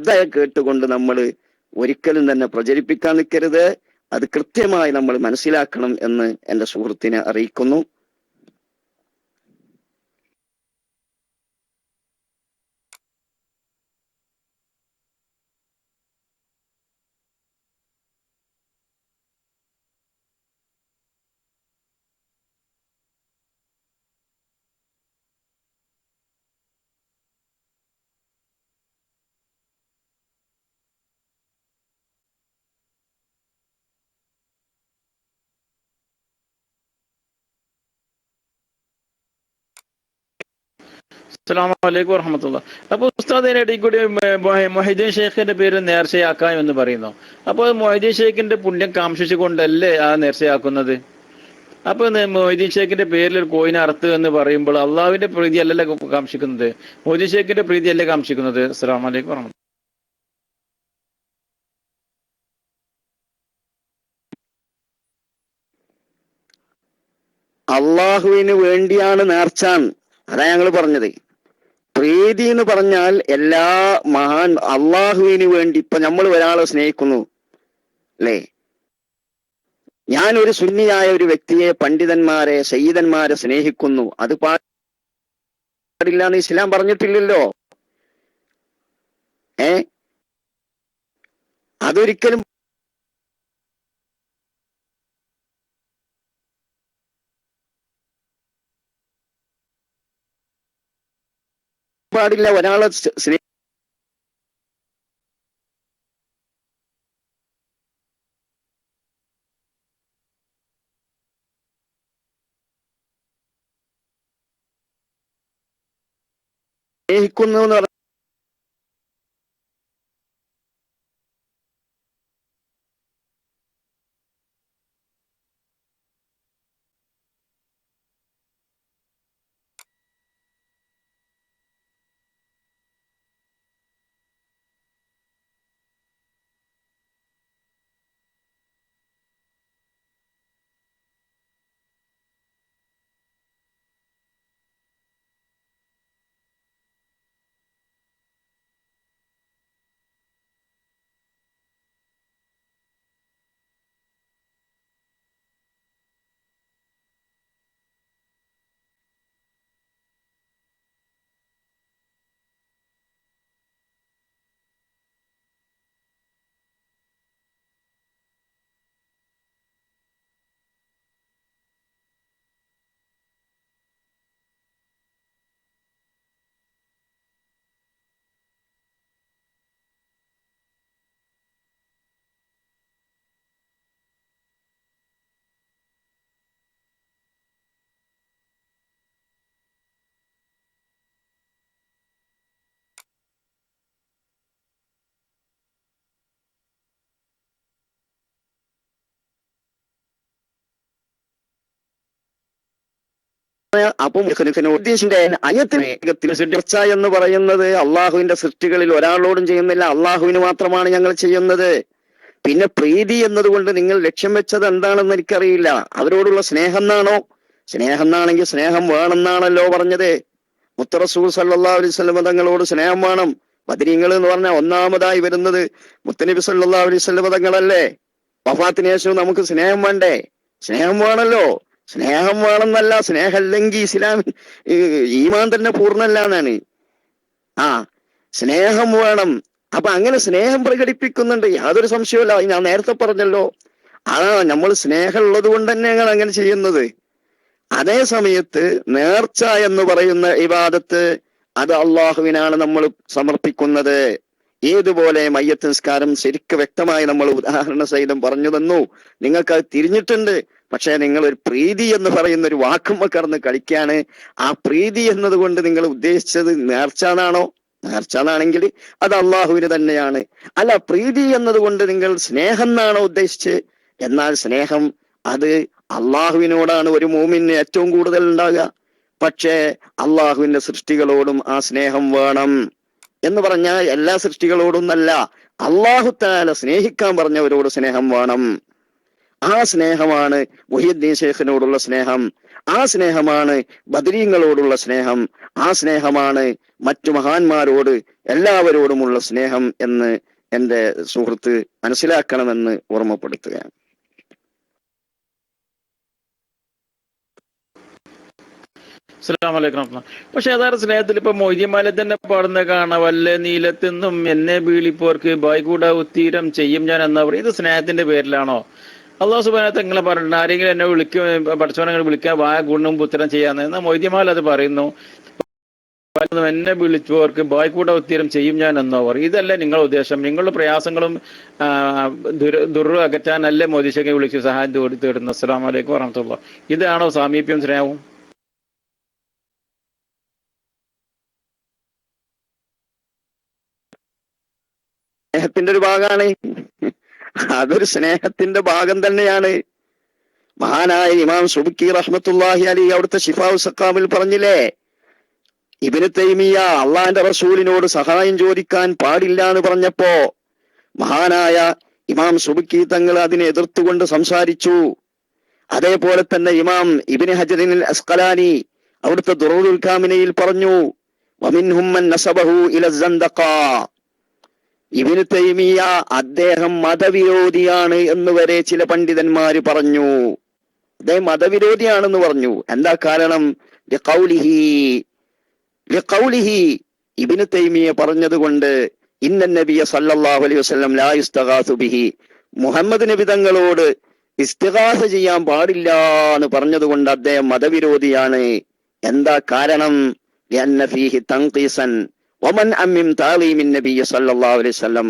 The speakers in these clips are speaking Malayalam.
വെറുതെ കേട്ടുകൊണ്ട് നമ്മൾ ഒരിക്കലും തന്നെ പ്രചരിപ്പിക്കാൻ നിൽക്കരുത്. അത് കൃത്യമായി നമ്മൾ മനസ്സിലാക്കണം എന്ന് എൻ്റെ സുഹൃത്തിനെ അറിയിക്കുന്നു. അസ്സലാമു അലൈക്കും വറഹ്മത്തുള്ളാഹി. അപ്പൊ ഉസ്താദ് ഇടയിൽ കൂടി മൊഹീദ്ദീൻ ഷെയ്ഖിന്റെ പേര് നേർച്ചയാക്കാം എന്ന് പറയുന്നു. അപ്പൊ മൊഹീദ്ദീൻ ഷെയ്ഖിന്റെ പുണ്യം കാംക്ഷിച്ചുകൊണ്ടല്ലേ ആ നേർച്ചയാക്കുന്നത്? അപ്പൊ മൊഹീദ്ദീൻ ഷെയ്ഖിന്റെ പേരിൽ ഒരു കോയിനെ അറുത്ത് എന്ന് പറയുമ്പോൾ അള്ളാഹുവിന്റെ പ്രീതി അല്ലല്ലേ കാംക്ഷിക്കുന്നത്, മൊഹീദ്ദീൻ ഷെയ്ഖിന്റെ പ്രീതി അല്ലേ കാംക്ഷിക്കുന്നത്? അസ്സലാമു അലൈക്കും വറഹ്മത്തുള്ളാഹി. അള്ളാഹുവിന് വേണ്ടിയാണ് നേർച്ച. അതാ ഞങ്ങൾ പറഞ്ഞത്. പ്രീതി എന്ന് പറഞ്ഞാൽ എല്ലാ മഹാൻ അള്ളാഹുവിന് വേണ്ടി. ഇപ്പൊ നമ്മൾ ഒരാളെ സ്നേഹിക്കുന്നു അല്ലേ? ഞാൻ ഒരു സുന്നിയായ ഒരു വ്യക്തിയെ, പണ്ഡിതന്മാരെ, സയ്യിദന്മാരെ സ്നേഹിക്കുന്നു. അത് പാടില്ല എന്ന് ഇസ്ലാം പറഞ്ഞിട്ടില്ലല്ലോ. അതൊരിക്കലും പാടില്ല. ഒരാളെ സ്നേഹിക്കുന്നു എന്ന് പറഞ്ഞാൽ അപ്പം തീർച്ച എന്ന് പറയുന്നത് അള്ളാഹുവിന്റെ സൃഷ്ടികളിൽ ഒരാളോടും ചെയ്യുന്നില്ല, അള്ളാഹുവിന് മാത്രമാണ് ഞങ്ങൾ ചെയ്യുന്നത്. പിന്നെ പ്രീതി എന്നതുകൊണ്ട് നിങ്ങൾ ലക്ഷ്യം വെച്ചത് എന്താണെന്ന് എനിക്കറിയില്ല. അവരോടുള്ള സ്നേഹം എന്നാണോ? സ്നേഹം എന്നാണെങ്കിൽ സ്നേഹം വേണമെന്നാണല്ലോ പറഞ്ഞത്. മുത്തറസൂൽ സല്ലല്ലാഹു അലൈഹി വസല്ലം തങ്ങളോട് സ്നേഹം വേണം. ബദരീങ്ങൾ എന്ന് പറഞ്ഞാൽ ഒന്നാമതായി വരുന്നത് മുത്തനബി സല്ലല്ലാഹു അലൈഹി വസല്ലം തങ്ങളല്ലേ. വഫാത്തിന് ശേഷം നമുക്ക് സ്നേഹം വേണ്ടേ? സ്നേഹം വേണല്ലോ. സ്നേഹം വേണമെന്നല്ല, സ്നേഹം ഇല്ലെങ്കിൽ ഈമാൻ തന്നെ പൂർണ്ണല്ല എന്നാണ്. സ്നേഹം വേണം. അപ്പൊ അങ്ങനെ സ്നേഹം പ്രകടിപ്പിക്കുന്നുണ്ട്, യാതൊരു സംശയവുമില്ല. ഞാൻ നേരത്തെ പറഞ്ഞല്ലോ, നമ്മൾ സ്നേഹം ഉള്ളത് കൊണ്ട് തന്നെ ഞങ്ങൾ അങ്ങനെ ചെയ്യുന്നത്. അതേ സമയത്ത് നേർച്ച എന്ന് പറയുന്ന ഇബാദത്ത് അത് അള്ളാഹുവിനാണ് നമ്മൾ സമർപ്പിക്കുന്നത്. ഏതുപോലെ മയ്യത്ത് നിസ്കാരം ശരിക്ക് വ്യക്തമായി നമ്മൾ ഉദാഹരണ സഹിതം പറഞ്ഞു തന്നു. നിങ്ങൾക്ക് അത് തിരിഞ്ഞിട്ടുണ്ട്. പക്ഷെ നിങ്ങൾ ഒരു പ്രീതി എന്ന് പറയുന്ന ഒരു വാക്കുമ്മ കടന്ന് കളിക്കാണ്. ആ പ്രീതി എന്നതുകൊണ്ട് നിങ്ങൾ ഉദ്ദേശിച്ചത് നേർച്ച എന്നാണോ? നേർച്ച എന്നാണെങ്കിൽ അത് അള്ളാഹുവിന് തന്നെയാണ്. അല്ല, പ്രീതി എന്നതുകൊണ്ട് നിങ്ങൾ സ്നേഹം എന്നാണോ ഉദ്ദേശിച്ചത്? എന്നാൽ സ്നേഹം അത് അള്ളാഹുവിനോടാണ് ഒരു മൂമിന് ഏറ്റവും കൂടുതൽ ഉണ്ടാകുക. പക്ഷേ അള്ളാഹുവിന്റെ സൃഷ്ടികളോടും ആ സ്നേഹം വേണം എന്ന് പറഞ്ഞാൽ എല്ലാ സൃഷ്ടികളോടും അല്ല, അള്ളാഹു തആല സ്നേഹിക്കാൻ പറഞ്ഞവരോട് സ്നേഹം വേണം. ആ സ്നേഹമാണ് മുഹീദ്ദീൻ ഷെയ്ഖിനോടുള്ള സ്നേഹം. ആ സ്നേഹമാണ് ബദരീങ്ങളോടുള്ള സ്നേഹം. ആ സ്നേഹമാണ് മറ്റു മഹാന്മാരോട് എല്ലാവരോടുമുള്ള സ്നേഹം എന്ന് എൻ്റെ സുഹൃത്ത് മനസ്സിലാക്കണമെന്ന് ഓർമ്മപ്പെടുത്തുകയാണ്. അസ്സലാമു അലൈക്കും. പക്ഷെ യഥാർത്ഥ സ്നേഹത്തിൽ ഇപ്പൊ മൊയ്യമാലെ തന്നെ പാടുന്ന കാണാം, വല്ല നീലത്തെന്നും എന്നെ വീളിപ്പോർക്ക് ബായ്കൂട ഉത്തീരം ചെയ്യും ഞാൻ എന്നാ പറയും. ഇത് സ്നേഹത്തിന്റെ പേരിലാണോ? അള്ളാഹു സുബ്ഹാനഹു തങ്ങളെ പറഞ്ഞിട്ടുണ്ട്, ആരെങ്കിലും എന്നെ വിളിക്കും, പഠിച്ചവനെ വിളിക്കാൻ വായ ഗുണം ഉത്തരം ചെയ്യാന്ന്. എന്നാൽ മൊയ്യമാൽ അത് പറയുന്നു, എന്നെ വിളിച്ചവർക്ക് ബായ്കൂട ഉത്തീരം ചെയ്യും ഞാൻ എന്നോ പറയും. ഇതല്ലേ നിങ്ങളുടെ ഉദ്ദേശം? നിങ്ങളുടെ പ്രയാസങ്ങളും ദുർ അകറ്റാനല്ലേ മോദിശക്കെ വിളിച്ച് സഹായം തേടുന്നു? അസ്സലാമു അലൈക്കും വറഹ്മത്തുള്ളാഹി. ഇതാണോ സാമീപ്യം, സ്നേഹവും? സ്നേഹത്തിന്റെ ഒരു ഭാഗമാണ്. അതൊരു സ്നേഹത്തിന്റെ ഭാഗം തന്നെയാണ്. മഹാനായ ഇമാം സുബ്കി റഹ്മത്തുള്ളാഹി അലൈഹി അവിടുത്തെ ശിഫാഉ സഖാമിൽ പറഞ്ഞില്ലേ, ഇബ്നു തൈമിയ അള്ളാന്റെ റസൂലിനോട് സഹായം ചോദിക്കാൻ പാടില്ല എന്ന് പറഞ്ഞപ്പോ മഹാനായ ഇമാം സുബ്കി തങ്ങൾ അതിനെ എതിർത്തുകൊണ്ട് സംസാരിച്ചു. അതേപോലെ തന്നെ ഇമാം ഇബ്നു ഹജറിൽ അസ്ഖലാനി അവിടുത്തെ ദുറൂറുൽ കാമിനയിൽ പറഞ്ഞു, വമിൻഹും മൻ നസബഹു ഇല സന്ദഖ, ഇബ്നു തൈമിയ അദ്ദേഹം മതവിരോധിയാണ് എന്ന് വരെ ചില പണ്ഡിതന്മാര് പറഞ്ഞു. അദ്ദേഹം മതവിരോധിയാണെന്ന് പറഞ്ഞു. എന്താ കാരണം? ലിഖൗലിഹി, ഇബ്നു തൈമിയ പറഞ്ഞതുകൊണ്ട്, ഇന്ന നബിയ സല്ലല്ലാഹു അലൈഹി വസല്ലം ലാ യുസ്തഗാസു ബിഹി, മുഹമ്മദ് നബി തങ്ങളോട് ഇസ്തിഗാസ ചെയ്യാൻ പാടില്ല എന്ന് പറഞ്ഞതുകൊണ്ട് അദ്ദേഹം മതവിരോധിയാണ്. എന്താ കാരണം? ലിഅന്ന ഫീഹി തൻഖീസൻ വമൻ അമ്മിൻ തഅലീമിൻ നബി സല്ലല്ലാഹു അലൈഹി വസല്ലം,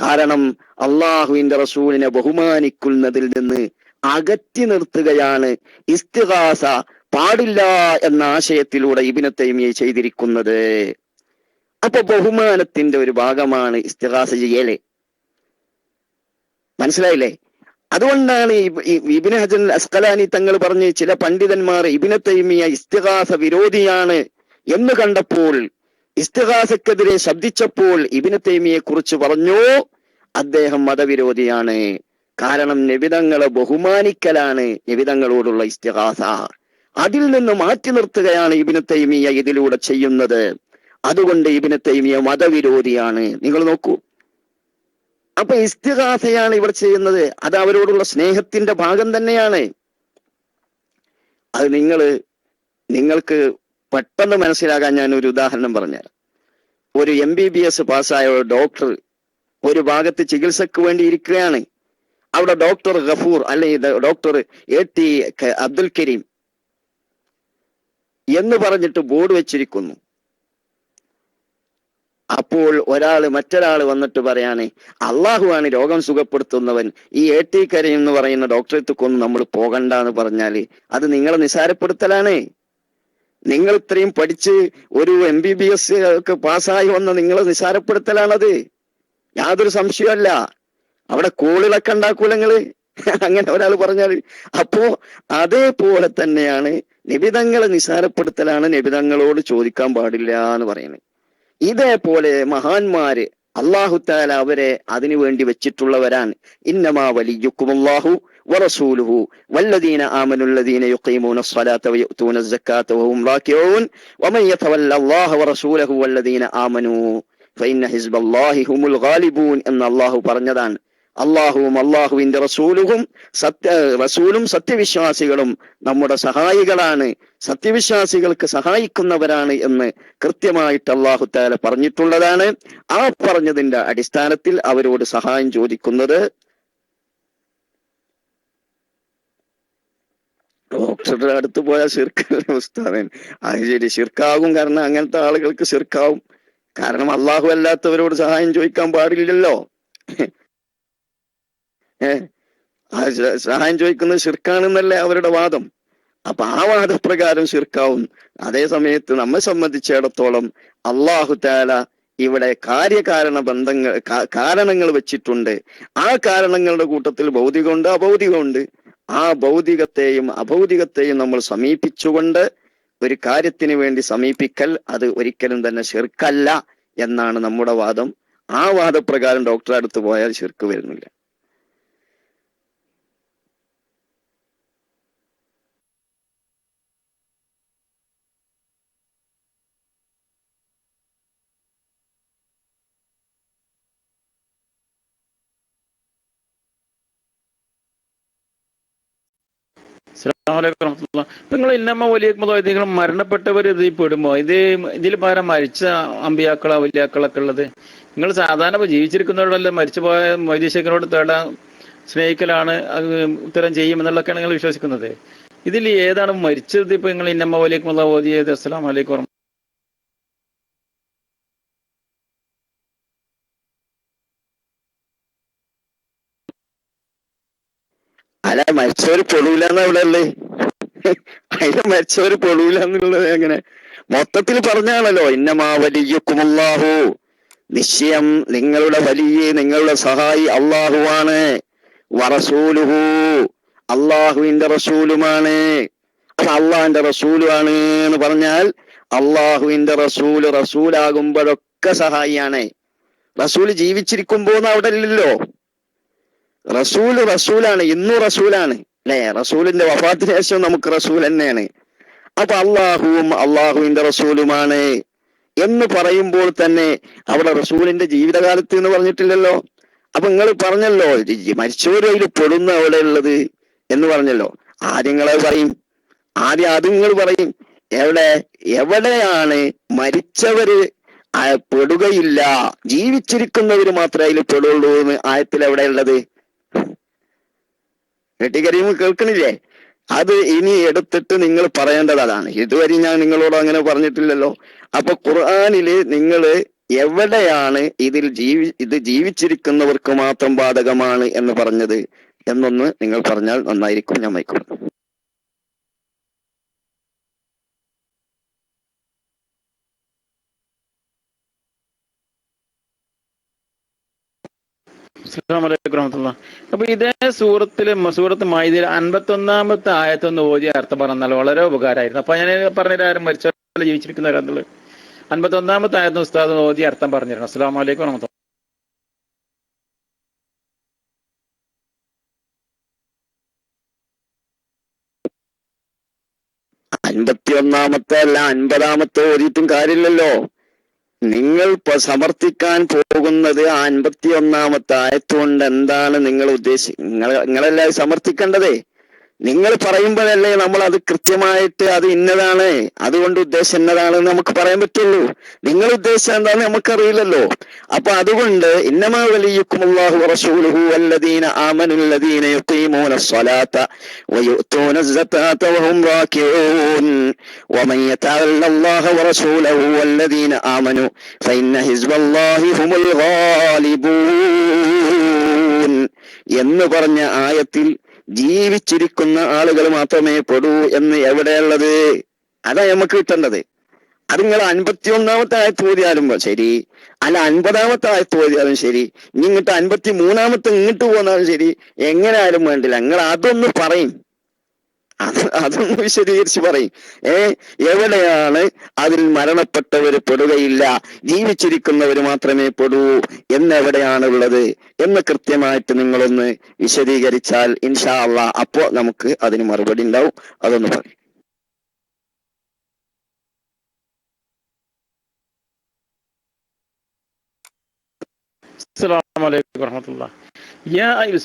കാരണം അള്ളാഹുവിന്റെ റസൂലിനെ ബഹുമാനിക്കുന്നതിൽ നിന്ന് അകറ്റി നിർത്തുകയാണ് ഇസ്തിഗാസ പാടില്ല എന്ന ആശയത്തിലൂടെ ഇബ്നു തൈമിയ ചെയ്തിരിക്കുന്നത്. അപ്പൊ ബഹുമാനത്തിന്റെ ഒരു ഭാഗമാണ് ഇസ്തിഗാസ ചെയ്യല്. മനസ്സിലായില്ലേ? അതുകൊണ്ടാണ് ഇബ്നു ഹജർ അസ്ഖലാനി തങ്ങൾ പറഞ്ഞ് ചില പണ്ഡിതന്മാർ ഇബ്നു തൈമിയ ഇസ്തിഗാസ വിരോധിയാണ് എന്ന് കണ്ടപ്പോൾ, ഇസ്തിഗാസക്കെതിരെ ശബ്ദിച്ചപ്പോൾ ഇബ്നു തൈമിയെ കുറിച്ച് പറഞ്ഞു, അദ്ദേഹം മതവിരോധിയാണ്. കാരണം നബിതങ്ങളെ ബഹുമാനിക്കലാണ് നബിതങ്ങളോടുള്ള ഇസ്തിഗാസ. അതിൽ നിന്ന് മാറ്റി നിർത്തുകയാണ് ഇബ്നു തൈമിയ ഇതിലൂടെ ചെയ്യുന്നത്. അതുകൊണ്ട് ഇബ്നു തൈമിയ മതവിരോധിയാണ്. നിങ്ങൾ നോക്കൂ, അപ്പൊ ഇസ്തിഗാസയാണ് ഇവർ ചെയ്യുന്നത്. അത് അവരോടുള്ള സ്നേഹത്തിന്റെ ഭാഗം തന്നെയാണ്. അത് നിങ്ങൾക്ക് പെട്ടെന്ന് മനസ്സിലാകാൻ ഞാൻ ഒരു ഉദാഹരണം പറഞ്ഞുതരാം. ഒരു MBBS പാസ്സായ ഒരു ഡോക്ടർ ഒരു ഭാഗത്ത് ചികിത്സക്ക് വേണ്ടി ഇരിക്കുകയാണ്. അവിടെ ഡോക്ടർ ഗഫൂർ അല്ലെങ്കിൽ ഡോക്ടർ AT അബ്ദുൽ കരീം എന്ന് പറഞ്ഞിട്ട് ബോർഡ് വെച്ചിരിക്കുന്നു. അപ്പോൾ മറ്റൊരാൾ വന്നിട്ട് പറയാണ്, അള്ളാഹുവാണ് രോഗം സുഖപ്പെടുത്തുന്നവൻ, ഈ AT കരീം എന്ന് പറയുന്ന ഡോക്ടറെടുത്തൊന്നും നമ്മൾ പോകണ്ട എന്ന് പറഞ്ഞാല് അത് നിങ്ങളെ നിസാരപ്പെടുത്തലാണ്. നിങ്ങൾ ഇത്രയും പഠിച്ച് ഒരു MBBS ഒക്കെ പാസ്സായി വന്ന നിങ്ങളെ നിസാരപ്പെടുത്തലാണത്. യാതൊരു സംശയമല്ല. അവിടെ കോളിളക്കം ഉണ്ടാക്കൂലങ്ങള് അങ്ങനെ ഒരാൾ പറഞ്ഞാൽ. അപ്പോ അതേപോലെ തന്നെയാണ് നിബിധങ്ങളെ നിസാരപ്പെടുത്തലാണ് നിബിധങ്ങളോട് ചോദിക്കാൻ പാടില്ല എന്ന് പറയുന്നത്. ഇതേപോലെ മഹാന്മാര് അല്ലാഹു തആല അവരെ അതിനു വേണ്ടി വെച്ചിട്ടുള്ളവരാണ്. ഇന്നമാ വലിയുക്കുമുല്ലാഹു വറസൂലുഹു വല്ലദീന ആമനുല്ലദീന യുഖീമൂന സ്വലാത്ത വയഅ്തൂന സക്കാത്ത വഹും റാകിഊൻ വമൻ യതവല്ലല്ലാഹ വറസൂലഹു വല്ലദീന ആമനൂ ഫഇന്ന ഹിസ്ബല്ലാഹി ഹുമുൽ ഗാലിബൂൻ എന്ന് അല്ലാഹു പറഞ്ഞതാണ്. അള്ളാഹുവും അള്ളാഹുവിന്റെ റസൂലും സത്യവിശ്വാസികളും നമ്മുടെ സഹായികളാണ്, സത്യവിശ്വാസികൾക്ക് സഹായിക്കുന്നവരാണ് എന്ന് കൃത്യമായിട്ട് അല്ലാഹു തആല പറഞ്ഞിട്ടുള്ളതാണ്. ആ പറഞ്ഞതിന്റെ അടിസ്ഥാനത്തിൽ അവരോട് സഹായം ചോദിക്കുന്നത് ഡോക്ടറുടെ അടുത്ത് പോയാൽ ശിർക്കല്ലേ ഉസ്താദൻ? അത് ശരി, ശിർക്കാകും. കാരണം അങ്ങനത്തെ ആളുകൾക്ക് ശിർക്കാവും. കാരണം അള്ളാഹു അല്ലാത്തവരോട് സഹായം ചോദിക്കാൻ പാടില്ലല്ലോ. സഹായം ചോദിക്കുന്നത് ശിർക്കാണെന്നല്ലേ അവരുടെ വാദം. അപ്പൊ ആ വാദപ്രകാരം ശിർക്കാവും. അതേ സമയത്ത് നമ്മെ സംബന്ധിച്ചിടത്തോളം അല്ലാഹു തആല ഇവിടെ കാര്യകാരണ കാരണങ്ങൾ വെച്ചിട്ടുണ്ട്. ആ കാരണങ്ങളുടെ കൂട്ടത്തിൽ ഭൗതികമുണ്ട്, അഭൗതികമുണ്ട്. ആ ഭൗതികത്തെയും അഭൗതികത്തെയും നമ്മൾ സമീപിച്ചുകൊണ്ട് ഒരു കാര്യത്തിന് വേണ്ടി സമീപിക്കൽ അത് ഒരിക്കലും തന്നെ ശിർക്കല്ല എന്നാണ് നമ്മുടെ വാദം. ആ വാദപ്രകാരം ഡോക്ടറെ അടുത്ത് പോയാൽ ശിർക്ക് വരുന്നില്ല. നിങ്ങൾ ഇന്നമ്മ വലിയ മരണപ്പെട്ടവർ ഇതിൽ പെടുമ്പോ ഇതിൽ പകരം മരിച്ച അമ്പിയാക്കളോ വലിയാക്കളൊക്കെ ഉള്ളത്? നിങ്ങൾ സാധാരണ ജീവിച്ചിരിക്കുന്നവരോടല്ല മരിച്ചുപോയ വൈദ്യശേഖരനോട് തേടാൻ സ്നേഹിക്കലാണ് അത് ഉത്തരം ചെയ്യുമെന്നുള്ളതൊക്കെയാണ് നിങ്ങൾ വിശ്വസിക്കുന്നത്. ഇതിൽ ഏതാണ് മരിച്ചത്? ഇപ്പൊ നിങ്ങൾ ഇന്നമ്മ വലിയ ഓതിയത് അസ്സലാമു അലൈക്കും. അല്ല, മരിച്ചവര് പൊളൂലെന്ന് അവിടെ അല്ലേ? അതിന് മരിച്ചവര് പൊളൂല എന്നുള്ളത് എങ്ങനെ? മൊത്തത്തിൽ പറഞ്ഞാണല്ലോ ഇന്നമാ വലിയുക്കുമുല്ലാഹു, നിശ്ചയം നിങ്ങളുടെ വലിയ നിങ്ങളുടെ സഹായി അള്ളാഹുവാണ്, വറസൂലുഹു അള്ളാഹുവിന്റെ റസൂലുമാണ്. അപ്പൊ അള്ളാഹിന്റെ റസൂലുമാണ് എന്ന് പറഞ്ഞാൽ അള്ളാഹുവിന്റെ റസൂലാകുമ്പോഴൊക്കെ സഹായിയാണ്. റസൂല് ജീവിച്ചിരിക്കുമ്പോന്ന് അവിടെ ഇല്ലല്ലോ. റസൂലാണ്, ഇന്നും റസൂലാണ് അല്ലെ? റസൂലിന്റെ വഫാത്തിന് ശേഷം നമുക്ക് റസൂൽ തന്നെയാണ്. അപ്പൊ അള്ളാഹുവും അള്ളാഹുവിന്റെ റസൂലുമാണ് എന്ന് പറയുമ്പോൾ തന്നെ അവിടെ റസൂലിന്റെ ജീവിതകാലത്ത് എന്ന് പറഞ്ഞിട്ടില്ലല്ലോ. അപ്പൊ നിങ്ങൾ പറഞ്ഞല്ലോ മരിച്ചവരയിൽ പെടുന്ന അവിടെ ഉള്ളത് എന്ന് പറഞ്ഞല്ലോ. ആദ്യം നിങ്ങൾ പറയും എവിടെയാണ് മരിച്ചവര് പെടുകയില്ല, ജീവിച്ചിരിക്കുന്നവര് മാത്രമേ അതിൽ പെടുള്ളൂ എന്ന് ആയത്തിൽ എവിടെ ഉള്ളത്? കരീം കേൾക്കണില്ലേ? അത് ഇനി എടുത്തിട്ട് നിങ്ങൾ പറയേണ്ടത് അതാണ്. ഇതുവരെ ഞാൻ നിങ്ങളോട് അങ്ങനെ പറഞ്ഞിട്ടില്ലല്ലോ. അപ്പൊ ഖുർആനില് നിങ്ങൾ എവിടെയാണ് ഇത് ജീവിച്ചിരിക്കുന്നവർക്ക് മാത്രം ബാധകമാണ് എന്ന് പറഞ്ഞത് എന്നൊന്ന് നിങ്ങൾ പറഞ്ഞാൽ നന്നായിരിക്കും. ഞാൻ മൈക്കും. അസ്സലാമു അലൈക്കും വറഹ്മത്തുള്ളാഹി. അപ്പൊ ഇതേ സൂറത്ത് മാഇദയിൽ 51-ാമത്തെ ആയത്തൊന്ന് ഓതി അർത്ഥം പറഞ്ഞാൽ വളരെ ഉപകാരമായിരുന്നു. അപ്പൊ ഞാൻ പറഞ്ഞിട്ടാരും മരിച്ച ജീവിച്ചിരിക്കുന്നവരാന്നുള്ളത് 51-ാമത്തെ ആയത്ത് ഉസ്താദ് ഓതി അർത്ഥം പറഞ്ഞിരുന്നു. അസ്സലാമു അലൈക്കും വറഹ്മത്തുള്ളാഹി. 51-ാമത്തെ അല്ല 50-ാമത്തെ ഓതിയിട്ടും കാര്യമില്ലല്ലോ. നിങ്ങൾ സമർത്ഥിക്കാൻ പോകുന്നത് 51-ാമത്തെ ആയത്തുകൊണ്ട് എന്താണ് നിങ്ങൾ നിങ്ങളെല്ലാം സമർത്ഥിക്കേണ്ടതേ. നിങ്ങൾ പറയുമ്പോഴല്ലേ നമ്മൾ അത് കൃത്യമായിട്ട് അത് ഇന്നതാണ്, അതുകൊണ്ട് ഉദ്ദേശം എന്നതാണെന്ന് നമുക്ക് പറയാൻ പറ്റുള്ളൂ. നിങ്ങൾ ഉദ്ദേശം എന്താണെന്ന് നമുക്കറിയില്ലല്ലോ. അപ്പൊ അതുകൊണ്ട് ഇന്നമാ വലിയുക്കുമുല്ലാഹു വറസൂലുഹു വല്ലദീന ആമനുല്ലദീന യുഖീമൂനസ് സ്വലാത്ത വയുഅ്തൂനസ് സകാത്ത വഹും റാകിഊൻ വമൻ യതവല്ലല്ലാഹു വറസൂലുഹു വല്ലദീന ആമനു ഫഇന്ന ഹിസ്ബല്ലാഹി ഹുമുൽ ഗാലിബൂൻ എന്ന് പറഞ്ഞ ആയത്തിൽ ജീവിച്ചിരിക്കുന്ന ആളുകൾ മാത്രമേ പെടൂ എന്ന് എവിടെയുള്ളത്? അതാ നമുക്ക് കിട്ടേണ്ടത്. അത് നിങ്ങൾ 51-ാമത്തെ ആയത്ത് ഓതിയാലും ശരി, അല്ല 50-ാമത്തെ ആയത്ത് ഓതിയാലും ശരി, ഇനി ഇങ്ങോട്ട് 53-ാമത്തെ ഇങ്ങോട്ട് പോന്നാലും ശരി, എങ്ങനെ ആയാലും വേണ്ടില്ല. നിങ്ങൾ അതൊന്ന് പറയും, അതൊന്ന് വിശദീകരിച്ച് പറയും. എവിടെയാണ് അതിൽ മരണപ്പെട്ടവര് പെടുകയില്ല, ജീവിച്ചിരിക്കുന്നവര് മാത്രമേ പെടൂ എന്നെവിടെയാണുള്ളത് എന്ന് കൃത്യമായിട്ട് നിങ്ങളൊന്ന് വിശദീകരിച്ചാൽ ഇൻഷാ അള്ളാഹ് അപ്പോ നമുക്ക് അതിന് മറുപടി ഉണ്ടാവും. അതൊന്ന് പറയും. അസ്സലാമു അലൈക്കും വറഹ്മത്തുള്ളാഹി.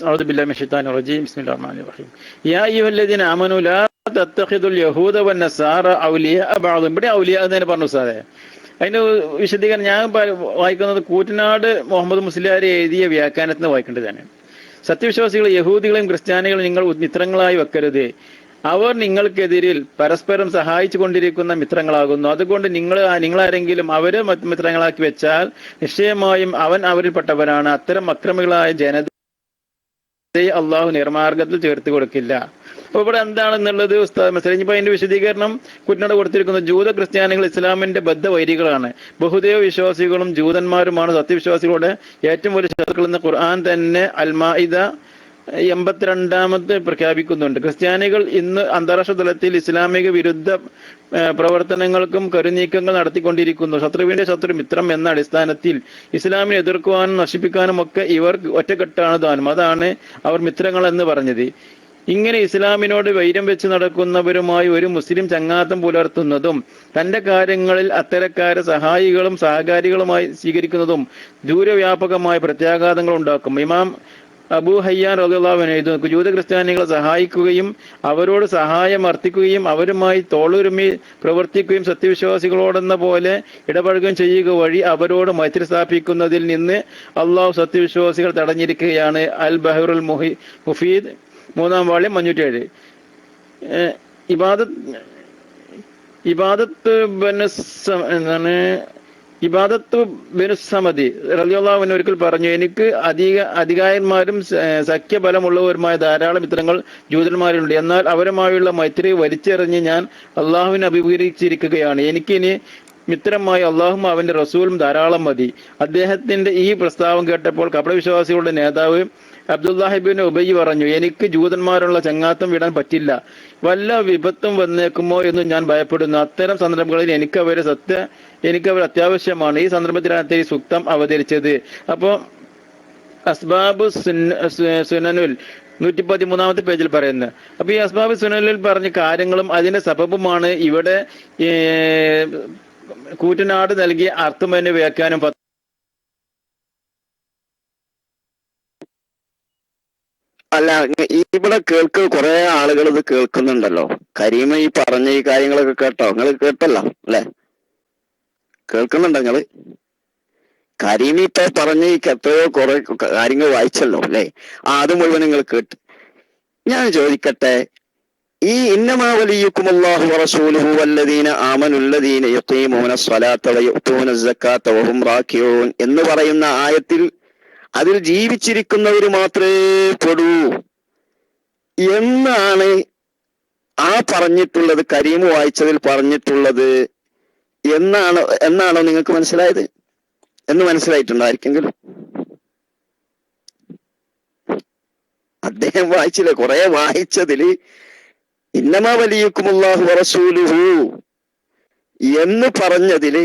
അഊദു ബില്ലാഹി മിനശ് ശൈത്താനിർ റജീം. ബിസ്മില്ലാഹിർ റഹ്മാനിർ റഹീം. യാ അയ്യുഹല്ലദീന ആമനൂ ലാ തത്തഖിദുൽ യഹൂദ വന്നസാറ ഔലിയ ബഅദും. ഇവിടെ ഔലിയ എന്ന് പറഞ്ഞു ഉസ്താദേ. അതിന്റെ വിശദീകരണം ഞാൻ വായിക്കുന്നത് കൂറ്റനാട് മുഹമ്മദ് മുസ്ലിയാർ എഴുതിയ വ്യാഖ്യാനത്തിന് വായിക്കേണ്ടതാണ്. സത്യവിശ്വാസികൾ യഹൂദികളെയും ക്രിസ്ത്യാനികളെയും നിങ്ങൾ മിത്രങ്ങളായി വെക്കരുത്. അവർ നിങ്ങൾക്കെതിരിൽ പരസ്പരം സഹായിച്ചു കൊണ്ടിരിക്കുന്ന മിത്രങ്ങളാകുന്നു. അതുകൊണ്ട് നിങ്ങളാരെങ്കിലും അവരെ മിത്രങ്ങളാക്കി വെച്ചാൽ നിശ്ചയമായും അവൻ അവരിൽപ്പെട്ടവരാണ്. അത്തരം അക്രമികളായ ജനതയെ അള്ളാഹു നിർമാർഗത്തിൽ ചേർത്ത് കൊടുക്കില്ല. അപ്പൊ ഇവിടെ എന്താണെന്നുള്ളത് ഉസ്താദ് മനസ്സിലായി. ഇപ്പൊ അതിന്റെ വിശദീകരണം കുറ്റനട കൊടുത്തിരിക്കുന്നത് ജൂത ക്രിസ്ത്യാനികൾ ഇസ്ലാമിന്റെ ബദ്ധവൈരികളാണ്. ബഹുദൈവ വിശ്വാസികളും ജൂതന്മാരുമാണ് സത്യവിശ്വാസികളുടെ ഏറ്റവും വലിയ ശത്രുക്കൾ എന്ന് ഖുർആൻ തന്നെ അൽ-മാഇദ 82-ാമത്തെ പ്രഖ്യാപിക്കുന്നുണ്ട്. ക്രിസ്ത്യാനികൾ ഇന്ന് അന്താരാഷ്ട്ര തലത്തിൽ ഇസ്ലാമിക വിരുദ്ധ പ്രവർത്തനങ്ങൾക്കും കരുനീക്കങ്ങൾ നടത്തിക്കൊണ്ടിരിക്കുന്നു. ശത്രുവിന്റെ ശത്രു മിത്രം എന്ന അടിസ്ഥാനത്തിൽ ഇസ്ലാമിനെ എതിർക്കുവാനും നശിപ്പിക്കാനും ഒക്കെ ഇവർ ഒറ്റക്കെട്ടാണ് താനും. അതാണ് അവർ മിത്രങ്ങൾ എന്ന് പറഞ്ഞത്. ഇങ്ങനെ ഇസ്ലാമിനോട് വൈരം വെച്ച് നടക്കുന്നവരുമായി ഒരു മുസ്ലിം ചങ്ങാത്തം പുലർത്തുന്നതും തന്റെ കാര്യങ്ങളിൽ അത്തരക്കാരെ സഹായികളും സഹകാരികളുമായി സ്വീകരിക്കുന്നതും ദൂരവ്യാപകമായ പ്രത്യാഘാതങ്ങൾ ഉണ്ടാക്കും. ഇമാം അബൂ ഹയ്യാൻ റളിയല്ലാഹു അൻഹു എഴുതുന്നു, ജൂത ക്രിസ്ത്യാനികളെ സഹായിക്കുകയും അവരോട് സഹായം അർത്ഥിക്കുകയും അവരുമായി തോളുരുമി പ്രവർത്തിക്കുകയും സത്യവിശ്വാസികളോടെന്ന പോലെ ഇടപഴകുകയും ചെയ്യുക വഴി അവരോട് മൈത്രി സ്ഥാപിക്കുന്നതിൽ നിന്ന് അള്ളാഹു സത്യവിശ്വാസികൾ തടഞ്ഞിരിക്കുകയാണ്. അൽ ബഹറുൽ മുഫീദ് 3-ാം വാള്യം 507. ഇബാദത്ത് എന്താണ് ഇബാദത്ത് ബിൻ സമദി റളിയല്ലാഹു അൻഹു ഒരിക്കൽ പറഞ്ഞു, എനിക്ക് അധികായന്മാരും സഖ്യബലമുള്ളവരുമായ ധാരാളം മിത്രങ്ങൾ ജൂതന്മാരുണ്ട്. എന്നാൽ അവരുമായുള്ള മൈത്രി വലിച്ചെറിഞ്ഞ് ഞാൻ അള്ളാഹുവിനെ അഭിമുഖീകരിച്ചിരിക്കുകയാണ്. എനിക്കിനി മിത്രമായി അള്ളാഹും അവന്റെ റസൂലും ധാരാളം മതി. അദ്ദേഹത്തിന്റെ ഈ പ്രസ്താവം കേട്ടപ്പോൾ കപടവിശ്വാസികളുടെ നേതാവ് അബ്ദുല്ലാഹിബിൻ ഉബൈ പറഞ്ഞു, എനിക്ക് ജൂതന്മാരുള്ള ചങ്ങാത്തം വിടാൻ പറ്റില്ല. വല്ല വിപത്തും വന്നേക്കുമോ എന്ന് ഞാൻ ഭയപ്പെടുന്നു. അത്തരം സന്ദർഭങ്ങളിൽ എനിക്കവർ അത്യാവശ്യമാണ്. ഈ സന്ദർഭത്തിലാണ് ഈ സൂക്തം അവതരിച്ചത്. അപ്പോ അസ്ബാബ് സുനനുൽ 113-ാമത്തെ പേജിൽ പറയുന്നത്. അപ്പൊ ഈ അസ്ബാബ് സുനനിൽ പറഞ്ഞ കാര്യങ്ങളും അതിന്റെ സബബുമാണ് ഇവിടെ കൂറ്റനാട് നൽകിയ അർത്ഥമെന്ന് വ്യാഖ്യാനം. അല്ല, ഇവിടെ കുറെ ആളുകൾ ഇത് കേൾക്കുന്നുണ്ടല്ലോ. കരീമ ഈ പറഞ്ഞ ഈ കാര്യങ്ങളൊക്കെ കേട്ടോ? നിങ്ങൾ കേട്ടല്ലോ അല്ലെ? കേൾക്കുന്നുണ്ടോ നിങ്ങള്? കരീമ ഇപ്പൊ പറഞ്ഞ ഈ എത്രയോ കുറെ കാര്യങ്ങൾ വായിച്ചല്ലോ അല്ലെ? അത് മുഴുവൻ നിങ്ങൾ കേട്ട്. ഞാൻ ചോദിക്കട്ടെ, ഈ ഇന്നമാ വലിയുക്കുമുല്ലാഹു വറസൂലുഹു വല്ലദീന ആമനുല്ലദീന യുഖീമൂന സ്വലാത്ത വയുഅ്തൂന സക്കാത്ത വഹും റാക്കിഊൻ എന്ന് പറയുന്ന ആയത്തിൽ അതിൽ ജീവിച്ചിരിക്കുന്നവർ മാത്രമേ പെടൂ എന്നാണ് ആ പറഞ്ഞിട്ടുള്ളത്. കരീമ് വായിച്ചതിൽ പറഞ്ഞിട്ടുള്ളത് എന്നാണോ നിങ്ങൾക്ക് മനസ്സിലായത്? എന്ന് മനസ്സിലായിട്ടുണ്ടോ ആർക്കെങ്കിലും? അദ്ദേഹം വായിച്ചില്ലേ? കുറെ വായിച്ചതില് ഇന്നമാ വലിയുക്കുമുല്ലാഹു വറസൂലുഹു എന്ന് പറഞ്ഞതില്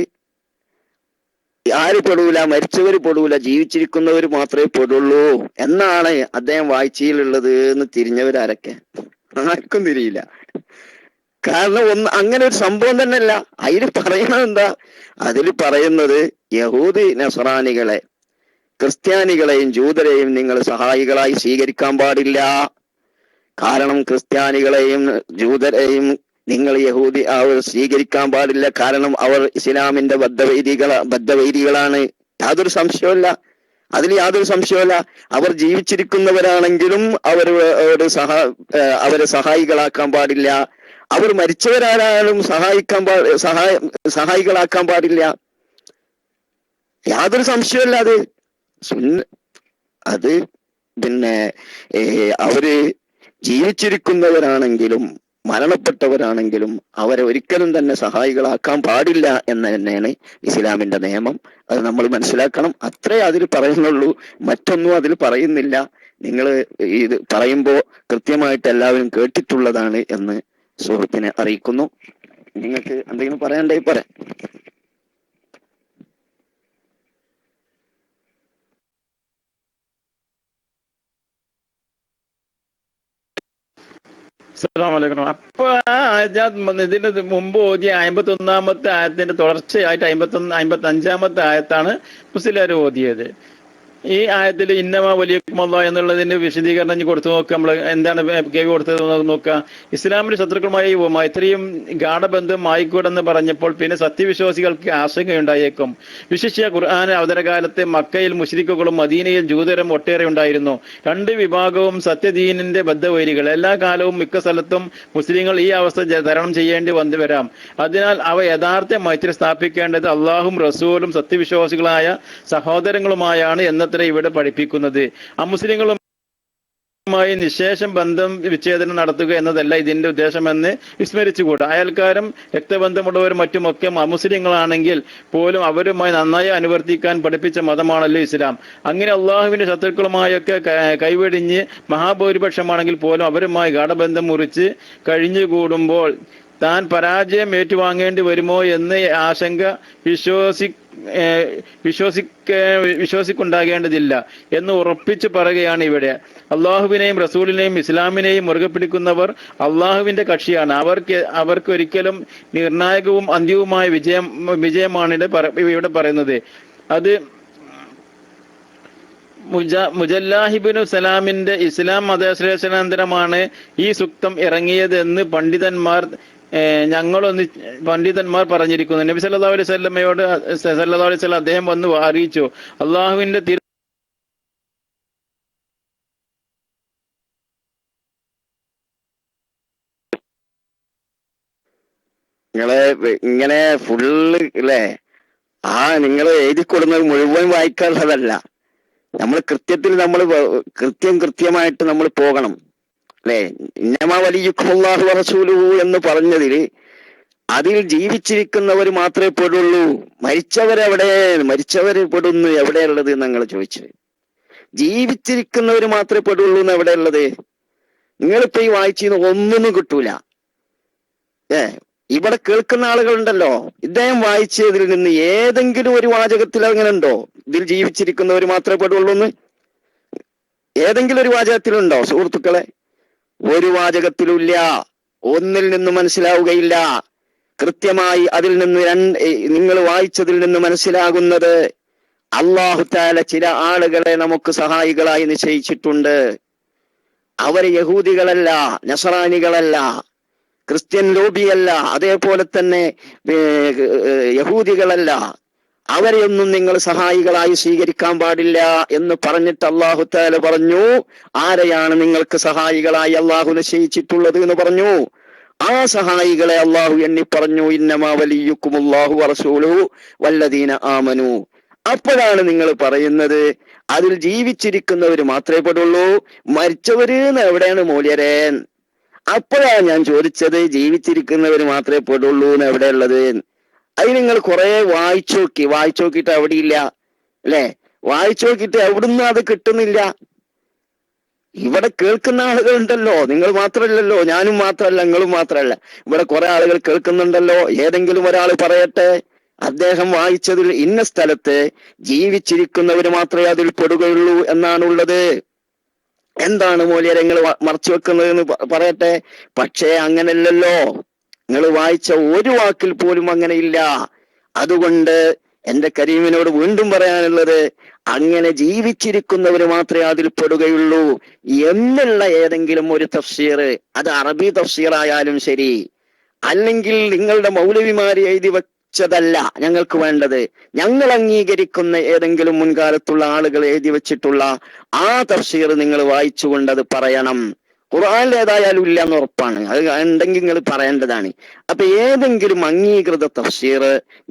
ആര് പെടൂല? മരിച്ചവര് പെടൂല, ജീവിച്ചിരിക്കുന്നവർ മാത്രമേ പെടുള്ളൂ എന്നാണ് അദ്ദേഹം വായിച്ചയിലുള്ളത് എന്ന് തിരിഞ്ഞവരാരൊക്കെ? ആർക്കും തിരിയില്ല. കാരണം അങ്ങനെ ഒരു സംഭവം തന്നെയല്ല. അതിൽ പറയുന്നത് എന്താ? അതിൽ പറയുന്നത് യഹൂദി നസ്രാനികളെ, ക്രിസ്ത്യാനികളെയും ജൂതരെയും നിങ്ങൾ സഹായികളായി സ്വീകരിക്കാൻ പാടില്ല. കാരണം ക്രിസ്ത്യാനികളെയും ജൂതരെയും നിങ്ങൾ അവർ സ്വീകരിക്കാൻ പാടില്ല. കാരണം അവർ ഇസ്ലാമിന്റെ ബദ്ധവൈരികളാണ്. യാതൊരു സംശയമല്ല, അതിൽ യാതൊരു സംശയമല്ല. അവർ ജീവിച്ചിരിക്കുന്നവരാണെങ്കിലും അവരെ സഹായികളാക്കാൻ പാടില്ല. അവർ മരിച്ചവരാരാലും സഹായികളാക്കാൻ പാടില്ല. യാതൊരു സംശയമല്ല. അത് പിന്നെ അവര് ജീവിച്ചിരിക്കുന്നവരാണെങ്കിലും മരണപ്പെട്ടവരാണെങ്കിലും അവരെ ഒരിക്കലും തന്നെ സഹായികളാക്കാൻ പാടില്ല എന്ന് തന്നെയാണ് ഇസ്ലാമിന്റെ നിയമം. അത് നമ്മൾ മനസ്സിലാക്കണം. അത്രേ അതിൽ പറയുന്നുള്ളൂ, മറ്റൊന്നും അതിൽ പറയുന്നില്ല. നിങ്ങൾ ഇത് പറയുമ്പോൾ കൃത്യമായിട്ട് എല്ലാവരും കേട്ടിട്ടുള്ളതാണ് എന്ന് സുഹൃത്തിനെ അറിയിക്കുന്നു. നിങ്ങൾക്ക് എന്തെങ്കിലും പറയാനുണ്ടെങ്കിൽ പറയാം. അസ്സലാമു. അപ്പൊ ഇതിന് മുമ്പ് ഓതിയ 51-ാമത്തെ ആയത്തിന്റെ തുടർച്ചയായിട്ട് 55-ാമത്തെ ആയത്താണ് മുസ്ലിയാർ ഓതിയത്. ഈ ആയത്തിൽ ഇന്നമാ വലിയക്കുമല്ലാ എന്നുള്ളതിന്റെ വിശദീകരണം കൊടുത്തു നോക്കുക. നമ്മൾ എന്താണ് കേവി കൊടുത്തത് നോക്കുക. ഇസ്ലാമിന്റെ ശത്രുക്കളുമായി മൈത്രിയും ഗാഠബന്ധവും ആയിക്കൂടെന്ന് പറഞ്ഞപ്പോൾ പിന്നെ സത്യവിശ്വാസികൾക്ക് ആശങ്കയുണ്ടായേക്കും. വിശിഷ്യ ഖുർആൻ അവതരകാലത്ത് മക്കയിൽ മുശ്രിക്കുകളും മദീനയിൽ ജൂതരും ഒട്ടേറെ ഉണ്ടായിരുന്നു. രണ്ട് വിഭാഗവും സത്യദീനിന്റെ ബദ്ധവൈരികൾ. എല്ലാ കാലവും മിക്ക സ്ഥലത്തും മുസ്ലിങ്ങൾ ഈ അവസ്ഥ തരണം ചെയ്യേണ്ടി വരാം. അതിനാൽ അവ യഥാർത്ഥ മൈത്രി സ്ഥാപിക്കേണ്ടത് അള്ളാഹും റസൂലും സത്യവിശ്വാസികളായ സഹോദരങ്ങളുമായാണ് എന്നത്ര ഇവിടെ പഠിപ്പിക്കുന്നത്. അമുസ്ലിങ്ങളുമായി നിശേഷം ബന്ധം വിച്ഛേദനം നടത്തുക എന്നതല്ല ഇതിന്റെ ഉദ്ദേശമെന്ന് വിസ്മരിച്ചുകൂടാ. അയൽക്കാരും രക്തബന്ധമുള്ളവരും മറ്റുമൊക്കെ അമുസ്ലിങ്ങളാണെങ്കിൽ പോലും അവരുമായി നന്നായി അനുവർത്തിക്കാൻ പഠിപ്പിച്ച മതമാണല്ലോ ഇസ്ലാം. അങ്ങനെ അള്ളാഹുവിന്റെ ശത്രുക്കളുമായൊക്കെ കൈവെടിഞ്ഞ് മഹാഭൂരിപക്ഷമാണെങ്കിൽ പോലും അവരുമായി ഗാഠബന്ധം മുറിച്ച് കഴിഞ്ഞുകൂടുമ്പോൾ താൻ പരാജയം ഏറ്റുവാങ്ങേണ്ടി വരുമോ എന്ന് ആശങ്ക വിശ്വാസിക്കുണ്ടാകേണ്ടതില്ല എന്ന് ഉറപ്പിച്ചു പറയുകയാണ് ഇവിടെ. അള്ളാഹുവിനെയും റസൂലിനെയും ഇസ്ലാമിനെയും മുറുകെ പിടിക്കുന്നവർ അള്ളാഹുവിന്റെ കക്ഷിയാണ്. അവർക്കൊരിക്കലും നിർണായകവും അന്ത്യവുമായ വിജയമാണ് ഇവിടെ പറയുന്നത്. അത് മുജല്ലാഹിബിനു സലാമിന്റെ ഇസ്ലാം മതശ്രേഷനാന്തരമാണ് ഈ സുക്തം ഇറങ്ങിയത് എന്ന് പണ്ഡിതന്മാർ പറഞ്ഞിരിക്കുന്നു. നബി സല്ലല്ലാഹു അലൈഹി വസല്ലമയോട് സല്ലല്ലാഹു അലൈഹി വസല്ലം അദ്ദേഹം വന്ന് അറിയിച്ചു, അള്ളാഹുവിന്റെ നിങ്ങളെ ഇങ്ങനെ ഫുള്ള് അല്ലേ, നിങ്ങൾ എഴുതി കൊടുക്കുന്നത് മുഴുവൻ വായിക്കാനുള്ളതല്ല. നമ്മൾ കൃത്യത്തിൽ കൃത്യമായിട്ട് നമ്മൾ പോകണം അല്ലെ. ഇന്നമാ വലിയുക്കുമുല്ലാഹു വറസൂലുഹു എന്ന് പറഞ്ഞതിൽ അതിൽ ജീവിച്ചിരിക്കുന്നവർ മാത്രമേ പെടുള്ളൂ. മരിച്ചവര് പെടുന്നു എവിടെയുള്ളത് നിങ്ങൾ ചോദിച്ചത്. ജീവിച്ചിരിക്കുന്നവർ മാത്രമേ പെടുള്ളൂ എന്ന് എവിടെയുള്ളത്? നിങ്ങളിപ്പോ ഈ വായിച്ചിന്ന് ഒന്നും കിട്ടൂല. ഇവിടെ കേൾക്കുന്ന ആളുകളുണ്ടല്ലോ, ഇദ്ദേഹം വായിച്ചതിൽ നിന്ന് ഏതെങ്കിലും ഒരു വാചകത്തിൽ അങ്ങനെ ഉണ്ടോ ഇതിൽ ജീവിച്ചിരിക്കുന്നവർ മാത്രമേ പെടുള്ളൂ എന്ന്? ഏതെങ്കിലും ഒരു വാചകത്തിലുണ്ടോ സുഹൃത്തുക്കളെ? ഒരു വാചകത്തിലുമില്ല. ഒന്നിൽ നിന്ന് മനസ്സിലാവുകയില്ല. കൃത്യമായി അതിൽ നിന്ന് നിങ്ങൾ വായിച്ചതിൽ നിന്ന് മനസ്സിലാകുന്നത് അല്ലാഹു തആല ചില ആളുകളെ നമുക്ക് സഹായികളായി നിശ്ചയിച്ചിട്ടുണ്ട്. അവർ യഹൂദികളല്ല, നസറാനികളല്ല, ക്രിസ്ത്യൻ ലോബിയല്ല, അതേപോലെ തന്നെ യഹൂദികളല്ല. അവരെയൊന്നും നിങ്ങൾ സഹായികളായി സ്വീകരിക്കാൻ പാടില്ല എന്ന് പറഞ്ഞിട്ട് അല്ലാഹു തആല പറഞ്ഞു, ആരെയാണ് നിങ്ങൾക്ക് സഹായികളായി അള്ളാഹു നിശ്ചയിച്ചിട്ടുള്ളത് എന്ന് പറഞ്ഞു. ആ സഹായികളെ അള്ളാഹു എണ്ണി പറഞ്ഞു, ഇന്നമാ വലിയുക്കുമുല്ലാഹു വറസൂലുഹു വല്ലദീന ആമനു. അപ്പോഴാണ് നിങ്ങൾ പറയുന്നത് അതിൽ ജീവിച്ചിരിക്കുന്നവർ മാത്രമേ പെടുള്ളൂ, മരിച്ചവര് എവിടെയാണ് മൂല്യരേ? അപ്പോഴാണ് ഞാൻ ചോദിച്ചത് ജീവിച്ചിരിക്കുന്നവർ മാത്രമേ പെടുള്ളൂ എന്ന് എവിടെയുള്ളത്? അത് നിങ്ങൾ കുറെ വായിച്ചു നോക്കിയിട്ട് എവിടെയില്ല അല്ലെ? വായിച്ചു നോക്കിയിട്ട് എവിടുന്നും അത് കിട്ടുന്നില്ല. ഇവിടെ കേൾക്കുന്ന ആളുകളുണ്ടല്ലോ, നിങ്ങൾ മാത്രമല്ലല്ലോ, ഞാനും മാത്രമല്ല, നിങ്ങളും മാത്രമല്ല, ഇവിടെ കുറെ ആളുകൾ കേൾക്കുന്നുണ്ടല്ലോ. ഏതെങ്കിലും ഒരാൾ പറയട്ടെ, അദ്ദേഹം വായിച്ചതിൽ ഇന്ന സ്ഥലത്ത് ജീവിച്ചിരിക്കുന്നവർ മാത്രമേ അതിൽ പെടുകയുള്ളൂ എന്നാണുള്ളത്. എന്താണ് മൂല്യങ്ങൾ മറച്ചു വെക്കുന്നത് എന്ന് പറയട്ടെ. പക്ഷേ അങ്ങനെയല്ലല്ലോ, നിങ്ങൾ വായിച്ച ഒരു വാക്കിൽ പോലും അങ്ങനെയില്ല. അതുകൊണ്ട് എന്റെ കരീമിനോട് വീണ്ടും പറയാനുള്ളത്, അങ്ങനെ ജീവിച്ചിരിക്കുന്നവർ മാത്രമേ അതിൽ പെടുകയുള്ളൂ എന്നുള്ള ഏതെങ്കിലും ഒരു തഫ്സീർ, അത് അറബി തഫ്സീർ ആയാലും ശരി, അല്ലെങ്കിൽ നിങ്ങളുടെ മൗലവിമാര് എഴുതി വെച്ചതല്ല ഞങ്ങൾക്ക് വേണ്ടത്, ഞങ്ങൾ അംഗീകരിക്കുന്ന ഏതെങ്കിലും മുൻകാലത്തുള്ള ആളുകൾ എഴുതി വെച്ചിട്ടുള്ള ആ തഫ്സീർ നിങ്ങൾ വായിച്ചുകൊണ്ട് അത് പറയണം. ഖുർആനിൽ ഏതായാലും ഇല്ല എന്ന് ഉറപ്പാണ്, അത് ഉണ്ടെങ്കിൽ നിങ്ങൾ പറയേണ്ടതാണ്. അപ്പൊ ഏതെങ്കിലും അംഗീകൃത തഫ്സീർ,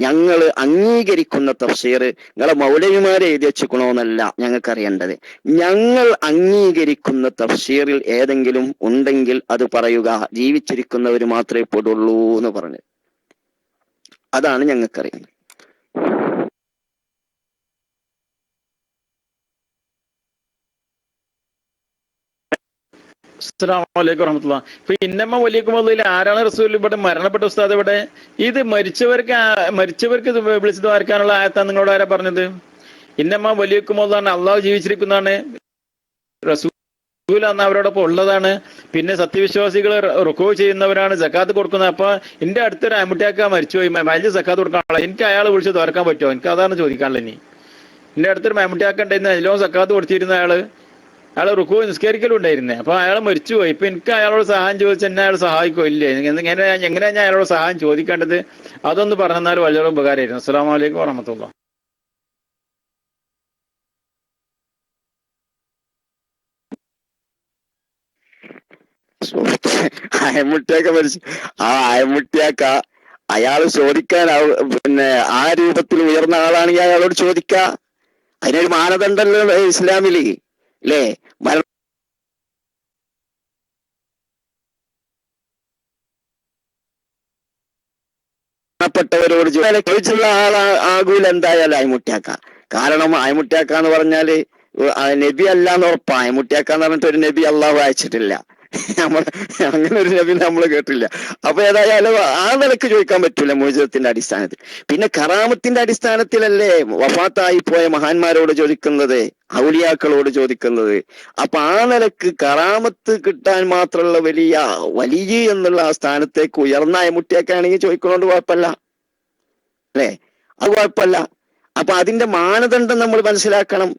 ഞങ്ങൾ അംഗീകരിക്കുന്ന തഫ്സീർ നിങ്ങളെ മൗലവിമാരെ എഴുതി വെച്ചിക്കണോന്നല്ല ഞങ്ങൾക്ക് അറിയേണ്ടത്. ഞങ്ങൾ അംഗീകരിക്കുന്ന തഫ്സീറിൽ ഏതെങ്കിലും ഉണ്ടെങ്കിൽ അത് പറയുക. ജീവിച്ചിരിക്കുന്നവർ മാത്രമേ പെടുള്ളൂ എന്ന് പറഞ്ഞു, അതാണ് ഞങ്ങൾക്കറിയുന്നത്. അസ്സലാമു അലൈക്കും വറഹ്മത്തുള്ളാഹി. ഇപ്പൊ ഇന്നമ വലിയക്കുമുള്ളതിൽ ആരാണ് റസൂൽ ഇവിടെ മരണപ്പെട്ട ഉസ്താദ്? ഇവിടെ ഇത് മരിച്ചവർക്ക് ഇത് വിളിച്ചു ദ്വാരക്കാനുള്ള ആയത്താണ് നിങ്ങളോട് ആരാ പറഞ്ഞത്? ഇന്നമ വലിയക്കുമുള്ളതാണ്, അള്ളാഹു ജീവിച്ചിരിക്കുന്നതാണ്, റസൂൽ അന്ന് അവരോടൊപ്പം ഉള്ളതാണ്, പിന്നെ സത്യവിശ്വാസികൾ റുക്കൂ ചെയ്യുന്നവരാണ്, സക്കാത്ത് കൊടുക്കുന്നത്. അപ്പൊ എന്റെ അടുത്തൊരു അമുട്ടിയാക്ക മരിച്ചുപോയി, വലിയ സക്കാത്ത് കൊടുക്കാനുള്ള, എനിക്ക് അയാൾ വിളിച്ച് ദ്വാരക്കാൻ പറ്റുമോ? എനിക്ക് അതാണ് ചോദിക്കാനുള്ളത്. ഇനി എന്റെ അടുത്തൊരു അമുട്ടിയാക്ക ഉണ്ടായിരുന്നു, അതിലോ സക്കാത്ത് കൊടുത്തിരുന്ന അയാൾ റുക്കൂ നിസ്കരിക്കലും ഉണ്ടായിരുന്നേ. അപ്പൊ അയാൾ മരിച്ചുപോയി. ഇപ്പൊ എനിക്ക് അയാളോട് സഹായം ചോദിച്ചാൽ എന്നെ അയാൾ സഹായിക്കോ ഇല്ലേ? എങ്ങനെയാ ഞാൻ അയാളോട് സഹായം ചോദിക്കേണ്ടത്? അതൊന്ന് പറഞ്ഞാൽ വളരെ ഉപകാരമായിരുന്നു. അസ്സലാമു അലൈക്കും വറഹ്മത്തുള്ളാഹി. അയമുട്ടിയാക്ക മരിച്ചു. ആ അയമുട്ടിയാക്ക അയാൾ ചോദിക്കാൻ പിന്നെ ആ രൂപത്തിൽ ഉയർന്ന ആളാണെങ്കിൽ അയാളോട് ചോദിക്ക. അതിനൊരു മാനദണ്ഡമല്ലോ ഇസ്ലാമില് അല്ലേ? മരണപ്പെട്ടവരോട് ചോദിച്ചുള്ള ആകൂല എന്തായാലും അയമുട്ടിയാക്ക. കാരണം അയമുട്ടിയാക്ക എന്ന് പറഞ്ഞാല് നബി അല്ല എന്ന് ഉറപ്പാ. അയമുട്ടിയാക്ക എന്ന് പറഞ്ഞിട്ട് ഒരു നബി അള്ളാഹു അയച്ചിട്ടില്ല, അങ്ങനെ ഒരു നബി നമ്മൾ കേട്ടില്ല. അപ്പൊ ഏതായാലും ആ നിലക്ക് ചോദിക്കാൻ പറ്റൂല മോചിതത്തിന്റെ അടിസ്ഥാനത്തിൽ. പിന്നെ കറാമത്തിന്റെ അടിസ്ഥാനത്തിലല്ലേ വഫാത്തായി പോയ മഹാന്മാരോട് ചോദിക്കുന്നത്, ഔലിയാക്കളോട് ചോദിക്കുന്നത്. അപ്പൊ ആ നിലക്ക് കറാമത്ത് കിട്ടാൻ മാത്രമുള്ള വലിയ എന്നുള്ള ആ സ്ഥാനത്തേക്ക് ഉയർന്ന അയമുട്ടിയാക്കാണെങ്കിൽ ചോദിക്കുന്നോണ്ട് കുഴപ്പമില്ല അല്ലേ? അത് കുഴപ്പമില്ല. അപ്പൊ അതിന്റെ മാനദണ്ഡം നമ്മൾ മനസ്സിലാക്കണം.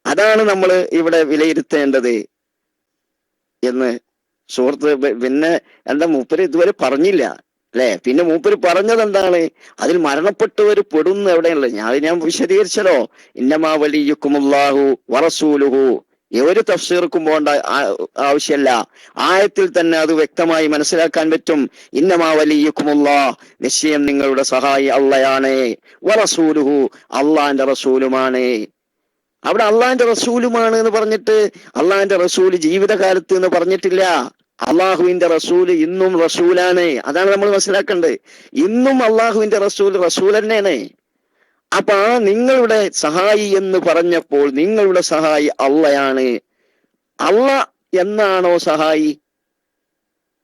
അതാണ് നമ്മൾ ഇവിടെ വിലയിരുത്തേണ്ടത് എന്ന് സുഹൃത്ത്. പിന്നെ എന്താ മൂപ്പര് ഇതുവരെ പറഞ്ഞില്ല അല്ലെ? പിന്നെ മൂപ്പര് പറഞ്ഞത് എന്താണ്? അതിൽ മരണപ്പെട്ടവർ പെടുന്ന എവിടെയുള്ളത് ഞാൻ വിശദീകരിച്ചല്ലോ. ഇന്നമാ വലിയുക്കുമുല്ലാഹു വറസൂലുഹു. ഒരു തഫ്സീർക്കും പോകേണ്ട ആവശ്യമല്ല. ആയത്തിൽ തന്നെ അത് വ്യക്തമായി മനസ്സിലാക്കാൻ പറ്റും. ഇന്നമാ വലിയുക്കുമുല്ലാ, നിശ്ചയം നിങ്ങളുടെ സഹായി അള്ളയാണ്, വറസൂലുഹു, അള്ളാന്റെ റസൂലുമാണ്. അവിടെ അള്ളാന്റെ റസൂലുമാണ് എന്ന് പറഞ്ഞിട്ട് അള്ളാന്റെ റസൂല് ജീവിതകാലത്ത് എന്ന് പറഞ്ഞിട്ടില്ല. അള്ളാഹുവിന്റെ റസൂല് ഇന്നും റസൂലാണ്. അതാണ് നമ്മൾ മനസ്സിലാക്കേണ്ടത്. ഇന്നും അള്ളാഹുവിന്റെ റസൂൽ തന്നെയാണ്. അപ്പൊ ആ നിങ്ങളുടെ സഹായി എന്ന് പറഞ്ഞപ്പോൾ നിങ്ങളുടെ സഹായി അള്ളയാണ്. അള്ള എന്നാണോ സഹായി?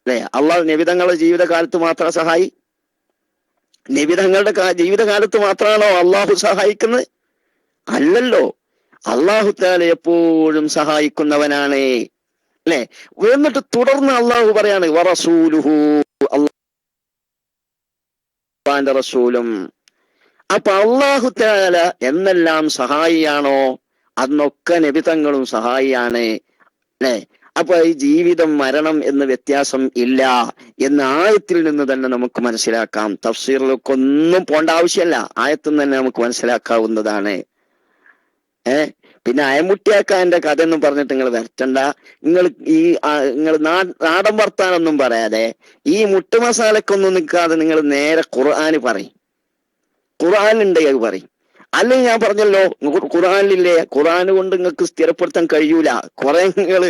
അല്ലെ? അള്ളാഹ് നബിതങ്ങളുടെ ജീവിതകാലത്ത് മാത്രം സഹായി? നബിതങ്ങളുടെ ജീവിതകാലത്ത് മാത്രമാണോ അള്ളാഹു സഹായിക്കുന്നത്? അല്ലല്ലോ. അള്ളാഹു തആല എപ്പോഴും സഹായിക്കുന്നവനാണ് അല്ലെ? എന്നിട്ട് തുടർന്ന് അള്ളാഹു പറയാണ് വറസൂലുഹു, അള്ളാന്റെ റസൂലും. അപ്പൊ അള്ളാഹു തആല എന്നെല്ലാം സഹായിയാണോ അന്നൊക്കെ നബിതങ്ങളും സഹായിയാണ് അല്ലെ? അപ്പൊ ഈ ജീവിതം മരണം എന്ന് വ്യത്യാസം ഇല്ല എന്ന് ആയത്തിൽ നിന്ന് തന്നെ നമുക്ക് മനസ്സിലാക്കാം. തഫ്സീറിലൊക്കെ ഒന്നും പോണ്ട ആവശ്യമല്ല, ആയത്തിൽ തന്നെ നമുക്ക് മനസ്സിലാക്കാവുന്നതാണ്. പിന്നെ അയമുട്ടിയാക്കാന്റെ കഥ ഒന്നും പറഞ്ഞിട്ട് നിങ്ങൾ വരട്ടണ്ട. നിങ്ങൾ നാടൻ വർത്താനൊന്നും പറയാതെ ഈ മുട്ട മസാലക്കൊന്നും നിൽക്കാതെ നിങ്ങൾ നേരെ ഖുർആന് പറയും. ഖുർആനുണ്ട് അത് പറയും. അല്ലെങ്കിൽ ഞാൻ പറഞ്ഞല്ലോ, ഖുർആനിലില്ലേ, ഖുർആന് കൊണ്ട് നിങ്ങൾക്ക് സ്ഥിരപ്പെടുത്താൻ കഴിയൂല. കുറെ നിങ്ങൾ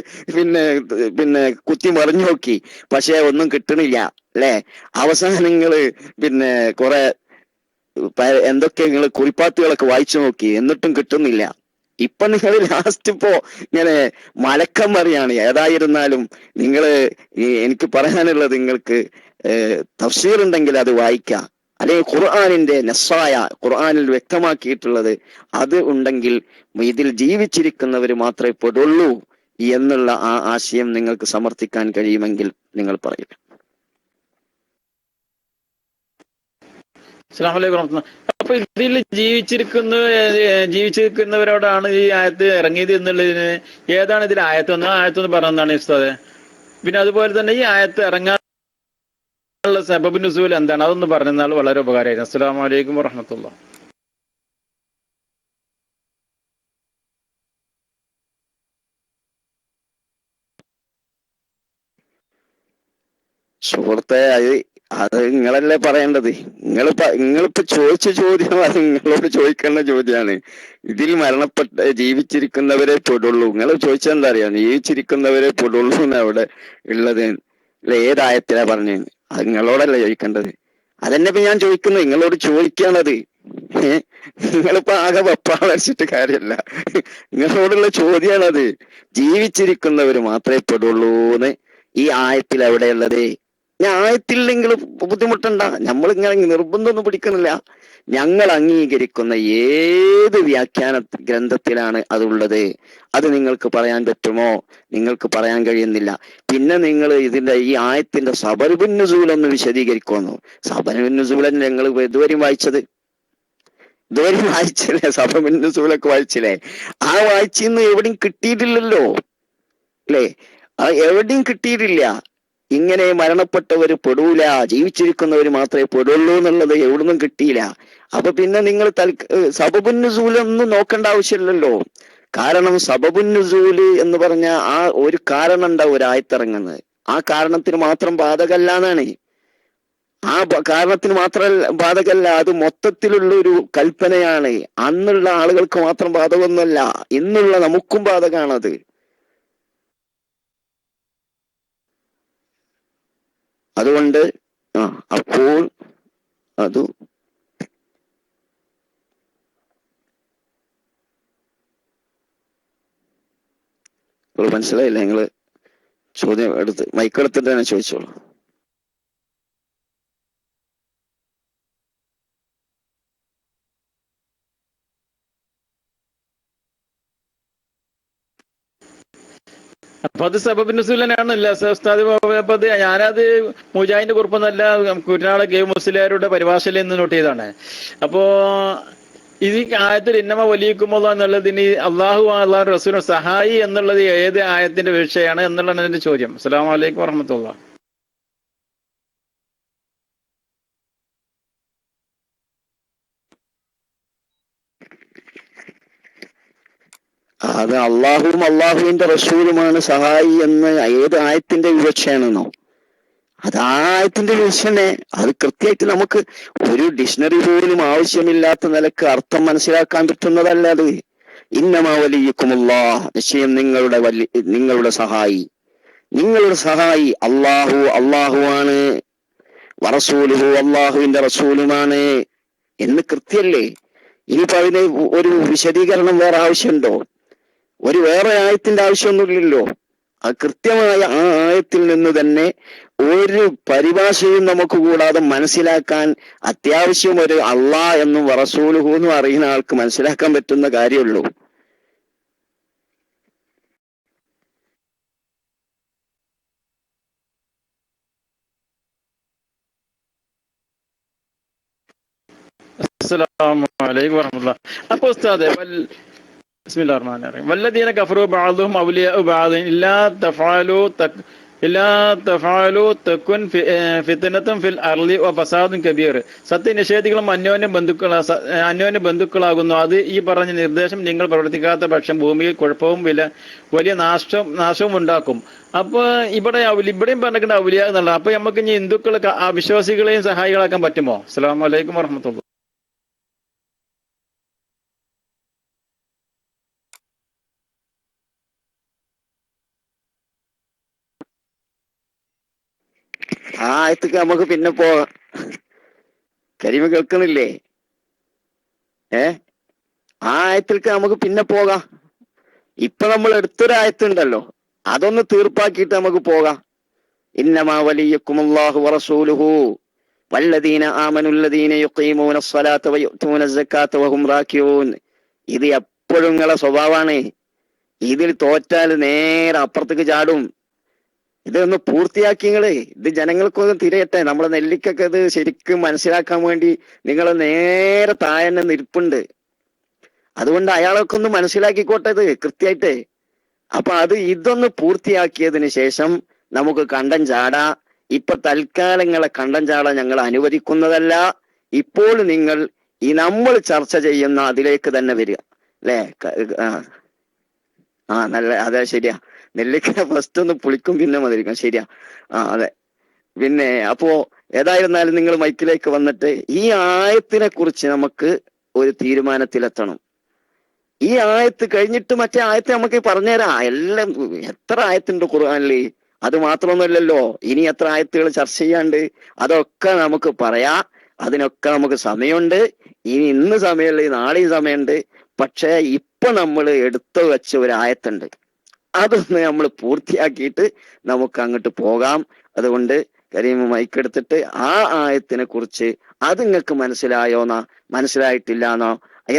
പിന്നെ കുത്തി മറിഞ്ഞു നോക്കി, പക്ഷെ ഒന്നും കിട്ടണില്ല അല്ലെ? അവസാനം നിങ്ങള് കുറെ എന്തൊക്കെ നിങ്ങൾ കുറിപ്പാത്തുകളൊക്കെ വായിച്ചു നോക്കി, എന്നിട്ടും കിട്ടുന്നില്ല. ഇപ്പൊ നിങ്ങൾ ലാസ്റ്റ് ഇപ്പോ ഇങ്ങനെ മലക്കം മറിയാണ്. ഏതായിരുന്നാലും എനിക്ക് പറയാനുള്ളത്, നിങ്ങൾക്ക് തഫ്സീർ ഉണ്ടെങ്കിൽ അത് വായിക്കാം, അല്ലെങ്കിൽ ഖുർആനിന്റെ നസ്സായ ഖുർആനിൽ വ്യക്തമാക്കിയിട്ടുള്ളത് അത് ഉണ്ടെങ്കിൽ ഇതിൽ ജീവിച്ചിരിക്കുന്നവർ മാത്രമേ പെടുള്ളൂ എന്നുള്ള ആ ആശയം നിങ്ങൾക്ക് സമർത്ഥിക്കാൻ കഴിയുമെങ്കിൽ നിങ്ങൾ പറയുക. അസ്സലാമു അലൈക്കും വറഹ്മത്തുള്ളാഹി. അപ്പൊ ഇതിൽ ജീവിച്ചിരിക്കുന്നവരോടാണ് ഈ ആയത്ത് ഇറങ്ങിയത് എന്നുള്ളതിന് ഏതാണ് ഇതിൽ ആയത്തൊന്ന് പറഞ്ഞതാണ് ഉസ്താദെ. പിന്നെ അതുപോലെ തന്നെ ഈ ആയത്ത് ഇറങ്ങാനുള്ള സബബ് നുസൂൽ എന്താണ്, അതൊന്ന് പറഞ്ഞാൽ വളരെ ഉപകാരമായിരുന്നു. അസ്സലാമു അലൈക്കും വറഹ്മത്തുള്ളാഹി. സുഹൃത്തെ, അത് നിങ്ങളല്ലേ പറയേണ്ടത്. നിങ്ങളിപ്പോ ചോദിച്ച ചോദ്യം അത് നിങ്ങളോട് ചോദിക്കേണ്ട ചോദ്യമാണ്. ഇതിൽ ജീവിച്ചിരിക്കുന്നവരെ പെടുള്ളൂ. നിങ്ങൾ ചോദിച്ചെന്താ അറിയാം, ജീവിച്ചിരിക്കുന്നവരെ പെടുള്ളൂ എന്ന് അവിടെ ഉള്ളത് ഏതായത്തിലാ പറഞ്ഞു? അത് നിങ്ങളോടല്ലേ ചോദിക്കേണ്ടത്. അതന്നെ ഇപ്പൊ ഞാൻ ചോദിക്കുന്നത്, നിങ്ങളോട് ചോദിക്കാണത്. നിങ്ങളിപ്പോ ആകെ വെപ്പാളടിച്ചിട്ട് കാര്യമല്ല. നിങ്ങളോടുള്ള ചോദ്യമാണത്. ജീവിച്ചിരിക്കുന്നവര് മാത്രമേ പെടുള്ളൂന്ന് ഈ ആയത്തിൽ എവിടെയുള്ളത്? ഞാൻ ആയത്തിൽ നിങ്ങൾ ബുദ്ധിമുട്ടണ്ട, നമ്മളിങ്ങനെ നിർബന്ധമൊന്നും പിടിക്കുന്നില്ല. ഞങ്ങൾ അംഗീകരിക്കുന്ന ഏത് വ്യാഖ്യാന ഗ്രന്ഥത്തിലാണ് അതുള്ളത് അത് നിങ്ങൾക്ക് പറയാൻ പറ്റുമോ? നിങ്ങൾക്ക് പറയാൻ കഴിയുന്നില്ല. പിന്നെ നിങ്ങൾ ഇതിന്റെ ഈ ആയത്തിന്റെ സബബുൻ നുസൂൽ ഒന്ന് വിശദീകരിക്കുമെന്നോ? സബബുൻ നുസൂലല്ലേ നിങ്ങൾ ഇതുവരെയും വായിച്ചത്? സബബുൻ നുസൂലൊക്കെ വായിച്ചില്ലേ? ആ വായിച്ചിന്ന് എവിടെയും കിട്ടിയിട്ടില്ലല്ലോ അല്ലേ? ആ എവിടെയും കിട്ടിയിട്ടില്ല. ഇങ്ങനെ മരണപ്പെട്ടവര് പെടൂല, ജീവിച്ചിരിക്കുന്നവര് മാത്രമേ പെടുള്ളൂ എന്നുള്ളത് എവിടുന്നും കിട്ടിയില്ല. അപ്പൊ പിന്നെ നിങ്ങൾ സബബുൻ നുസൂൽ ഒന്നും നോക്കേണ്ട ആവശ്യമില്ലല്ലോ. കാരണം സബബുൻ നുസൂല് എന്ന് പറഞ്ഞ ആ ഒരു കാരണം ഉണ്ടാവും ഒരായത്തിറങ്ങുന്നത്. ആ കാരണത്തിന് മാത്രം ബാധകല്ല എന്നാണ്. ആ കാരണത്തിന് മാത്രം ബാധകല്ല, അത് മൊത്തത്തിലുള്ള ഒരു കൽപ്പനയാണ്. അന്നുള്ള ആളുകൾക്ക് മാത്രം ബാധകമൊന്നുമല്ല, ഇന്നുള്ള നമുക്കും ബാധകമാണത്. അതുകൊണ്ട് അപ്പോൾ അത് മനസ്സിലായില്ല? നിങ്ങള് ചോദ്യം മൈക്കെടുത്തിട്ട് തന്നെ ചോദിച്ചോളൂ. അപ്പൊ അത് സബബ് നുസൂൽ തന്നെയാണല്ല ഉസ്താദ്? അപ്പൊ അത് ഞാനത് മുജാഹിദിന്റെ കുറിപ്പൊന്നല്ല, കുരുനാളെ കെ മുസ്ലിയാരുടെ പരിഭാഷയിൽ നിന്ന് നോട്ട് ചെയ്താണ്. അപ്പോ ഇത് ഈ ആയത്തിൽ ഇന്നമ വലിയക്കുമുള്ള എന്നുള്ളതിന് അള്ളാഹു അള്ളാഹു റസൂലും സഹായി എന്നുള്ളത് ഏത് ആയത്തിന്റെ വീഴ്ചയാണ് എന്നുള്ളതാണ് എന്റെ ചോദ്യം. അസ്സലാമു അലൈക്കും വറഹ്മത്തുള്ളാഹി. അത് അള്ളാഹുവും അള്ളാഹുവിന്റെ റസൂലുമാണ് സഹായി എന്ന് ഏത് ആയത്തിന്റെ വിവക്ഷയാണെന്നോ? അത് ആ ആയത്തിന്റെ വിവക്ഷനെ അത് കൃത്യമായിട്ട് നമുക്ക് ഒരു ഡിക്ഷണറി പോലും ആവശ്യമില്ലാത്ത നിലക്ക് അർത്ഥം മനസ്സിലാക്കാൻ പറ്റുന്നതല്ല അത്. ഇന്നമാ വലിയക്കുമുല്ലാഹ്, നിശ്ചയം നിങ്ങളുടെ സഹായി, നിങ്ങളുടെ സഹായി അള്ളാഹുവാണ്, വറസൂലുഹു അള്ളാഹുവിന്റെ റസൂലുമാണ് എന്ന് കൃത്യല്ലേ? ഇനിയിപ്പോ അതിന് ഒരു വിശദീകരണം വേറെ ആവശ്യമുണ്ടോ? വേറെ ആയത്തിന്റെ ആവശ്യമൊന്നുമില്ലല്ലോ. ആ കൃത്യമായ ആ ആയത്തിൽ നിന്ന് തന്നെ ഒരു പരിഭാഷയും നമുക്ക് കൂടാതെ മനസ്സിലാക്കാൻ അത്യാവശ്യം ഒരു അള്ളാഹ് എന്നും റസൂലുഹു എന്നും അറിയുന്ന ആൾക്ക് മനസ്സിലാക്കാൻ പറ്റുന്ന കാര്യമുള്ളൂ. അസ്സലാമു അലൈക്കും വറഹ്മത്തുള്ളാഹി. അപ്പൊ ഉസ്താദെ ബിസ്മില്ലാഹിർ റഹ്മാനിർ റഹീം വല്ലദീന കഫറു ബഅദുഹും ഔലിയാഉ ബഅദിൻ ഇല്ലാ തഫഅലു തകുൻ ഫിത്നത്തുൻ ഫിൽ അർളി വഫസാദുൻ കബീർ. സത്യനിഷേധികളും അന്യോന്യ ബന്ധുക്കളാകുന്നു. അത് ഈ പറഞ്ഞ നിർദ്ദേശം നിങ്ങൾ പ്രവർത്തിക്കാത്ത പക്ഷം ഭൂമിയിൽ കുഴപ്പവും വലിയ നാശവും ഉണ്ടാക്കും. അപ്പൊ ഇവിടെയും പറഞ്ഞിട്ടുണ്ട് ഔലിയ എന്നുള്ള. അപ്പൊ നമുക്ക് ഇനി ഹിന്ദുക്കൾ അവിശ്വാസികളെയും സഹായികളാക്കാൻ പറ്റുമോ? അസ്സലാമു അലൈക്കും വറഹ്മത്തുള്ളാഹി. ആ ആയത്തേക്ക് നമുക്ക് പിന്നെ കരീമ കേൾക്കുന്നില്ലേ? ആ ആയത്തിലേക്ക് നമുക്ക് പിന്നെ പോകാം. ഇപ്പൊ നമ്മൾ എടുത്തൊരു ആയത്തുണ്ടല്ലോ, അതൊന്ന് തീർപ്പാക്കിയിട്ട് നമുക്ക് പോകാം. ഇന്നമാ വലിയക്കുമുല്ലാഹു വറസൂലുഹു വല്ലദീന ആമനുല്ലദീന യുഖീമൂന സ്വലാത്ത വയുഅ്തൂന സക്കാത്ത വഹും റാക്കിഊൻ. ഇത് എപ്പോഴും നിങ്ങളെ സ്വഭാവമാണ്. ഇതിൽ തോറ്റാൽ നേരെ അപ്പുറത്തേക്ക് ചാടും. ഇതൊന്ന് പൂർത്തിയാക്കിങ്ങള്, ഇത് ജനങ്ങൾക്കൊന്ന് തിരയട്ടെ. നമ്മളെ നെല്ലിക്കൊക്കെ ഇത് ശരിക്കും മനസ്സിലാക്കാൻ വേണ്ടി നിങ്ങൾ നേരെ താഴെ നിൽപ്പുണ്ട്. അതുകൊണ്ട് അയാളൊക്കെ ഒന്ന് മനസ്സിലാക്കിക്കോട്ടെ ഇത് കൃത്യമായിട്ട്. അപ്പൊ ഇതൊന്ന് പൂർത്തിയാക്കിയതിന് ശേഷം നമുക്ക് കണ്ടം ചാടാ. ഇപ്പൊ തൽക്കാലങ്ങളെ കണ്ടം ചാടാൻ ഞങ്ങൾ അനുവദിക്കുന്നതല്ല. ഇപ്പോൾ നിങ്ങൾ നമ്മൾ ചർച്ച ചെയ്യുന്ന അതിലേക്ക് തന്നെ വരിക അല്ലേ? നല്ല അതെ, ശരിയാ. നെല്ലിക്ക ഫസ്റ്റ് ഒന്ന് പുളിക്കും പിന്നെ മതിരിക്കും, ശരിയാ. അതെ. പിന്നെ അപ്പോ ഏതായിരുന്നാലും നിങ്ങൾ മൈക്കിലേക്ക് വന്നിട്ട് ഈ ആയത്തിനെ കുറിച്ച് നമുക്ക് ഒരു തീരുമാനത്തിലെത്തണം. ഈ ആയത്ത് കഴിഞ്ഞിട്ട് മറ്റേ ആയത്ത് നമുക്ക് പറഞ്ഞുതരാം. എല്ലാം എത്ര ആയത്തുണ്ട് ഖുർആനില്? അത് മാത്രമൊന്നുമല്ലല്ലോ, ഇനി എത്ര ആയത്തുകൾ ചർച്ച ചെയ്യാണ്ട്, അതൊക്കെ നമുക്ക് പറയാം. അതിനൊക്കെ നമുക്ക് സമയമുണ്ട്. ഇന്ന് സമയമുള്ള നാളെയും സമയമുണ്ട്. പക്ഷെ ഇപ്പൊ നമ്മൾ എടുത്തു വെച്ച ഒരു ആയത്തുണ്ട്, അതൊന്ന് നമ്മൾ പൂർത്തിയാക്കിയിട്ട് നമുക്ക് അങ്ങോട്ട് പോകാം. അതുകൊണ്ട് കരീം മൈക്കെടുത്തിട്ട് ആ ആയത്തിനെ കുറിച്ച് അത് നിങ്ങൾക്ക് മനസ്സിലായോന്നാ മനസ്സിലായിട്ടില്ലാന്നോ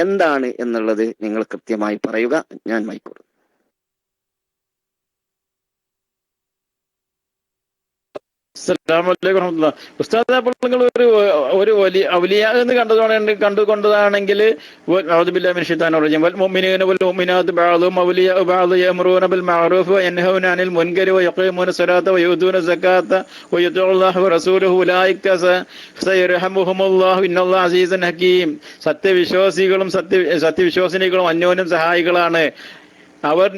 എന്താണ് എന്നുള്ളത് നിങ്ങൾ കൃത്യമായി പറയുക. ഞാൻ മൈക്കോടും. അസ്സലാമു അലൈക്കും വറഹ്മത്തുള്ളാഹി. ഉസ്താദ്, അപ്പോൾ നിങ്ങൾ ഒരു വലിയ ഔലിയ എന്ന് കണ്ടുകൊണ്ടതാണെങ്കിൽ അഊദു ബില്ലാഹി മിനശ് ശൈത്വാനിർ റജീം വൽ മുഅ്മിനൂന വൽ മുഅ്മിനാത്തു ബഅദുഹും ഔലിയാഉ ബഅദ് യഅ്മുറൂന ബിൽ മഅറൂഫി വയൻഹൗന അനിൽ മുൻകരി വയഖീമൂന സ്വലാത്ത വയുതൂന സകാത്ത വയതൂഉല്ലാഹ വറസൂലുഹു ഉലൈക സയർഹമുഹുമുല്ലാഹു ഇന്നല്ലാഹ അസീസുൻ ഹകീം. സത്യവിശ്വാസിനികളും അന്യോന്യം സഹായികളാണ്. അവർ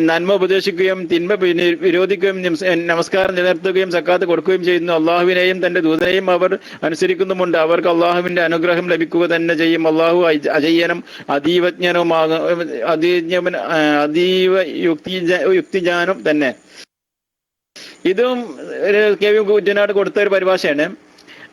നന്മ ഉപദേശിക്കുകയും തിന്മ വിരോധിക്കുകയും നമസ്കാരം നിലനിർത്തുകയും സക്കാത്ത് കൊടുക്കുകയും ചെയ്യുന്നു. അള്ളാഹുവിനെയും തന്റെ ദൂതനെയും അവർ അനുസരിക്കുന്നുമുണ്ട്. അവർക്ക് അള്ളാഹുവിന്റെ അനുഗ്രഹം ലഭിക്കുക തന്നെ ചെയ്യും. അള്ളാഹു അജയ്യനും അതീവ യുക്തിജാനും തന്നെ. ഇതും കെ വി കുറ്റനാട് കൊടുത്ത ഒരു പരിഭാഷയാണ്.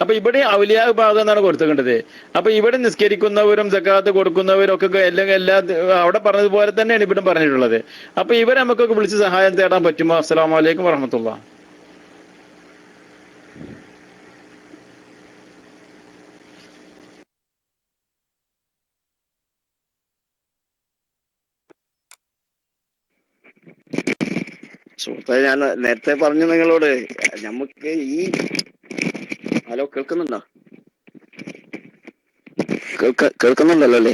അപ്പൊ ഇവിടെ ഔലിയാ ഭാഗം എന്നാണ് കൊടുത്തേണ്ടത്. അപ്പൊ ഇവിടെ നിസ്കരിക്കുന്നവരും സക്കാത്ത് കൊടുക്കുന്നവരും ഒക്കെ എല്ലാ അവിടെ പറഞ്ഞതുപോലെ തന്നെയാണ് ഇവിടെ പറഞ്ഞിട്ടുള്ളത്. അപ്പൊ ഇവരെ നമുക്കൊക്കെ വിളിച്ച് സഹായം തേടാൻ പറ്റുമോ? അസ്സലാമു അലൈക്കും വറഹ്മത്തുള്ളാഹി. സുഹൃത്തെ, ഞാൻ നേരത്തെ പറഞ്ഞു നിങ്ങളോട്, നമുക്ക് ഹലോ കേൾക്കുന്നുണ്ടോ? കേൾക്കുന്നുണ്ടല്ലോ അല്ലേ?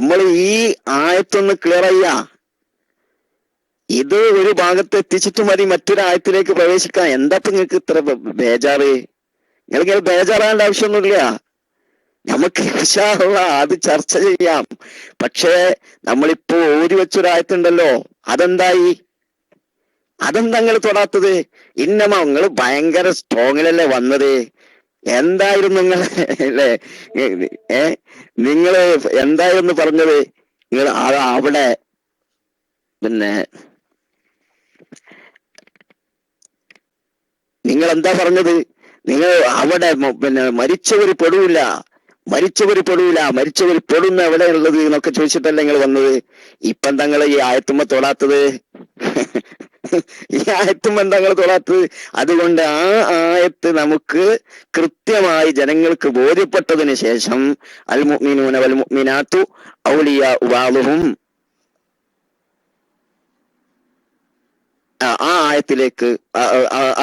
നമ്മൾ ഈ ആയത്തൊന്ന് ക്ലിയർ ചെയ്യാ. ഇത് ഒരു ഭാഗത്ത് എത്തിച്ചിട്ട് മതി മറ്റൊരു ആയത്തിലേക്ക് പ്രവേശിക്കാൻ. എന്താ ഇപ്പൊ നിങ്ങൾക്ക് ഇത്ര ബേജാറ്? നിങ്ങൾക്ക് ബേജാറാകേണ്ട ആവശ്യമൊന്നുമില്ല. നമുക്ക് ഇൻഷാ അല്ലാഹ് അത് ചർച്ച ചെയ്യാം. പക്ഷേ നമ്മളിപ്പോ ഓരി വെച്ചൊരായത്തുണ്ടല്ലോ, അതെന്തായി? അതെന്താ നിങ്ങൾ തൊടാത്തത്? ഇന്നമ നിങ്ങൾ ഭയങ്കര സ്ട്രോങ്ങിലല്ലേ വന്നത്? എന്തായിരുന്നു നിങ്ങൾ അല്ലേ? നിങ്ങള് എന്തായിരുന്നു പറഞ്ഞത്? നിങ്ങൾ അവിടെ പിന്നെ നിങ്ങൾ എന്താ പറഞ്ഞത്? നിങ്ങൾ അവിടെ മരിച്ചവര് പെടൂല, മരിച്ചവര് പെടുന്ന എവിടെ ഉള്ളത് എന്നൊക്കെ ചോദിച്ചിട്ടല്ലേ നിങ്ങൾ വന്നത്. ഇപ്പം തങ്ങൾ ഈ ആയത്തുമ്മ തൊടാത്തത്? ഈ ആയത്തും എന്താ തൊടാത്തത്? അതുകൊണ്ട് ആ ആയത്ത് നമുക്ക് കൃത്യമായി ജനങ്ങൾക്ക് ബോധ്യപ്പെട്ടതിന് ശേഷം അൽ മുഅ്മിനൂന വൽ മുഅ്മിനാത്തു ഔലിയാഉ ബഅ്ദുഹും, ആ ആയത്തിലേക്ക്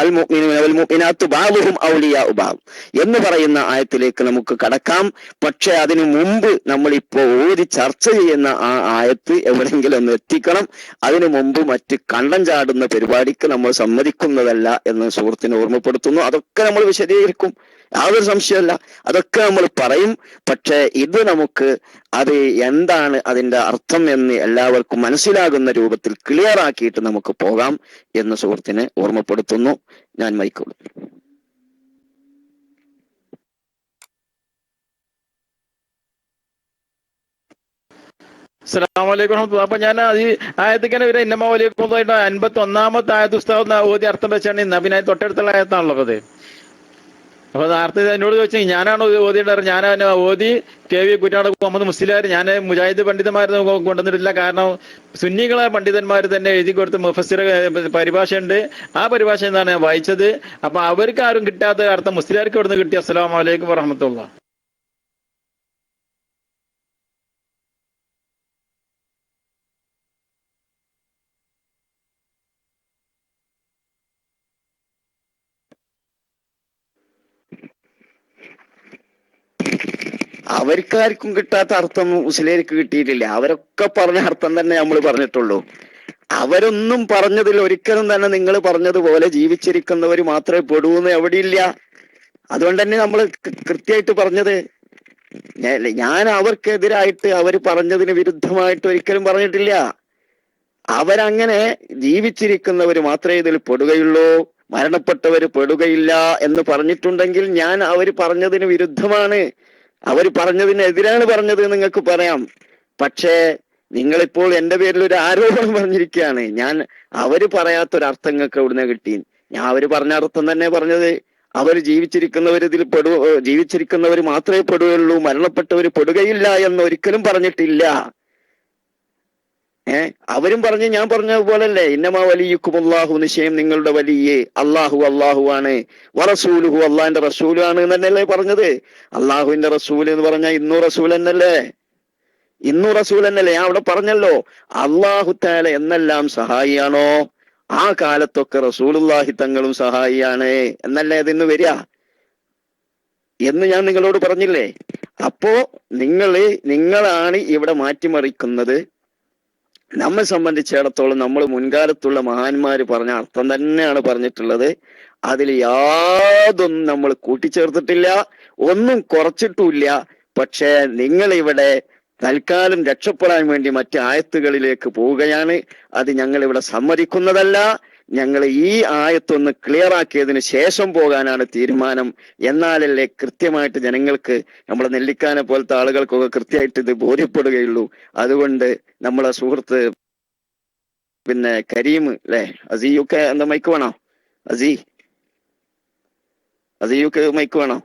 അൽ മുഅ്മിനൂന വൽ മുഅ്മിനാത്തു ബഅ്ദുഹും ഔലിയാഉ ബഅ്ദ് എന്ന് പറയുന്ന ആയത്തിലേക്ക് നമുക്ക് കടക്കാം. പക്ഷെ അതിനു മുമ്പ് നമ്മളിപ്പോ ഓതി ചർച്ച ചെയ്യുന്ന ആ ആയത്ത് എവിടെയെങ്കിലും ഒന്ന് എത്തിക്കണം. അതിനു മുമ്പ് മറ്റ് കണ്ടം ചാടുന്ന പരിപാടിക്ക് നമ്മൾ സമ്മതിക്കുന്നതല്ല എന്ന് സുഹൃത്തിനെ ഓർമ്മപ്പെടുത്തുന്നു. അതൊക്കെ നമ്മൾ വിശദീകരിക്കും, യാതൊരു സംശയമല്ല, അതൊക്കെ നമ്മൾ പറയും. പക്ഷെ ഇത് നമുക്ക് അത് എന്താണ് അതിന്റെ അർത്ഥം എന്ന് എല്ലാവർക്കും മനസ്സിലാകുന്ന രൂപത്തിൽ ക്ലിയർ ആക്കിയിട്ട് നമുക്ക് പോകാം എന്ന് സുഹൃത്തിനെ ഓർമ്മപ്പെടുത്തുന്നു. ഞാൻ മൈക്കോളൂ. അസ്സലാമലൈക്കും വറഹ്മത്തുള്ളാഹി. അപ്പൊ ഞാൻ ഈ ആയത്തിക്കന്നെ ഒരു ഇന്നമ വലിയതായിട്ട് 51-ാമത്തെ ആയത്ത് ഉസ്താദ് ഓതി അർത്ഥം വെച്ചാണ് ഇന്ന്. പിന്നെ തൊട്ടടുത്തുള്ള ആയത്താണല്ലോ അത്. അപ്പൊ നേരത്തെ എന്നോട് ചോദിച്ചാൽ ഞാനാണ് ഓതിയിട്ട്, ഞാൻ ഓതി കെ വി കുറ്റാട് മുഹമ്മദ് മുസ്ലിയാർ, ഞാൻ മുജാഹിദ് പണ്ഡിതന്മാരൊന്നും കൊണ്ടുവന്നിട്ടില്ല. കാരണം സുന്നികളെ പണ്ഡിതന്മാർ തന്നെ എഴുതി കൊടുത്ത മുഫസ്സിർ പരിഭാഷ ഉണ്ട്. ആ പരിഭാഷ എന്നാണ് ഞാൻ വായിച്ചത്. അപ്പൊ അവർക്ക് ആരും കിട്ടാത്ത അർത്ഥം മുസ്ലിയാർക്ക് ഇവിടുന്ന് കിട്ടി. അസ്സലാമു അലൈക്കും വറഹ്മത്തുള്ളാഹി. അവർക്കാർക്കും കിട്ടാത്ത അർത്ഥം മുസ്ലിംക്ക് കിട്ടിയിട്ടില്ല. അവരൊക്കെ പറഞ്ഞ അർത്ഥം തന്നെ നമ്മൾ പറഞ്ഞിട്ടുള്ളൂ. അവരൊന്നും പറഞ്ഞതിൽ ഒരിക്കലും തന്നെ നിങ്ങൾ പറഞ്ഞതുപോലെ ജീവിച്ചിരിക്കുന്നവർ മാത്രമേ പെടൂന്ന് എവിടെയില്ല. അതുകൊണ്ട് തന്നെ നമ്മൾ കൃത്യമായിട്ട് പറഞ്ഞത്. ഞാൻ അവർക്കെതിരായിട്ട് അവർ പറഞ്ഞതിന് വിരുദ്ധമായിട്ട് ഒരിക്കലും പറഞ്ഞിട്ടില്ല. അവരങ്ങനെ ജീവിച്ചിരിക്കുന്നവർ മാത്രമേ ഇതിൽ പെടുകയുള്ളൂ, മരണപ്പെട്ടവർ പെടുകയില്ല എന്ന് പറഞ്ഞിട്ടുണ്ടെങ്കിൽ ഞാൻ അവർ പറഞ്ഞതിന് വിരുദ്ധമാണ്, അവർ പറഞ്ഞതിനെതിരാണ് പറഞ്ഞത് നിങ്ങൾക്ക് പറയാം. പക്ഷേ നിങ്ങളിപ്പോൾ എന്റെ പേരിൽ ഒരു ആരോപണം പറഞ്ഞിരിക്കുകയാണ്. ഞാൻ അവര് പറയാത്തൊരർത്ഥങ്ങൾക്ക് എവിടുന്ന് കിട്ടി? ഞാൻ അവര് പറഞ്ഞ അർത്ഥം തന്നെ പറഞ്ഞത്. അവർ ജീവിച്ചിരിക്കുന്നവർ ഇതിൽ ജീവിച്ചിരിക്കുന്നവർ മാത്രമേ പെടുകയുള്ളൂ, മരണപ്പെട്ടവർ പെടുകയില്ല എന്ന് ഒരിക്കലും പറഞ്ഞിട്ടില്ല. അവരും പറഞ്ഞ് ഞാൻ പറഞ്ഞ പോലല്ലേ, ഇന്നമാ വലിയുക്കുമുല്ലാഹു, നിശ്ചയം നിങ്ങളുടെ വലിയ അള്ളാഹു ആണ്, വറസൂലുഹു അള്ളാഹിന്റെ റസൂല് ആണ് എന്നല്ലേ പറഞ്ഞത്. അള്ളാഹുവിന്റെ റസൂൽ എന്ന് പറഞ്ഞാൽ ഇന്നു റസൂൽ എന്നല്ലേ, ഞാൻ അവിടെ പറഞ്ഞല്ലോ. അള്ളാഹു തആല എന്നെല്ലാം സഹായിയാണോ ആ കാലത്തൊക്കെ റസൂലുള്ളാഹി തങ്ങളും സഹായിയാണ് എന്നല്ലേ അതിന്ന് വരിക എന്ന് ഞാൻ നിങ്ങളോട് പറഞ്ഞില്ലേ. അപ്പോ നിങ്ങളാണ് ഇവിടെ മാറ്റിമറിക്കുന്നത്. നമ്മെ സംബന്ധിച്ചിടത്തോളം നമ്മൾ മുൻകാലത്തുള്ള മഹാന്മാര് പറഞ്ഞ അർത്ഥം തന്നെയാണ് പറഞ്ഞിട്ടുള്ളത്. അതിൽ യാതൊന്നും നമ്മൾ കൂട്ടിച്ചേർത്തിട്ടില്ല, ഒന്നും കുറച്ചിട്ടുമില്ല. പക്ഷേ നിങ്ങൾ ഇവിടെ തൽക്കാലം രക്ഷപ്പെടാൻ വേണ്ടി മറ്റ് ആയത്തുകളിലേക്ക് പോവുകയാണ്. അത് ഞങ്ങൾ ഇവിടെ സമ്മതിക്കുന്നതല്ല. ഞങ്ങൾ ഈ ആയത്തൊന്ന് ക്ലിയർ ആക്കിയതിന് ശേഷം പോകാനാണ് തീരുമാനം. എന്നാലല്ലേ കൃത്യമായിട്ട് ജനങ്ങൾക്ക്, നമ്മളെ നെല്ലിക്കാനെ പോലത്തെ ആളുകൾക്കൊക്കെ കൃത്യമായിട്ട് ഇത് ബോധ്യപ്പെടുകയുള്ളൂ. അതുകൊണ്ട് നമ്മളെ സുഹൃത്ത് പിന്നെ കരീം അല്ലെ, അസിയൊക്കെ എന്താ മൈക്ക് വേണോ? അസിയൊക്കെ മൈക്ക് വേണോ?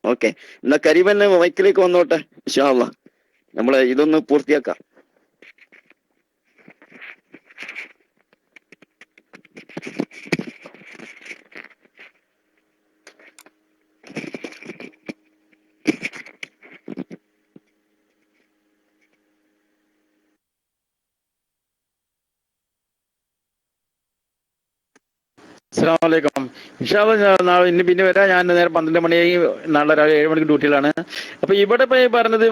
ഓക്കെ, എന്നാ കരീം തന്നെ മൈക്കിലേക്ക് വന്നോട്ടെ. ഇൻഷാ അല്ലാഹ് നമ്മളെ ഇതൊന്ന് പൂർത്തിയാക്കാം. അസ്സലാമു അലൈക്കും. ഇൻഷാ അല്ലാഹ് നാളെ ഇനി പിന്നെ വരാം. ഞാൻ നേരെ 12 മണിയായി, നാളെ രാവിലെ 7 മണിക്ക് ഡ്യൂട്ടിയിലാണ്. അപ്പൊ ഇവിടെ ഇപ്പൊ ഈ പറഞ്ഞത്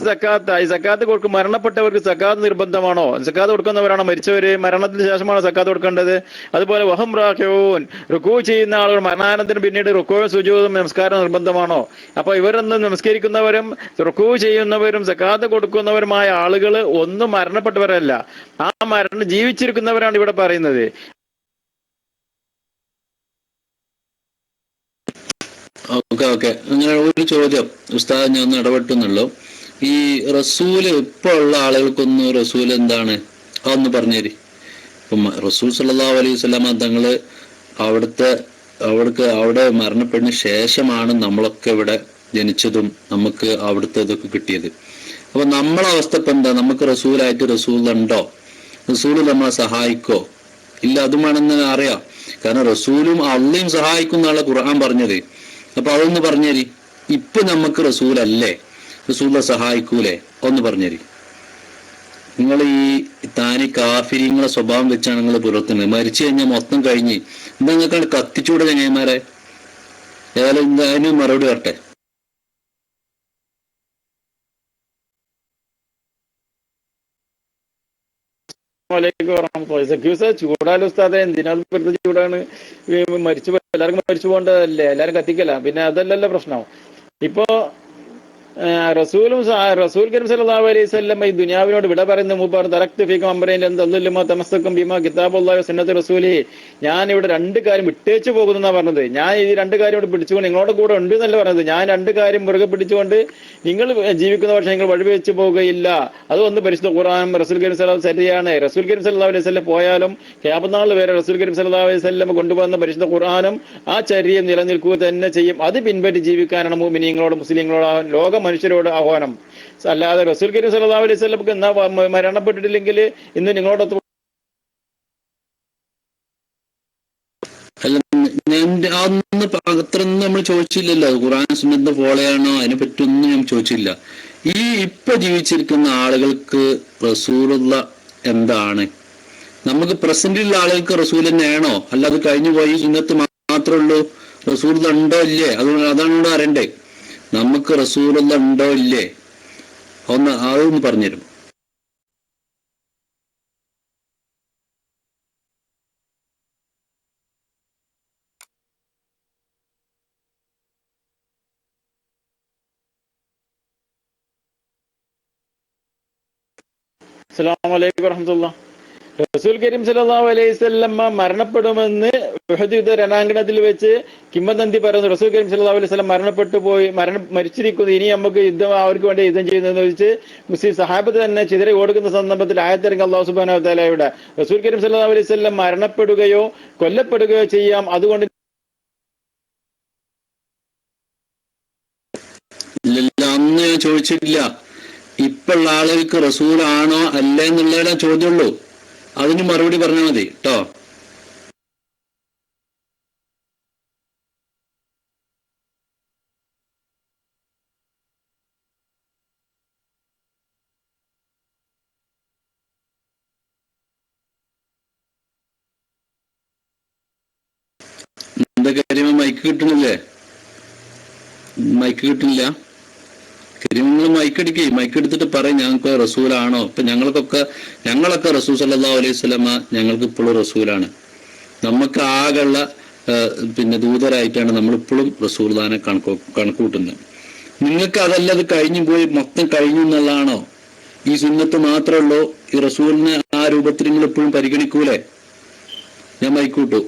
സക്കാത്ത്, ഈ സക്കാത്ത് കൊടുക്കും മരണപ്പെട്ടവർക്ക് സക്കാത്ത് നിർബന്ധമാണോ? സക്കാത്ത് കൊടുക്കുന്നവരാണോ മരിച്ചവര്? മരണത്തിന് ശേഷമാണോ സക്കാത്ത് കൊടുക്കേണ്ടത്? അതുപോലെ വഹം റാഖിഊൻ, റുക്കൂ ചെയ്യുന്ന ആളുകൾ മരണാനന്തരം പിന്നീട് റുക്കൂ സുജൂദും നമസ്കാരം നിർബന്ധമാണോ? അപ്പൊ ഇവരൊന്നും നമസ്കരിക്കുന്നവരും റുക്കൂ ചെയ്യുന്നവരും സക്കാത്ത് കൊടുക്കുന്നവരുമായ ആളുകൾ ഒന്നും മരണപ്പെട്ടവരല്ല, ആ ജീവിച്ചിരിക്കുന്നവരാണ് ഇവിടെ പറയുന്നത്. ഓക്കെ ഓക്കെ, അങ്ങനെ ഒരു ചോദ്യം ഉസ്താദ്, ഞാൻ ഒന്ന് ഇടപെട്ടുന്നുള്ളൂ. ഈ റസൂല് ഇപ്പൊ ഉള്ള ആളുകൾക്കൊന്നും റസൂൽ എന്താണ് അതൊന്ന് പറഞ്ഞേരി. ഇപ്പം റസൂൽ സല്ലല്ലാഹു അലൈഹി വസല്ലമ തങ്ങള് അവിടെ മരണപ്പെടുന്ന ശേഷമാണ് നമ്മളൊക്കെ ഇവിടെ ജനിച്ചതും നമുക്ക് അവിടുത്തെ ഇതൊക്കെ കിട്ടിയത്. അപ്പൊ നമ്മളെ അവസ്ഥ ഇപ്പൊ എന്താ? നമുക്ക് റസൂലായിട്ട് റസൂൽ ഉണ്ടോ? റസൂല് നമ്മളെ സഹായിക്കോ? ഇല്ല, അതും വേണമെന്ന് അറിയാം. കാരണം റസൂലും അള്ളയും സഹായിക്കും എന്നാണ് ഖുർആൻ പറഞ്ഞത്. അപ്പൊ അതൊന്ന് പറഞ്ഞേരി. ഇപ്പൊ നമുക്ക് റസൂലല്ലേ, റസൂലിനെ സഹായിക്കൂലേ? ഒന്ന് പറഞ്ഞേരി. നിങ്ങൾ ഈ താനി കാഫിരിങ്ങളെ സ്വഭാവം വെച്ചാണ് നിങ്ങൾ പുലർത്തുന്നത്. മരിച്ചു കഴിഞ്ഞാൽ മൊത്തം കഴിഞ്ഞ് എന്താ നിങ്ങൾക്ക് കത്തിച്ചൂടെ ചങ്ങന്മാരെ? ഏതായാലും അതിന് മറുപടി വരട്ടെ. ചൂടാലോ ഉസ്താദെ, എന്തിനാണ് വെറുതെ ചൂടാണ്? എല്ലാവർക്കും മരിച്ചു പോകേണ്ടതല്ലേ, എല്ലാരും കത്തിക്കല, പിന്നെ അതല്ലല്ലോ പ്രശ്നം. ഇപ്പോ റസൂൽ കരീം സല്ലല്ലാഹു അലൈഹി വസല്ലം ഈ ദുനിയാവിനോട് വിട പറയുന്ന മൂപ്പർ തറക്തു ഫീക്കും അംറൈൻ ലൻ തദല്ലുമാ തമസ്സക്കും ബിമാ കിതാബുല്ലാഹി വസുന്നത്തി റസൂലി. ഞാൻ ഇവിടെ 2 കാര്യം വിട്ടേച്ചു പോകുന്ന പറഞ്ഞത്. ഞാൻ ഈ 2 കാര്യം ഇവിടെ പിടിച്ചുകൊണ്ട് നിങ്ങളോട് കൂടെ ഉണ്ട് എന്നല്ല പറഞ്ഞത്. ഞാൻ 2 കാര്യം മുറുകെ പിടിച്ചുകൊണ്ട് നിങ്ങൾ ജീവിക്കുന്ന പക്ഷേ നിങ്ങൾ വഴിവെച്ച് പോവുകയില്ല. അതൊന്ന് പരിശുദ്ധ ഖുർആൻ റസൂൽ കരീം സല്ലല്ലാഹു ശരിയാണ്. റസൂൽ കരീം സല്ലല്ലാഹു അലൈഹി വസല്ലം പോയാലും ഖിയാമത്ത് നാൾ വരെ റസൂൽ കരീം സല്ലല്ലാഹു അലൈഹി വസല്ലം കൊണ്ടുവന്ന പരിശുദ്ധ ഖുർആനും ആ ചര്യയും നിലനിൽക്കുക തന്നെ ചെയ്യും. അത് പിൻപറ്റി ജീവിക്കാനാണ് മുഅ്മിനീങ്ങളോട് മുസ്ലിങ്ങളോട് ലോക മനുഷ്യരോട് ആഹ്വാനം. അല്ലാതെ റസൂൽ കരീം സല്ലല്ലാഹു അലൈഹി വസല്ലം എന്നാ മരണപ്പെട്ടിട്ടില്ലെങ്കിൽ ഇന്ന് നിങ്ങളോടൊത്ത് അല്ല, അതൊന്നും അത്രയൊന്നും നമ്മൾ ചോദിച്ചില്ലല്ലോ. ഖുർആൻ സുന്നത്ത് ഫോളോയാണോ അതിനെ പറ്റിയൊന്നും ഞാൻ ചോദിച്ചില്ല. ഈ ഇപ്പൊ ജീവിച്ചിരിക്കുന്ന ആളുകൾക്ക് റസൂലുള്ള എന്താണ്? നമുക്ക് പ്രസന്റിലുള്ള ആളുകൾക്ക് റസൂൽ തന്നെയാണോ? അല്ലാതെ കഴിഞ്ഞു പോയി സുന്നത്ത് മാത്രമേ ഉള്ളൂ? റസൂൽ ഉണ്ടോ ഇല്ലേ? അതാണ് ഇവിടെ അറിയണ്ടേ. നമുക്ക് റസൂലുള്ള ഉണ്ടോ ഇല്ലേ? അതൊന്ന് പറഞ്ഞുതരും. അസ്സലാമു അലൈക്കും വറഹ്മത്തുള്ളാഹി. റസൂൽ കരീം സല്ലല്ലാഹു അലൈഹി വസല്ലം മരണപ്പെടുമെന്ന് ഉഹദ് യുദ്ധ രണാങ്കണത്തിൽ വെച്ച് കിംവദന്തി പറയുന്നു. റസൂൽ കരീം സല്ലല്ലാഹു അലൈഹി വസല്ലം മരിച്ചിരിക്കുന്നു, ഇനി നമുക്ക് യുദ്ധം അവർക്ക് വേണ്ടി യുദ്ധം ചെയ്യുന്നതെന്ന് വെച്ച് മുസ്ലിം സഹാബത്ത് തന്നെ ചിതറി ഓടുക്കുന്ന സന്ദർഭത്തിൽ ആയത്തിറങ്ങി അല്ലാഹു സുബ്ഹാനഹു വ തആലയുടെ റസൂൽ കരീം സല്ലല്ലാഹു അലൈഹി വസല്ലം മരണപ്പെടുകയോ കൊല്ലപ്പെടുകയോ ചെയ്യാം. അതുകൊണ്ട് ഇല്ല, അന്ന് ഞാൻ ചോദിച്ചിട്ടില്ല. ഇപ്പുള്ള ആളുകൾക്ക് റസൂലാണോ അല്ലേ എന്നുള്ളതിനാ ചോദ്യമുള്ളൂ. അതിന് മറുപടി പറഞ്ഞാൽ മതി കേട്ടോ. എന്താ കാര്യം? മൈക്ക് കിട്ടണില്ലേ? മൈക്ക് കിട്ടുന്നില്ല. നിങ്ങൾ മൈക്ക് അടിക്കേ, മൈക്ക് എടുത്തിട്ട് പറയും ഞങ്ങൾക്ക് റസൂലാണോ. ഇപ്പൊ ഞങ്ങളൊക്കെ റസൂൽ സല്ലല്ലാഹു അലൈഹി വസല്ലമ ഞങ്ങൾക്ക് ഇപ്പോഴും റസൂലാണ്. നമുക്ക് ആകെയുള്ള പിന്നെ ദൂതരായിട്ടാണ് നമ്മളിപ്പോഴും റസൂൽദാനെ കണക്കൂട്ടുന്നത്. നിങ്ങൾക്ക് അതല്ല, അത് കഴിഞ്ഞു പോയി മൊത്തം കഴിഞ്ഞു എന്നുള്ളതാണോ? ഈ സുന്നത്ത് മാത്രമേ ഉള്ളൂ? ഈ റസൂലിനെ ആ രൂപത്തിൽ നിങ്ങൾ എപ്പോഴും പരിഗണിക്കൂലേ? ഞാൻ മൈക്കൂട്ടു.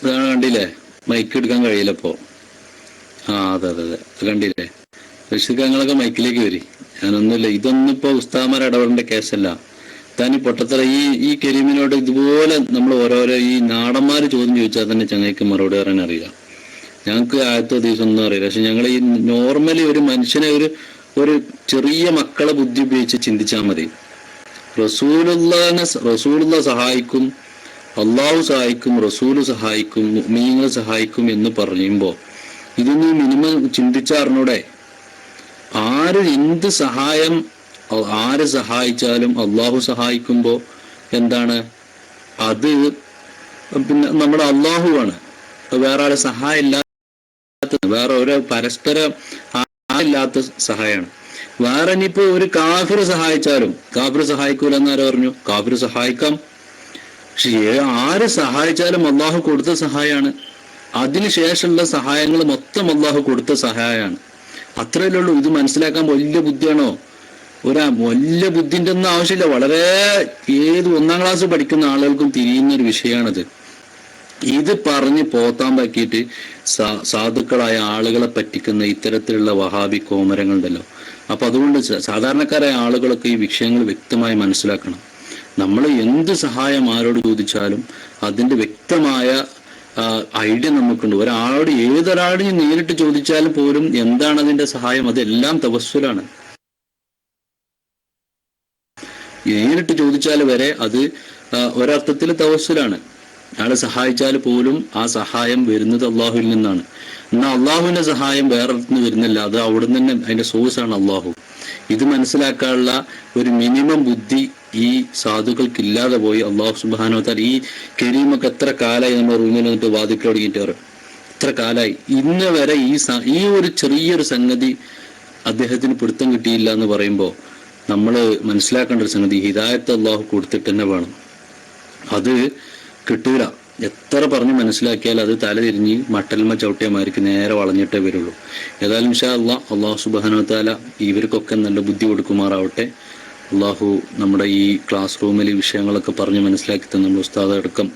അതാണ്, കണ്ടില്ലേ? മൈക്ക് എടുക്കാൻ കഴിയില്ലപ്പോ. അതെ അതെ അതെ, കണ്ടില്ലേ? രക്ഷിതാക്കളൊക്കെ മൈക്കിലേക്ക് വരി. ഞാനൊന്നുമില്ല, ഇതൊന്നും ഇപ്പൊ ഉസ്താദ്മാർ ഇടപെടേണ്ട കേസല്ല. താൻ ഈ പൊട്ടത്തറ ഈ കരീമിനോട് ഇതുപോലെ നമ്മൾ ഓരോരോ ഈ നാടന്മാര് ചോദ്യം ചോദിച്ചാൽ തന്നെ ചങ്ങയ്ക്ക് മറുപടി പറയാൻ അറിയില്ല. ഞങ്ങൾക്ക് ആദ്യത്തെ ദിവസം ഒന്നും അറിയില്ല. പക്ഷെ ഞങ്ങൾ ഈ നോർമലി ഒരു മനുഷ്യനെ ഒരു ചെറിയ മക്കളെ ബുദ്ധി ഉപയോഗിച്ച് ചിന്തിച്ചാൽ മതി. റസൂലുള്ള സഹായിക്കും, അള്ളാഹു സഹായിക്കും, റസൂല് സഹായിക്കും, മുഅ്മിനീങ്ങൾ സഹായിക്കും എന്ന് പറയുമ്പോൾ ഇതൊന്നും മിനിമം ചിന്തിച്ചറിഞ്ഞൂടെ? ആര് എന്ത് സഹായം ആര് സഹായിച്ചാലും അള്ളാഹു സഹായിക്കുമ്പോൾ എന്താണ് അത്? പിന്നെ നമ്മുടെ അള്ളാഹുവാണ്, വേറെ ആളെ സഹായം ഇല്ലാത്ത, വേറെ ഒരു പരസ്പരം ഇല്ലാത്ത സഹായമാണ്. വേറെ ഇനിയിപ്പോ ഒരു കാഫിർ സഹായിച്ചാലും, കാഫിർ സഹായിക്കൂല എന്നാരും പറഞ്ഞു? കാഫിർ സഹായിക്കാം, പക്ഷെ ആര് സഹായിച്ചാലും അള്ളാഹു കൊടുത്ത സഹായമാണ്. അതിനുശേഷമുള്ള സഹായങ്ങൾ മൊത്തം അള്ളാഹു കൊടുത്ത സഹായമാണ്. അത്രയല്ലേ ഉള്ളൂ. ഇത് മനസ്സിലാക്കാൻ വലിയ ബുദ്ധിയാണോ? വലിയ ബുദ്ധിന്റെ ഒന്നും ആവശ്യമില്ല. വളരെ ഏത് 1ാം ക്ലാസ് പഠിക്കുന്ന ആളുകൾക്കും തിരിയുന്ന ഒരു വിഷയമാണിത്. ഇത് പറഞ്ഞ് പോത്താൻ പറ്റിയിട്ട് സാധുക്കളായ ആളുകളെ പറ്റിക്കുന്ന ഇത്തരത്തിലുള്ള വഹാബി കോമരങ്ങളുണ്ടല്ലോ. അപ്പൊ അതുകൊണ്ട് സാധാരണക്കാരായ ആളുകളൊക്കെ ഈ വിഷയങ്ങൾ വ്യക്തമായി മനസ്സിലാക്കണം. നമ്മൾ എന്ത് സഹായം ആരോട് ചോദിച്ചാലും അതിന്റെ വ്യക്തമായ ഐഡിയ നമുക്കുണ്ട്. ഏതൊരാളോട് നേരിട്ട് ചോദിച്ചാലും പോലും എന്താണ് അതിന്റെ സഹായം? അതെല്ലാം തവസ്സുലാണ്. നേരിട്ട് ചോദിച്ചാൽ വരെ അത് ഒരർത്ഥത്തിൽ തവസ്സുലാണ്. അയാളെ സഹായിച്ചാൽ പോലും ആ സഹായം വരുന്നത് അള്ളാഹുവിൽ നിന്നാണ്. എന്നാൽ അള്ളാഹുവിന്റെ സഹായം വേറെ നിന്ന് വരുന്നില്ല, അത് അവിടുന്ന് തന്നെ അതിന്റെ സോഴ്സാണ് അള്ളാഹു. ഇത് മനസ്സിലാക്കാനുള്ള ഒരു മിനിമം ബുദ്ധി ഈ സാധുക്കൾക്ക് ഇല്ലാതെ പോയി. അള്ളാഹു സുബ്ഹാനഹു വ തആല ഈ കരീമൊക്കെ എത്ര കാലമായി നമ്മുടെ റൂമിൽ നിന്നിട്ട് വാദിക്കൽ തുടങ്ങിയിട്ട് എത്ര കാലമായി ഇന്ന് വരെ ഈ ഒരു ചെറിയൊരു സംഗതി അദ്ദേഹത്തിന് പിടുത്തം കിട്ടിയില്ല എന്ന് പറയുമ്പോൾ നമ്മൾ മനസ്സിലാക്കേണ്ട ഒരു സംഗതി, ഹിദായത്ത് അള്ളാഹു കൊടുത്തിട്ട് തന്നെ വേണം. അത് കിട്ടൂല. എത്ര പറഞ്ഞ് മനസ്സിലാക്കിയാൽ അത് തലതിരിഞ്ഞ് മട്ടൽമ ചവിട്ടിയമാർക്ക് നേരെ വളഞ്ഞിട്ടേ വരുള്ളൂ. ഏതായാലും ഇൻഷാ അള്ളാഹു സുബ്ഹാനഹു വ തആല ഇവർക്കൊക്കെ നല്ല ബുദ്ധി കൊടുക്കുമാറാവട്ടെ. അള്ളാഹു നമ്മുടെ ഈ ക്ലാസ് റൂമിൽ ഈ വിഷയങ്ങളൊക്കെ പറഞ്ഞ് മനസ്സിലാക്കി തന്ന ഉസ്താദ് അടക്കം,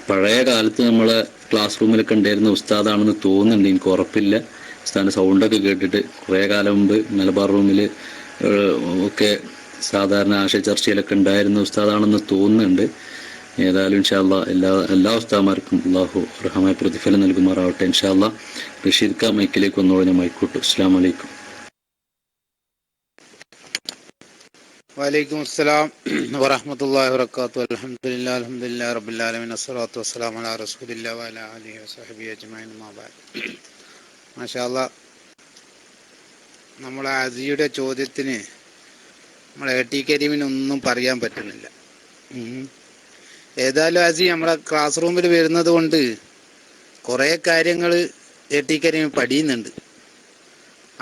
പഴയ കാലത്ത് നമ്മളെ ക്ലാസ് റൂമിലൊക്കെ ഉണ്ടായിരുന്ന ഉസ്താദാണെന്ന് തോന്നുന്നുണ്ട്, എനിക്ക് ഉറപ്പില്ല. ഉസ്താദിന്റെ സൗണ്ടൊക്കെ കേട്ടിട്ട് കുറേ കാലം മുമ്പ് മലബാർ റൂമിൽ ഒക്കെ സാധാരണ ആശയ ചർച്ചയിലൊക്കെ ഉണ്ടായിരുന്ന ഉസ്താദാണെന്ന് തോന്നുന്നുണ്ട്. ഏതായാലും ഇൻഷാ അല്ലാഹ് എല്ലാ ഉസ്താദന്മാർക്കും അള്ളാഹു അർഹമായ പ്രതിഫലം നൽകുമാറാവട്ടെ. ഇൻഷാ അല്ലാഹ് റഷീദ് ക മൈക്കിലേക്ക് ഒന്നുകൂടെ ഞാൻ മൈക്കൂട്ടു. അസ്സലാമു അലൈക്കും. വലൈക്കും അസ്സലാം വറഹ്മത്തുള്ളാഹി വബറകാതുഹു. അൽഹംദുലില്ലാഹി റബ്ബിൽ ആലമീൻ, അസ്സലാത്തു വസ്സലാമു അലാ റസൂലില്ലാഹി വഅലാ ആലിഹി വസഹ്ബിഹി അജ്മഈൻ. അമ്മാ ബഅദ്. മാഷാ അല്ലാഹ്, നമ്മളെ അസിയുടെ ചോദ്യത്തിന് നമ്മളെ എ ടി കരീമിനൊന്നും പറയാൻ പറ്റുന്നില്ല. ഏതായാലും അസി നമ്മളെ ക്ലാസ് റൂമിൽ വരുന്നത് കൊണ്ട് കുറേ കാര്യങ്ങൾ എ ടി കരീം പഠിയുന്നുണ്ട്.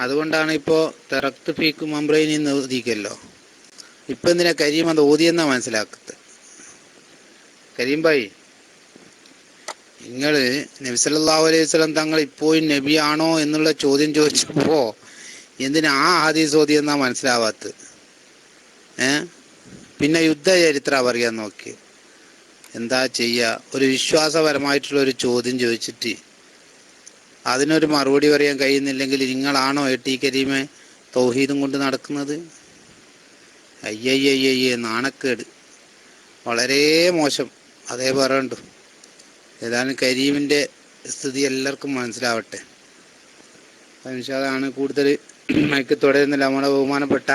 അതുകൊണ്ടാണ് ഇപ്പോൾ തറക്ത് ഫീക്ക് മംബ്രൈനിന്ന് ഓതിക്കല്ലോ. ഇപ്പം എന്തിനാ കരീം അത് ഓതിയെന്നാ മനസ്സിലാക്കുന്നത്. കരീം ഭായി, നിങ്ങൾ നബി സല്ലല്ലാഹു അലൈഹി വസല്ലം തങ്ങൾ ഇപ്പോഴും നബിയാണോ എന്നുള്ള ചോദ്യം ചോദിച്ചപ്പോൾ എന്തിനാ ആ ഹദീസ് ഓതിയെന്നാ മനസ്സിലാവാത്തത്? പിന്നെ യുദ്ധ ചരിത്ര പറയാൻ നോക്കി. എന്താ ചെയ്യുക? ഒരു വിശ്വാസപരമായിട്ടുള്ളൊരു ചോദ്യം ചോദിച്ചിട്ട് അതിനൊരു മറുപടി പറയാൻ കഴിയുന്നില്ലെങ്കിൽ നിങ്ങളാണോ എ ടി കരീമെ തൗഹീദും കൊണ്ട് നടക്കുന്നത്? അയ്യയ്യയ്യേ, നാണക്കേട്, വളരെ മോശം. അതേ പറയണ്ടു. ഏതായാലും കരീമിൻ്റെ സ്ഥിതി എല്ലാവർക്കും മനസ്സിലാവട്ടെ. അതാണ് കൂടുതൽ മയക്ക് തുടരുന്നില്ല. നമ്മുടെ ബഹുമാനപ്പെട്ട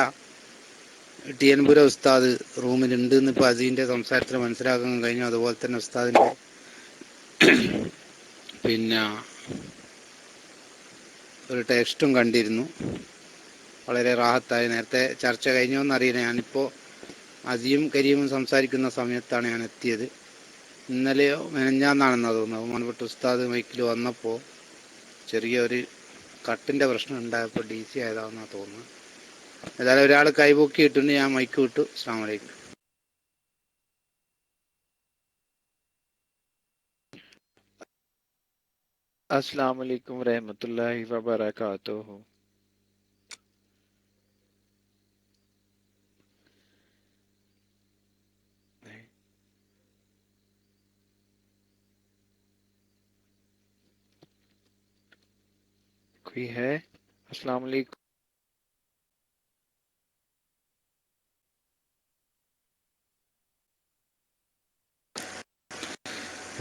ടി എൻ പുര ഉസ്താദ് റൂമിലുണ്ട് എന്ന് ഇപ്പോൾ അസീൻ്റെ സംസാരത്തിൽ മനസ്സിലാക്കാൻ കഴിഞ്ഞു. അതുപോലെ തന്നെ ഉസ്താദിൻ്റെ പിന്നെ ഒരു ടെക്സ്റ്റും കണ്ടിരുന്നു. വളരെ റാഹത്തായി. നേരത്തെ ചർച്ച കഴിഞ്ഞോന്നറിയില്ല. ഞാനിപ്പോൾ അസിയും കരീമും സംസാരിക്കുന്ന സമയത്താണ് ഞാൻ എത്തിയത്. ഇന്നലെയോ മെനഞ്ഞാന്നാണെന്നാണ് തോന്നുന്നത്. ബഹുമാനപ്പെട്ട ഉസ്താദ് മൈക്കിൽ വന്നപ്പോൾ ചെറിയൊരു കട്ടിൻ്റെ പ്രശ്നം ഉണ്ടായപ്പോൾ DC ആയതാണെന്നാണ് തോന്നുന്നത്. ഏതായാലും ഒരാൾ കൈപൊക്കിയിട്ടുണ്ട്. ഞാൻ മൈക്ക് വിട്ടു. അസ്സലാമു അലൈക്കും. अस्सलाम वालेकुम रहमतुल्लाहि व बरकातुहू। कोई है? अस्सलाम वालेकुम।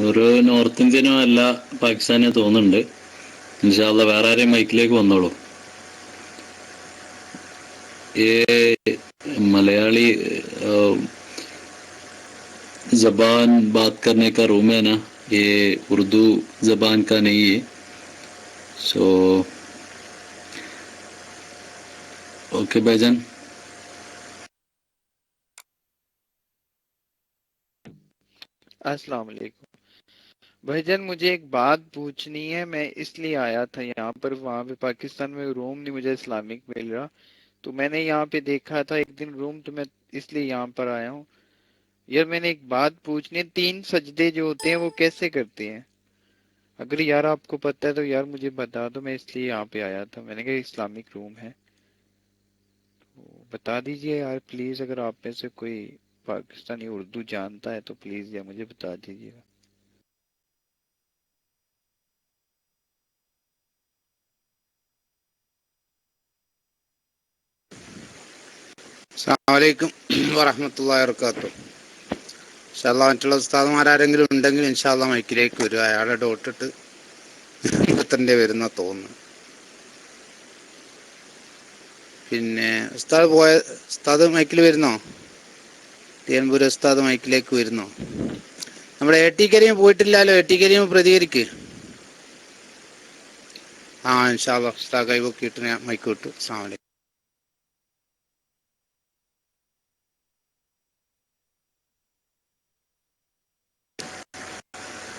ഒരു നോർത്ത് ഇന്ത്യനോ അല്ല പാകിസ്ഥാനോ തോന്നുന്നുണ്ട്. ഇൻഷാ അല്ലാഹ് വേറെ ആരെയും മൈക്കിലേക്ക് വന്നോളൂ. ये मलयाली जबान बात करने का रूम है ना, ये उर्दू जबान का नहीं है. सो ओके भाईजान. अस्सलाम वालेकुम भाईजान, मुझे एक बात पूछनी है। मैं इसलिए आया था यहाँ पर, वहाँ पे पाकिस्तान में रूम नहीं मुझे इस्लामिक मिल रहा, तो मैंने यहाँ पे देखा था एक दिन रूम, तो मैं इसलिए यहाँ पर आया हूँ। यार मैंने एक बात पूछनी है, 3 सजदे जो होते हैं वो कैसे करते हैं? अगर यार आपको पता है तो यार मुझे बता दो, मैं इसलिए यहाँ पे आया था। मैंने कहा इस्लामिक रूम है, तो बता दीजिए यार प्लीज। अगर आप में से कोई पाकिस्तानी उर्दू जानता है तो प्लीज यार मुझे बता दीजिएगा। അസ്സലാമു അലൈക്കും വറഹ്മത്തുള്ളാഹി വബറകാതുഹു. ഇൻഷാല്ലാ മറ്റുള്ള ഉസ്താദുമാരെങ്കിലും ഉണ്ടെങ്കിൽ ഇൻഷാല്ലാ മൈക്കിലേക്ക് വരും. അയാളെ ഡോട്ടിട്ട് പത്തൻ്റെ വരുന്ന തോന്നുന്നു. പിന്നെ ഉസ്താദ് മൈക്കിൽ വരുന്നോ? തിരുവനന്തപുരം ഉസ്താദ് മൈക്കിലേക്ക് വരുന്നോ? നമ്മുടെ എ ടി കരീം പോയിട്ടില്ലല്ലോ. എ ടി കരീം പ്രതികരിക്ക്. ആ ഇൻഷാല്ലാ ഉസ്താദ് കൈവക്കിയിട്ട് ഞാൻ മൈക്ക് വിട്ടു. അസ്സലാമു അലൈക്കും.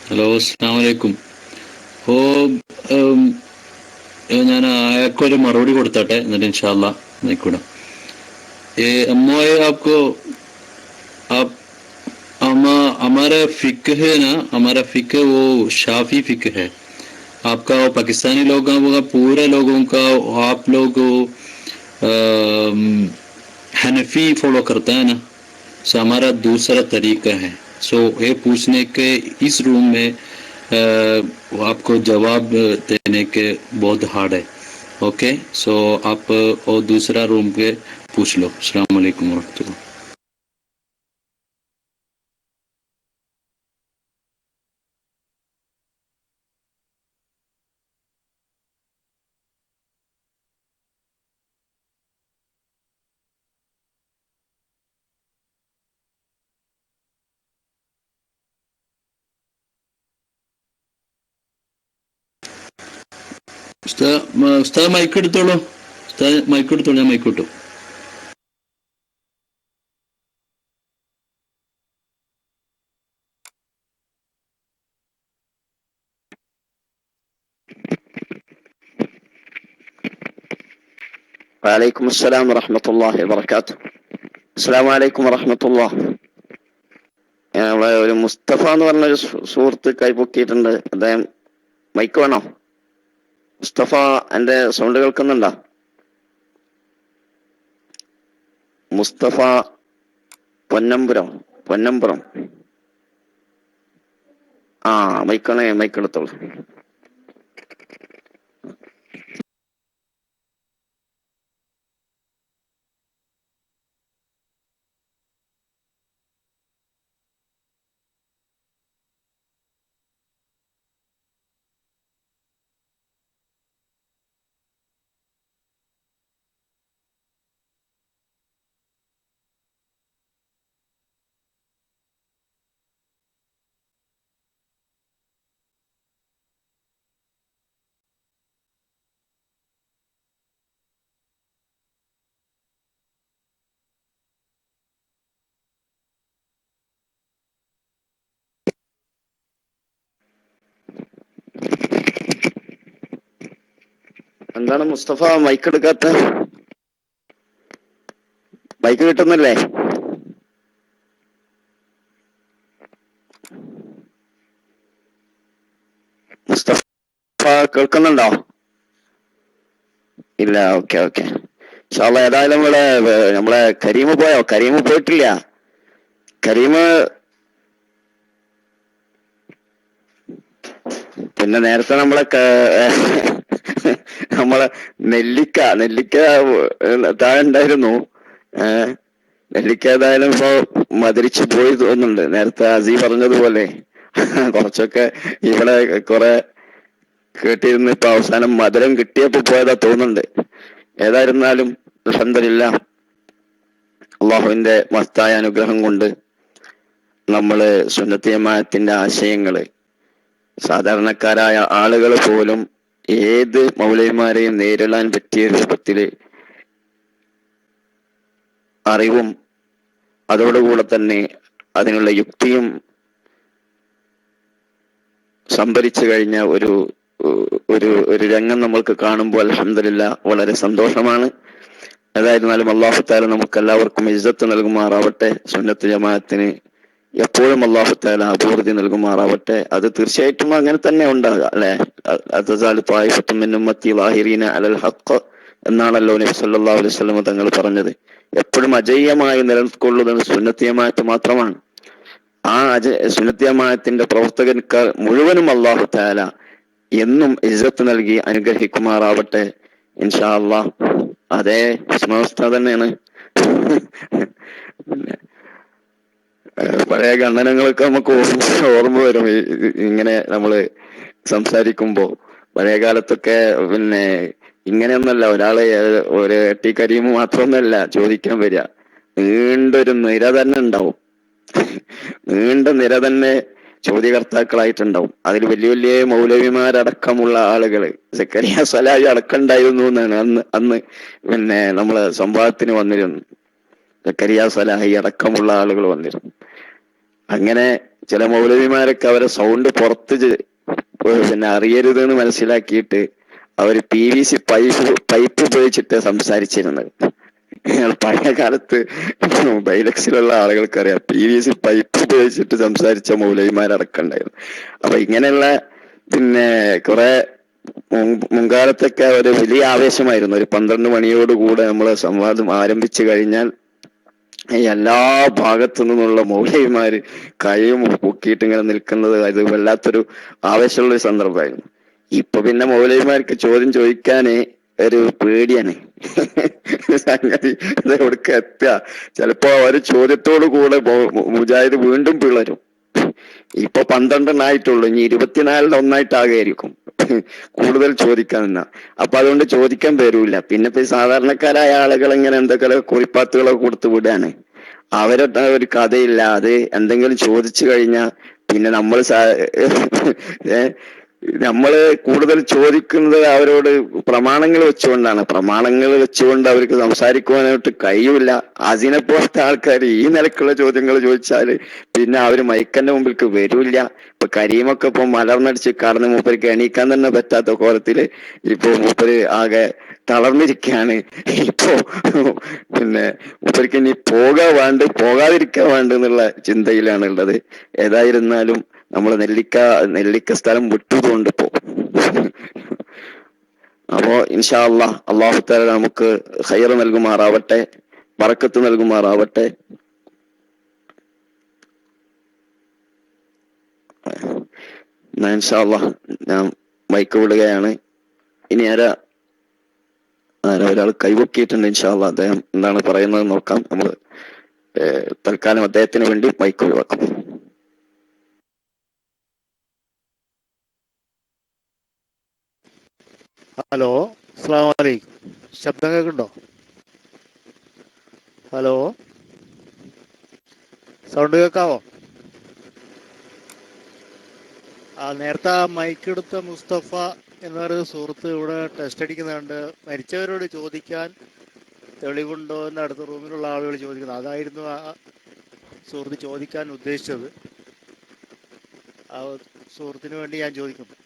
ഹലോ, അസ്സലാമു അലൈക്കും. ഓ ഞാൻ അയാൾക്കൊരു മറുപടി കൊടുത്തട്ടെ, എന്നിട്ട് ഇൻഷാല്ലാ നോക്കിവിടാം. अम्मोए आपको आप हमारा फिक है ना, हमारा फिक वो शाफी फिक है. आपका वो पाकिस्तानी लोगों का पूरे लोगों का आप लोग हनफी फॉलो करते हैं ना. सो हमारा दूसरा तरीका है. सो ये पूछने के इस रूम में आपको जवाब देने के बहुत हार्ड है. ओके, सो आप वो दूसरा रूम पे पूछ लो. अस्सलाम वालेकुम वरहमतुल्लाह. ഉസ്താദ് മൈക്ക് എടുത്തോളൂ. ഉസ്താദ് മൈക്ക് എടുത്തോളൂ, ഞാൻ മൈക്ക് വിട്ടു. വലൈക്കും അസ്സലാം വറഹ്മത്തുള്ളാഹി വബറകാതുഹു. അസ്സലാമു അലൈക്കും വറഹ്മത്തുള്ളാഹ്. നമ്മളെ ഒരു മുസ്തഫ എന്ന് പറഞ്ഞൊരു സുഹൃത്ത് കൈപൊക്കിയിട്ടുണ്ട്. അദ്ദേഹം മൈക്ക് വേണോ? മുസ്തഫ, എന്റെ സൗണ്ട് കേൾക്കുന്നുണ്ടോ? മുസ്തഫ പൊന്നമ്പുറം. ആ മൈക്ക് എടുത്തോളൂ. എന്താണ് മുസ്തഫ മൈക്ക് എടുക്കാത്ത? മൈക്ക് കിട്ടുന്നില്ലേ? മുസ്തഫ കേൾക്കുന്നുണ്ടോ? ഇല്ല. ഓക്കെ. ഇൻഷാല്ലാ ഏതായാലും നമ്മളെ കരീമ് പോയോ? കരീമ് പോയിട്ടില്ല. കരീമ് പിന്നെ നേരത്തെ നമ്മളെ നെല്ലിക്ക താഴെ ഉണ്ടായിരുന്നു. നെല്ലിക്ക ഏതായാലും ഇപ്പൊ മധുരിച്ച് പോയി തോന്നുന്നുണ്ട്. നേരത്തെ അസീ പറഞ്ഞതുപോലെ കുറച്ചൊക്കെ ഇവിടെ കുറെ കേട്ടിരുന്ന് ഇപ്പൊ അവസാനം മധുരം കിട്ടിയപ്പോ പോയതാ തോന്നുന്നുണ്ട്. ഏതായിരുന്നാലും അൽഹംദുലില്ലാഹ് അള്ളാഹുവിന്റെ മഹത്തായ അനുഗ്രഹം കൊണ്ട് നമ്മള് സുന്നത്ത് ജമാഅത്തിന്റെ ആശയങ്ങള് സാധാരണക്കാരായ ആളുകൾ പോലും ഏത് മൗലവിമാരെയും നേരിടാൻ പറ്റിയ രൂപത്തില് അറിവും അതോടുകൂടെ തന്നെ അതിനുള്ള യുക്തിയും സംഭരിച്ചു കഴിഞ്ഞ ഒരു ഒരു ഒരു രംഗം നമ്മൾക്ക് കാണുമ്പോൾ അൽഹംദുലില്ലാഹ് വളരെ സന്തോഷമാണ്. ഏതായിരുന്നാലും അല്ലാഹു തആല നമുക്ക് എല്ലാവർക്കും ഇസ്സത്ത് നൽകുമാറാവട്ടെ. സുന്നത്ത് ജമാഅത്തിന് എപ്പോഴും അല്ലാഹു തആല അഭിവൃദ്ധി നൽകുമാറാവട്ടെ. അത് തീർച്ചയായിട്ടും അങ്ങനെ തന്നെ ഉണ്ടാകുക അല്ലെ. അതസാലു ത്വായിഫത്തും മിൻ ഉമ്മത്തി ളാഹിരീന അലൽ ഹഖ് എന്നാണല്ലോ നബി സല്ലല്ലാഹു അലൈഹി വസല്ലം തങ്ങൾ പറഞ്ഞത്. എപ്പോഴും അജയ്യമായി നിലനിൽക്കൊള്ളുന്നത് സുന്നത്ത് ജമാഅത്ത് മാത്രമാണ്. ആ സുന്നത്ത് ജമാഅത്തിന്റെ പ്രവർത്തകർക്ക് മുഴുവനും അല്ലാഹു തആല എന്നും ഇസ്സത്ത് നൽകി അനുഗ്രഹിക്കുമാറാവട്ടെ. ഇൻഷാ അല്ലാഹ്. അതേ ഉസ്താദ് തന്നെയാണ്. പഴയ ഖണ്ഡനങ്ങളൊക്കെ നമുക്ക് ഓർമ്മ വരും ഇങ്ങനെ നമ്മള് സംസാരിക്കുമ്പോ. പഴയ കാലത്തൊക്കെ പിന്നെ ഇങ്ങനെയൊന്നല്ല, ഒരാള് ഒരു ടി കരീം മാത്രമൊന്നല്ല ചോദിക്കാൻ വരിക, നീണ്ടൊരു നിര തന്നെ ഉണ്ടാവും. നീണ്ട നിര തന്നെ ചോദ്യകർത്താക്കളായിട്ടുണ്ടാവും. അതിൽ വലിയ വലിയ മൗലവിമാരടക്കമുള്ള ആളുകള്, സക്കരിയ സലാഹി അടക്കം ഉണ്ടായിരുന്നു എന്നാണ് അന്ന് പിന്നെ നമ്മള് സംവാദത്തിന് വന്നിരുന്നു. സക്കരിയ സലാഹി അടക്കമുള്ള ആളുകൾ വന്നിരുന്നു. അങ്ങനെ ചില മൗലവിമാരൊക്കെ അവരെ സൗണ്ട് പുറത്ത് പിന്നെ അറിയരുത് എന്ന് മനസ്സിലാക്കിയിട്ട് അവര് PVC പൈപ്പ് ഉപയോഗിച്ചിട്ട് സംസാരിച്ചിരുന്നത്. പഴയ കാലത്ത് ബൈലക്സിലുള്ള ആളുകൾക്കറിയാം PVC പൈപ്പ് ഉപയോഗിച്ചിട്ട് സംസാരിച്ച മൗലവിമാരടക്കം ഉണ്ടായിരുന്നു. അപ്പൊ ഇങ്ങനെയുള്ള പിന്നെ കുറെ മുൻകാലത്തൊക്കെ ഒരു വലിയ ആവേശമായിരുന്നു. ഒരു 12 മണിയോടുകൂടെ നമ്മൾ സംവാദം ആരംഭിച്ചു കഴിഞ്ഞാൽ എല്ലാ ഭാഗത്തു നിന്നുള്ള മൗലവിമാര് കൈയും പൊക്കിയിട്ട് ഇങ്ങനെ നിൽക്കുന്നത് അത് വല്ലാത്തൊരു ആവേശമുള്ള ഒരു സന്ദർഭമായിരുന്നു. ഇപ്പൊ പിന്നെ മൗലവിമാർക്ക് ചോദ്യം ചോദിക്കാന് ഒരു പേടിയാണ്. സംഗതി എവിടേക്ക് എത്തുക, ചിലപ്പോ അവര് ചോദ്യത്തോടു കൂടെ മുജാഹിദ് വീണ്ടും പിളരും. ഇപ്പൊ 12 ആയിട്ടുള്ളൂ, ഇനി 24 ഒന്നായിട്ടാകുമായിരിക്കും കൂടുതൽ ചോദിക്കാൻ നിന്നാ. അപ്പൊ അതുകൊണ്ട് ചോദിക്കാൻ വരൂല. പിന്നെ ഇപ്പൊ സാധാരണക്കാരായ ആളുകൾ ഇങ്ങനെ എന്തൊക്കെ കുറിപ്പാത്തുകളൊക്കെ കൊടുത്തു വിടാണ്. അവരുടെ ഒരു കഥയില്ല. അത് എന്തെങ്കിലും ചോദിച്ചു കഴിഞ്ഞാൽ പിന്നെ നമ്മള് കൂടുതൽ ചോദിക്കുന്നത് അവരോട് പ്രമാണങ്ങൾ വെച്ചുകൊണ്ടാണ്. പ്രമാണങ്ങൾ വെച്ചുകൊണ്ട് അവർക്ക് സംസാരിക്കുവാനായിട്ട് കഴിയൂല. അതിനെപ്പോലത്തെ ആൾക്കാർ ഈ നിലക്കുള്ള ചോദ്യങ്ങൾ ചോദിച്ചാല് പിന്നെ അവര് മൈക്കന്റെ മുമ്പിലേക്ക് വരൂല്ല. ഇപ്പൊ കരീമൊക്കെ ഇപ്പൊ മലർന്നടിച്ച് കടന്ന് മൂപ്പർക്ക് എണീക്കാൻ തന്നെ പറ്റാത്ത കോലത്തില് ഇപ്പൊ മൂപ്പര് ആകെ തളർന്നിരിക്കുകയാണ്. ഇപ്പൊ പിന്നെ മൂപ്പർക്ക് ഇനി പോകാതിരിക്കാൻ വേണ്ടെന്നുള്ള ചിന്തയിലാണ് ഉള്ളത്. ഏതായിരുന്നാലും നമ്മൾ നെല്ലിക്ക സ്ഥലം വിട്ടതുകൊണ്ട് ഇപ്പോ അപ്പോ ഇൻഷാ അല്ലാഹ് അല്ലാഹു തആല നമുക്ക് ഖൈർ നൽകുമാറാവട്ടെ, ബറക്കത്ത് നൽകുമാറാവട്ടെ. ഇൻഷാ അല്ലാഹ് ഞാൻ മൈക്ക് വിടുകയാണ്. ഇനി ഒരാൾ കൈവക്കിയിട്ടുണ്ട്. ഇൻഷാ അല്ലാഹ് അദ്ദേഹം എന്താണ് പറയുന്നത് നോക്കാം. നമ്മൾ തൽക്കാലം അദ്ദേഹത്തിന് വേണ്ടി മൈക്ക് ഒഴിവാക്കും. ഹലോ, അസ്സലാമു അലൈക്കും. ശബ്ദം കേൾക്കുന്നുണ്ടോ? ഹലോ, സൗണ്ട് കേൾക്കാവോ? നേരത്തെ ആ മൈക്ക് എടുത്ത മുസ്തഫ എന്ന് പറയുന്ന സുഹൃത്ത് ഇവിടെ ടെസ്റ്റ് അടിക്കുന്നുണ്ട്. മരിച്ചവരോട് ചോദിക്കാൻ തെളിവുണ്ടോ എന്ന് അടുത്ത റൂമിലുള്ള ആളുകൾ ചോദിക്കുന്നത്. അതായിരുന്നു ആ സുഹൃത്ത് ചോദിക്കാൻ ഉദ്ദേശിച്ചത്. ആ സുഹൃത്തിന് വേണ്ടി ഞാൻ ചോദിക്കുന്നു.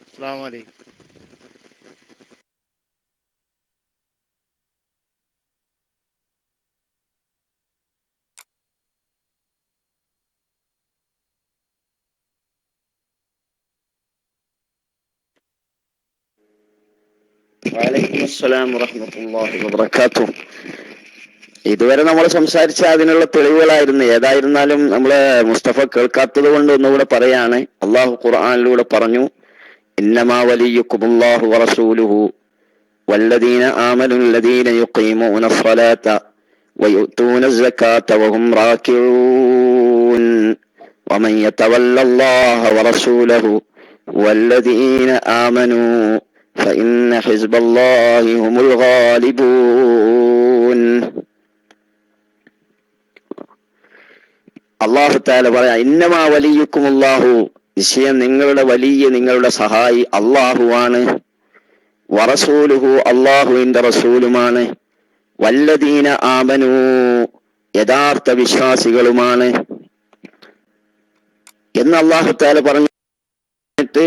അസ്സലാമു അലൈക്കും. വഅലൈക്കും അസ്സലാം വറഹ്മത്തുള്ളാഹി വബറകാതുഹു. ഇതുവരെ നമ്മൾ സംസാരിച്ച അതിനുള്ള തെളിവുകളായിരുന്നു. ഏതായിരുന്നാലും നമ്മള് മുസ്തഫ കേൾക്കാത്തത് കൊണ്ട് ഒന്നുകൂടെ പറയാണ്. അള്ളാഹു ഖുർആനിലൂടെ പറഞ്ഞു, ഇന്നമാ വലിയുക്കുമുല്ലാഹു വറസൂലുഹു വല്ലദീന ആമനു അല്ലദീന യുഖീമൂന الصلاة ويؤتون الزكاة وهم راكعون ومن يتول الله ورسوله والذين آمنوا فإن حزب الله هم الغالبون. അള്ളാഹു തആല പറയാ, ഇന്നമാ വലിയുക്കുമുല്ലാഹു, നിശ്ചയം നിങ്ങളുടെ വലിയ, നിങ്ങളുടെ സഹായി അള്ളാഹുവാണ്. വറസൂലുഹു, അള്ളാഹുവിന്റെ റസൂലുമാണ്. വല്ലദീന ആമനൂ, യഥാർത്ഥ വിശ്വാസികളുമാണ് എന്ന് അള്ളാഹു തആല പറഞ്ഞിട്ട്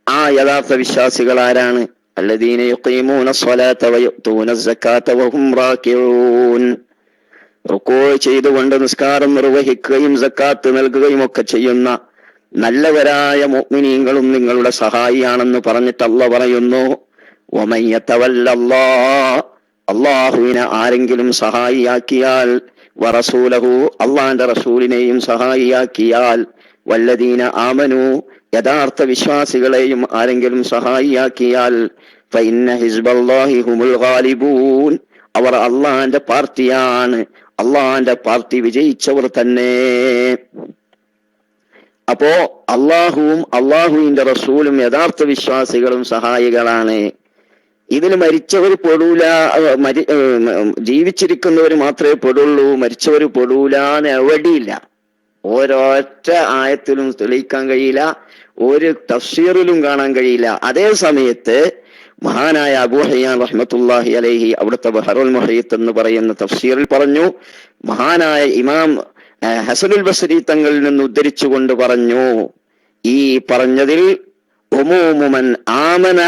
ആ യഥാർത്ഥ വിശ്വാസികൾ ആരാണ്? അല്ലദീന യുഖീമൂന സ്വലാത്ത വയുഅ്തൂന സക്കാത്ത വഹും റാക്കിഊൻ. റുക്കൂ ചെയ്തുകൊണ്ട് നിസ്കാരം നിർവഹിക്കുകയും സക്കാത്ത് നൽകുകയും ഒക്കെ ചെയ്യുന്ന നല്ലവരായ മുഅ്മിനീങ്ങളും നിങ്ങളുടെ സഹായിയാണെന്ന് പറഞ്ഞിട്ട് അല്ലാഹ് പറയുന്നു, വമൻ യതവല്ലല്ലാഹ്, അള്ളാഹുവിനെ ആരെങ്കിലും സഹായിയാക്കിയാൽ, വറസൂലഹു, അള്ളാന്റെ റസൂലിനെയും സഹായിയാക്കിയാൽ, വല്ലദീന ആമനു, യഥാർത്ഥ വിശ്വാസികളെയും ആരെങ്കിലും സഹായിയാക്കിയാൽ, ഫഇന്ന ഹിസ്ബല്ലാഹി ഹുമുൽ ഗാലിബൂൻ, അവർ അള്ളാന്റെ പാർട്ടിയാണ്, അള്ളാന്റെ പാർട്ടി വിജയിച്ചവർ തന്നെ. അപ്പോ അള്ളാഹുവും അള്ളാഹുവിന്റെ റസൂലും യഥാർത്ഥ വിശ്വാസികളും സഹായികളാണ്. ഇതിൽ മരിച്ചവർ പെടൂല, ജീവിച്ചിരിക്കുന്നവർ മാത്രമേ പെടുള്ളൂ, മരിച്ചവർ പെടൂല എന്ന് എവിടെയില്ല. ഒരൊറ്റ ആയത്തിലും തെളിയിക്കാൻ കഴിയില്ല, ഒരു തഫ്സീറിലും കാണാൻ കഴിയില്ല. അതേ സമയത്ത് മഹാനായ അബൂ ഹയ്യാൻ റഹ്മത്തുള്ളാഹി അലൈഹി അവിടുത്തെ ബഹറുൽ മുഹീത്ത് എന്ന് പറയുന്ന തഫ്സീറിൽ പറഞ്ഞു, മഹാനായ ഇമാം ഹസനുൽ ബസ്രി തങ്ങളിൽ നിന്ന് ഉദ്ധരിച്ചുകൊണ്ട് പറഞ്ഞു, ഈ പറഞ്ഞതിൽ ഉമൂമു മൻ ആമന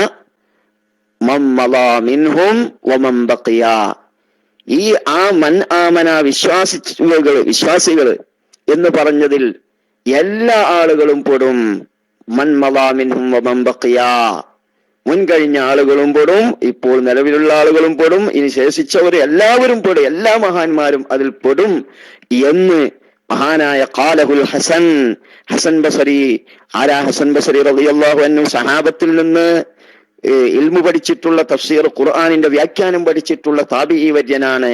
മമ്മളാ മിൻഹും വമൻ ബഖിയ, ഈ ആ മൻ ആമന വിശ്വാസികൾ എന്ന് പറഞ്ഞതിൽ എല്ലാ ആളുകളും പെടും. മൻ മളാ മിൻഹും വമൻ ബഖിയ, മുൻകഴിഞ്ഞ ആളുകളും പെടും, ഇപ്പോൾ നിലവിലുള്ള ആളുകളും പെടും, ഇനി ശേഷിച്ചവർ എല്ലാവരും പെടും, എല്ലാ മഹാന്മാരും അതിൽ പെടും എന്ന് മഹാനായ ഖാലഹുൽ ഹസൻ ബസരി. ആരാ ഹസൻ ബസരി റളിയല്ലാഹു അൻഹു? സഹാബത്തിൽ നിന്ന് ഇൽമു പഠിച്ചിട്ടുള്ള, തഫ്സീർ ഖുർആനിന്റെ വ്യാഖ്യാനം പഠിച്ചിട്ടുള്ള താബിഈ വര്യനാണ്.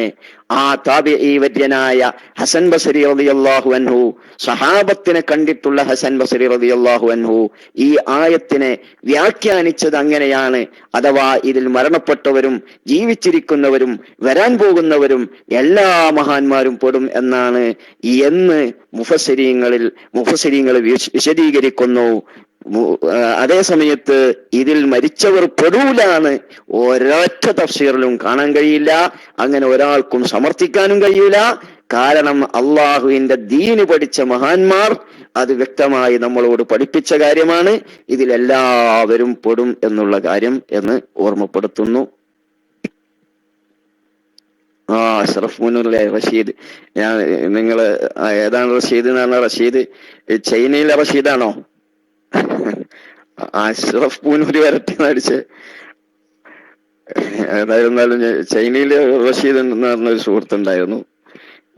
ആ താബിഈ വര്യനായ ഹസൻ ബസരി റളിയല്ലാഹു അൻഹു, സഹാബത്തിനെ കണ്ടിട്ടുള്ള ഹസൻ ബസരി റളിയല്ലാഹു അൻഹു ഈ ആയത്തിനെ വ്യാഖ്യാനിച്ചത് അങ്ങനെയാണ്. അഥവാ ഇതിൽ മരണപ്പെട്ടവരും ജീവിച്ചിരിക്കുന്നവരും വരാൻ പോകുന്നവരും എല്ലാ മഹാന്മാരും പെടും എന്നാണ് എന്ന് മുഫസ്സിരീങ്ങൾ വിശദീകരിക്കുന്നു. അതേ സമയത്ത് ഇതിൽ മരിച്ചവർ പെടൂലാണ് ഒരൊറ്റ തഫ്സീറിലും കാണാൻ കഴിയില്ല, അങ്ങനെ ഒരാൾക്കും സമർത്ഥിക്കാനും കഴിയില്ല. കാരണം അള്ളാഹുവിന്റെ ദീന് പഠിച്ച മഹാന്മാർ അത് വ്യക്തമായി നമ്മളോട് പഠിപ്പിച്ച കാര്യമാണ്. ഇതിലെല്ലാവരും പെടും എന്നുള്ള കാര്യം എന്ന് ഓർമ്മപ്പെടുത്തുന്നു. അഷ്റഫ് മുനൂറിലെ റഷീദ്, നിങ്ങള് ഏതാണ് റഷീദ് എന്നാണ്? റഷീദ് ചൈനയിലെ റഷീദാണോ? അഷ്റഫ് പൂനൂര് വരട്ടെ നടിച്ച്. ഏതായിരുന്നാലും ചൈനയിലെ റഷീദ് എന്ന് പറഞ്ഞൊരു സുഹൃത്തുണ്ടായിരുന്നു.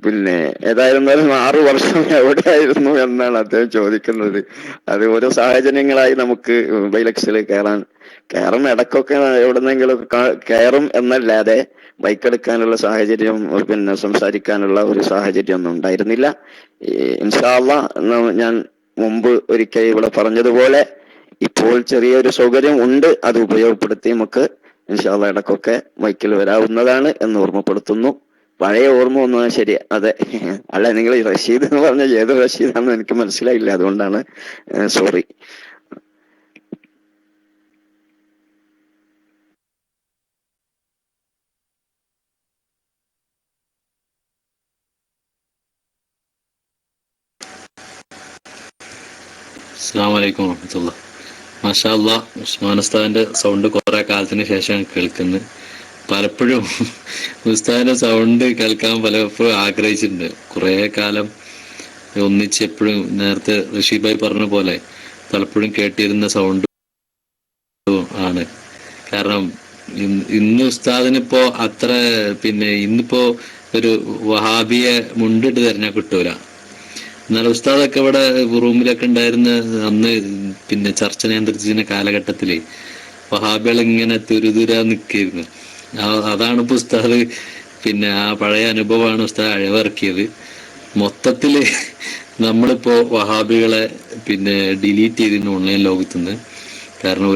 പിന്നെ ഏതായിരുന്നാലും 6 വർഷം എവിടെയായിരുന്നു എന്നാണ് അദ്ദേഹം ചോദിക്കുന്നത്. അത് ഓരോ സാഹചര്യങ്ങളായി നമുക്ക് ബൈലക്സിൽ കയറും ഇടക്കൊക്കെ എവിടെന്നെങ്കിലും കയറും എന്നല്ലാതെ ബൈക്കെടുക്കാനുള്ള സാഹചര്യം, പിന്നെ സംസാരിക്കാനുള്ള ഒരു സാഹചര്യം ഒന്നും ഉണ്ടായിരുന്നില്ല. ഇൻഷാ അല്ലാഹ് ഞാൻ മുമ്പ് ഒരിക്കൽ ഇവിടെ പറഞ്ഞതുപോലെ ഇപ്പോൾ ചെറിയൊരു സൗകര്യം ഉണ്ട്, അത് ഉപയോഗപ്പെടുത്തി നമുക്ക് ഇൻഷാ അല്ലാഹ് ഇടക്കൊക്കെ മൈക്കിൽ വരാവുന്നതാണ് എന്ന് ഓർമ്മപ്പെടുത്തുന്നു. പഴയ ഓർമ്മ ഒന്നും ശരി. അതെ, അല്ല, നിങ്ങൾ റഷീദ് എന്ന് പറഞ്ഞ ഏത് റഷീദാണെന്ന് എനിക്ക് മനസ്സിലായില്ല, അതുകൊണ്ടാണ് സോറി. അസ്സലാമു അലൈക്കും വറഹ്മത്തുള്ളാഹി. മാഷാ അല്ലാഹ്, ഉസ്മാൻ ഉസ്താദിന്റെ സൗണ്ട് കുറെ കാലത്തിന് ശേഷം കേൾക്കുന്നത്. പലപ്പോഴും ഉസ്താദിന്റെ സൗണ്ട് കേൾക്കാൻ പലപ്പോഴും ആഗ്രഹിച്ചിട്ടുണ്ട്. കുറെ കാലം ഒന്നിച്ച് എപ്പോഴും നേരത്തെ റഷീദ് ഭായി പറഞ്ഞ പോലെ പലപ്പോഴും കേട്ടിരുന്ന സൗണ്ട് ആണ്. കാരണം ഇന്ന് ഉസ്താദിനിപ്പോ അത്ര, പിന്നെ ഇന്നിപ്പോ ഒരു വഹാബിയെ മുണ്ടിട്ട് തെരഞ്ഞാൽ കിട്ടൂല. എന്നാൽ ഉസ്താദൊക്കെ ഇവിടെ റൂമിലൊക്കെ ഉണ്ടായിരുന്ന അന്ന്, പിന്നെ ചർച്ച നിയന്ത്രിച്ചിരുന്ന കാലഘട്ടത്തില് വഹാബികൾ ഇങ്ങനെ തുരുതുരാ നിൽക്കായിരുന്നു. അതാണ് ഇപ്പൊ ഉസ്താദ്, പിന്നെ ആ പഴയ അനുഭവമാണ് ഉസ്താദ് അഴവിറക്കിയത്. മൊത്തത്തില് നമ്മളിപ്പോ വഹാബികളെ പിന്നെ ഡിലീറ്റ് ചെയ്തിരുന്നു ഓൺലൈൻ ലോകത്തുനിന്ന്. കാരണം